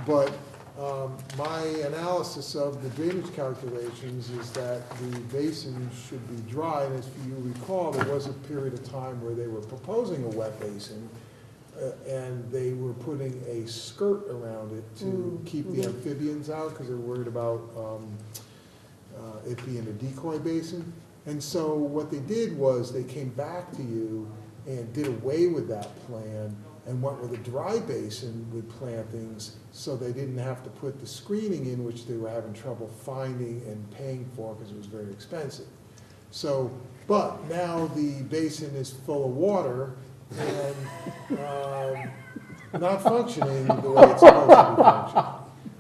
but my analysis of the drainage calculations is that the basin should be dry, and as you recall, there was a period of time where they were proposing a wet basin, and they were putting a skirt around it to keep the amphibians out, because they're worried about it being a decoy basin. And so what they did was they came back to you and did away with that plan and went with a dry basin with plantings, so they didn't have to put the screening in, which they were having trouble finding and paying for because it was very expensive. So, but now the basin is full of water and not functioning the way it's supposed to be functioning.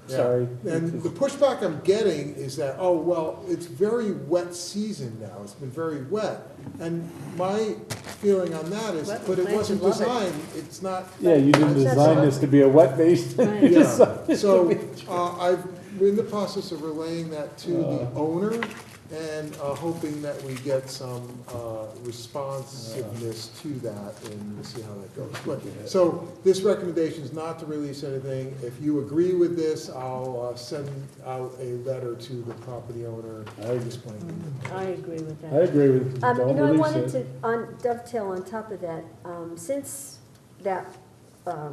Yeah. Sorry. And the pushback I'm getting is that, oh, well, it's very wet season now. It's been very wet. And my feeling on that is, Wet but it plants wasn't love it. designed, it's not. Yeah, you didn't design this to be a wet basin. Yeah, so I'm in the process of relaying that to the owner and hoping that we get some responsiveness to that, and we'll see how that goes. But, so this recommendation is not to release anything. If you agree with this, I'll send out a letter to the property owner explaining. I agree with that. I agree with, You don't know, I release wanted it. to dovetail on top of that, since that,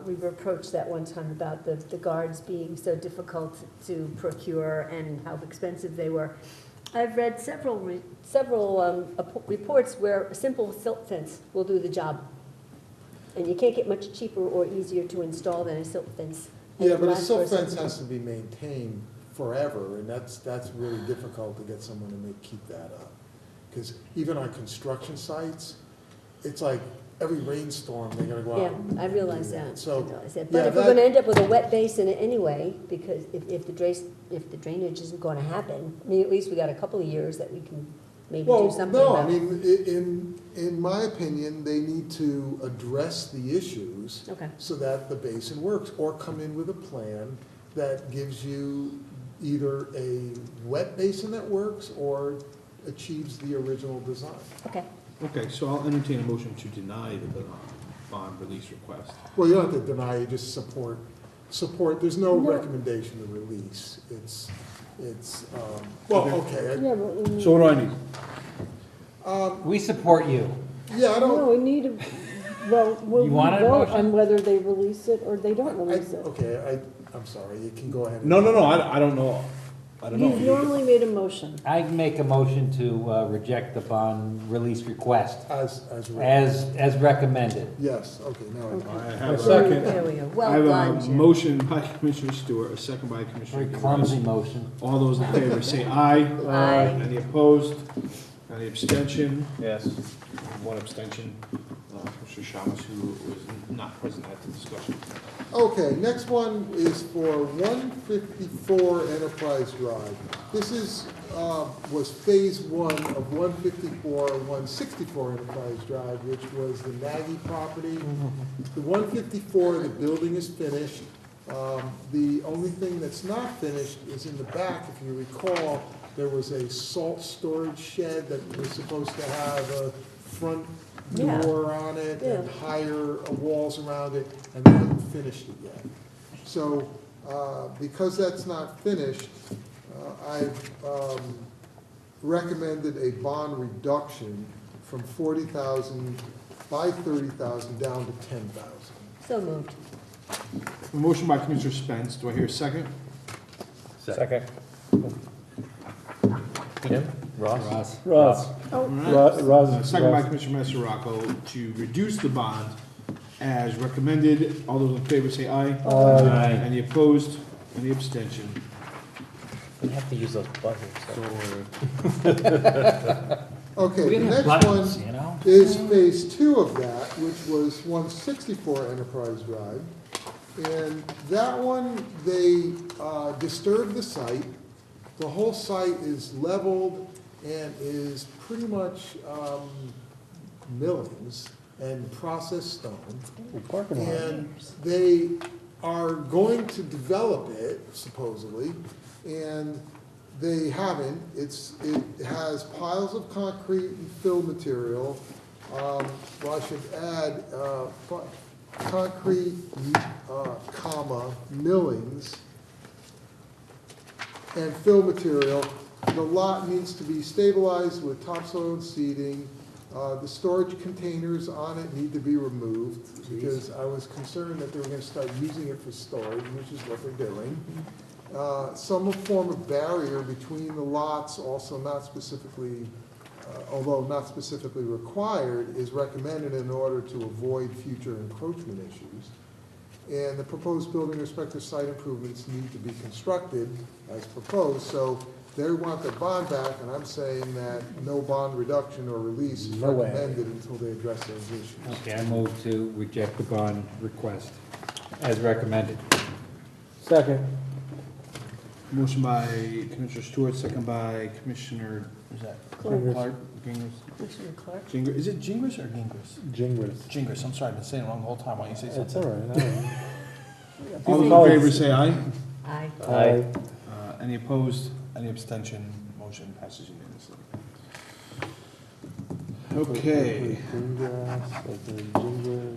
we were approached that one time about the guards being so difficult to procure and how expensive they were. I've read several reports where a simple silt fence will do the job. And you can't get much cheaper or easier to install than a silt fence. And Yeah, it but a lasts silt for fence some has to be maintained forever, and that's really difficult to get someone to keep that up. Because even on construction sites, it's like every rainstorm, they gotta go out. Yeah, I realize and do that. So, I realize that. yeah, But if we're that- gonna end up with a wet basin anyway, because if the drainage isn't gonna happen, I mean, at least we got a couple of years that we can maybe do Well, something no, I about. mean, in my opinion, they need to address the issues Okay. so that the basin works, or come in with a plan that gives you either a wet basin that works or achieves the original design. Okay. Okay, so I'll entertain a motion to deny the bond release request. Well, you don't have to deny, you just support, there's no No. recommendation to release. Well, okay. Yeah, but we So what do I need? We support you. Yeah, I No, don't, we need to, well, we'll You want a vote motion? on whether they release it or they don't release it. okay, I'm sorry, you can go ahead. and- No, I don't know. I don't You've know. normally made a motion. I make a motion to reject the bond release request as recommended. Yes, okay, now I. I have a Second. There we go. Well I have done, a Jim. motion by Commissioner Stewart, a second by Commissioner Very clumsy Gibbons. motion. All those in favor say aye. Aye. Any opposed? Any abstention? Yes. One abstention, Commissioner Shamus, who was not present at the discussion. Okay, next one is for 154 Enterprise Drive. This is, was phase one of 164 Enterprise Drive, which was the Nagy property. The 154, the building is finished. The only thing that's not finished is in the back. If you recall, there was a salt storage shed that was supposed to have a front Yeah. door on it and Yeah. higher walls around it, and they haven't finished it yet. So, because that's not finished, I've recommended a bond reduction from 40,000 by 30,000 down to 10,000. So moved. A motion by Commissioner Spence, do I hear a second? Second. Jim? Ross? Ross. Oh, Second by Commissioner Massarocco to reduce the bond as recommended. All those in favor say aye. Aye. Any opposed? Any abstention? We have to use those buzzers. So Okay, We the have next buttons, one you know? is phase two of that, which was 164 Enterprise Drive. And that one, they disturbed the site. The whole site is leveled and is pretty much millings and processed stone. And they are going to develop it, supposedly, and they haven't. It has piles of concrete and fill material. Well, I should add, concrete, comma, millings, and fill material. The lot needs to be stabilized with topsoil and seeding. The storage containers on it need to be removed, because I was concerned that they were gonna start using it for storage, which is what they're doing. Some form of barrier between the lots, also not specifically, although not specifically required, is recommended in order to avoid future encroachment issues. And the proposed building respective site improvements need to be constructed as proposed, so they want their bond back, and I'm saying that no bond reduction or release is No way. recommended until they address those issues. Okay, I move to reject the bond request as recommended. Second. motion by Commissioner Stewart, second by Commissioner, is that Clark. Clark? Gingras? Commissioner Clark? Gingras, is it Gingras or Gingras? Jingles. Gingras, I'm sorry, I've been saying it wrong the whole time, why don't you say That's something? all right. All those in favor say aye. Aye. Aye. Any opposed, any abstention, motion passes unanimously. Okay,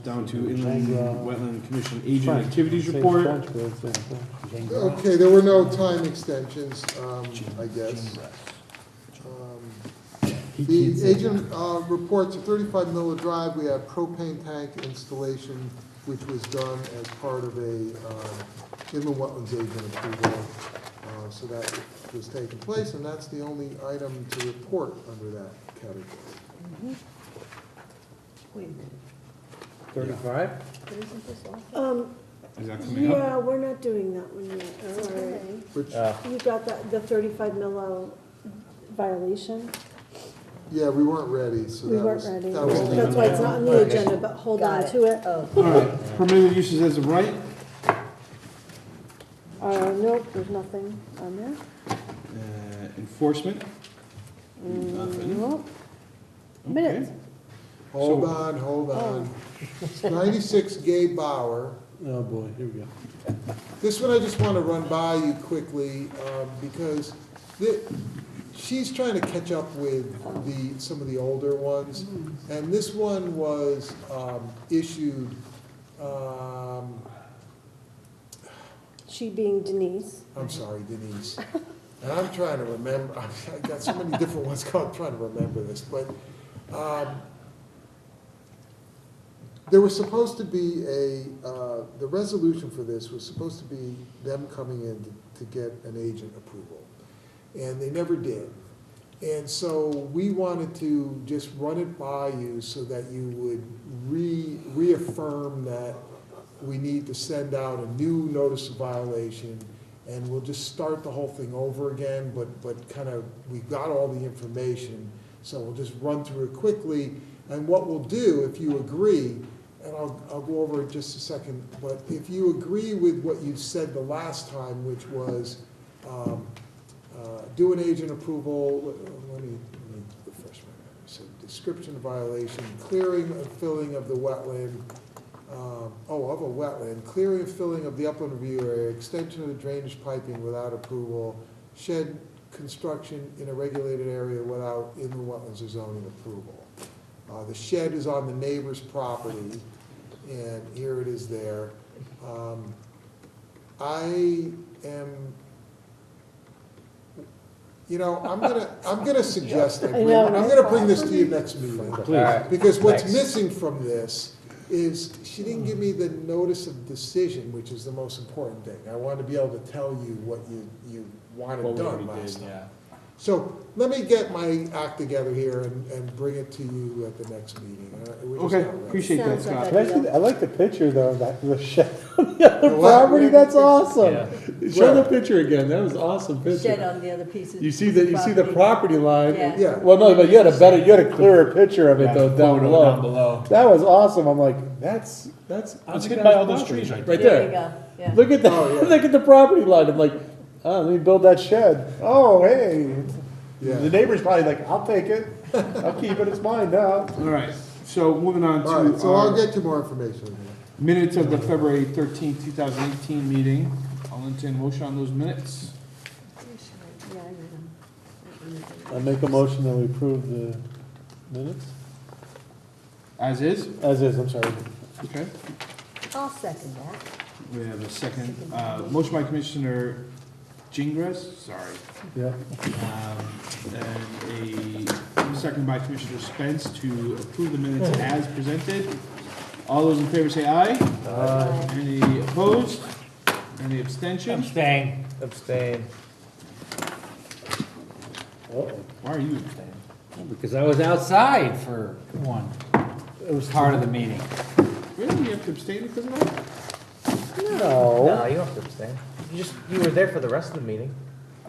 down to Inland Wetland Commission Agent Activities Report. Okay, there were no time extensions, I guess. The agent reports a 35 Miller Drive, we have propane tank installation, which was done as part of a inland wetlands agent approval. So that was taking place, and that's the only item to report under that category. Wait a minute. 35? Isn't this awful? Is that coming up? Yeah, we're not doing that one yet. Sorry. Which, You got the 35 millo violation? yeah, we weren't ready, so We that weren't was. ready. that was That's why it's not on the agenda, but hold on Got to it. Oh. All right, permitted uses as of right. Nope, there's nothing on there. Enforcement. Nothing. Minutes. Hold So- on, hold on. 96 Gabe Bauer. Oh, boy, here we go. This one I just want to run by you quickly, because she's trying to catch up with some of the older ones. And this one was issued, She being Denise. I'm sorry, Denise. And I'm trying to remember, I've got so many different ones, I'm trying to remember this, but there was supposed to be the resolution for this was supposed to be them coming in to get an agent approval. And they never did. And so we wanted to just run it by you so that you would reaffirm that we need to send out a new notice of violation, and we'll just start the whole thing over again, but kind of, we've got all the information, so we'll just run through it quickly. And what we'll do, if you agree, and I'll go over it just a second, but if you agree with what you said the last time, which was do an agent approval, let me refresh my memory. So description of violation, clearing and filling of the wetland, of a wetland, clearing and filling of the upland review area, extension of the drainage piping without approval, shed construction in a regulated area without inland wetlands or zoning approval. The shed is on the neighbor's property, and here it is there. I am, I'm gonna suggest, I'm gonna bring this to you next meeting. Because what's missing from this is, she didn't give me the notice of decision, which is the most important thing. I want to be able to tell you what you wanted done last time. So let me get my act together here and bring it to you at the next meeting. We're just Okay, not ready. appreciate that, Sounds like Scott. that. Can I see I like the picture, though, that the shed on the other The what? property, that's awesome. Yeah. Show the picture again, that was an awesome Shed picture. on the other pieces. You see the property line. Yeah. Yeah. Well, no, but you had a clearer picture of it though, down below. That was awesome, I'm like, that's. It's hidden by all those trees right there. Right There you there. go, yeah. Look at the, Oh, yeah. look at the property line, I'm like, oh, let me build that shed. Oh, hey. Yeah. The neighbor's probably like, I'll take it, I'll keep it, it's mine now. All right, so moving on All right, to so I'll our get you more information. minutes of the February 13th, 2018 meeting. I'll entertain a motion on those minutes. Yeah, I read them. I make a motion that we approve the minutes? As is? As is, I'm sorry. Okay. I'll second that. We have a second, motion by Commissioner Gingras, sorry. Yeah. And a second by Commissioner Spence to approve the minutes as presented. All those in favor say aye. Aye. Any opposed? Any abstentions? Abstain. Abstain. Why are you abstaining? Because I was outside for one. It was part of the meeting. Really? You have to abstain because of that? No, you don't have to abstain. You were there for the rest of the meeting.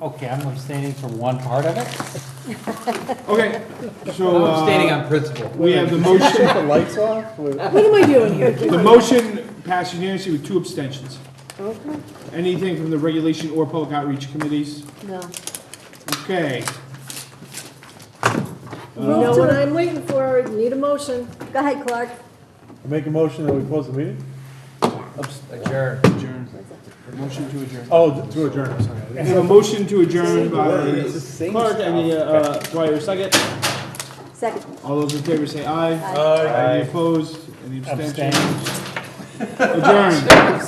Okay, I'm abstaining from one part of it. Okay, so. I'm abstaining on principle. We have the motion. Take the lights off? What am I doing here? The motion passed unanimously with 2 abstentions. Okay, Anything from the regulation or public outreach committees? no. Okay. You know what I'm waiting for, need a motion. Go ahead, Clark. I make a motion that we close the meeting? Adjourn. Adjourn. Motion to adjourn. Oh, to adjourn, I'm sorry. We have a motion to adjourn by It's the same Clark. stuff. Any, do I hear a second? Second. All those in favor say aye. Aye. Any opposed? Any Abstain. abstentions? Adjourn.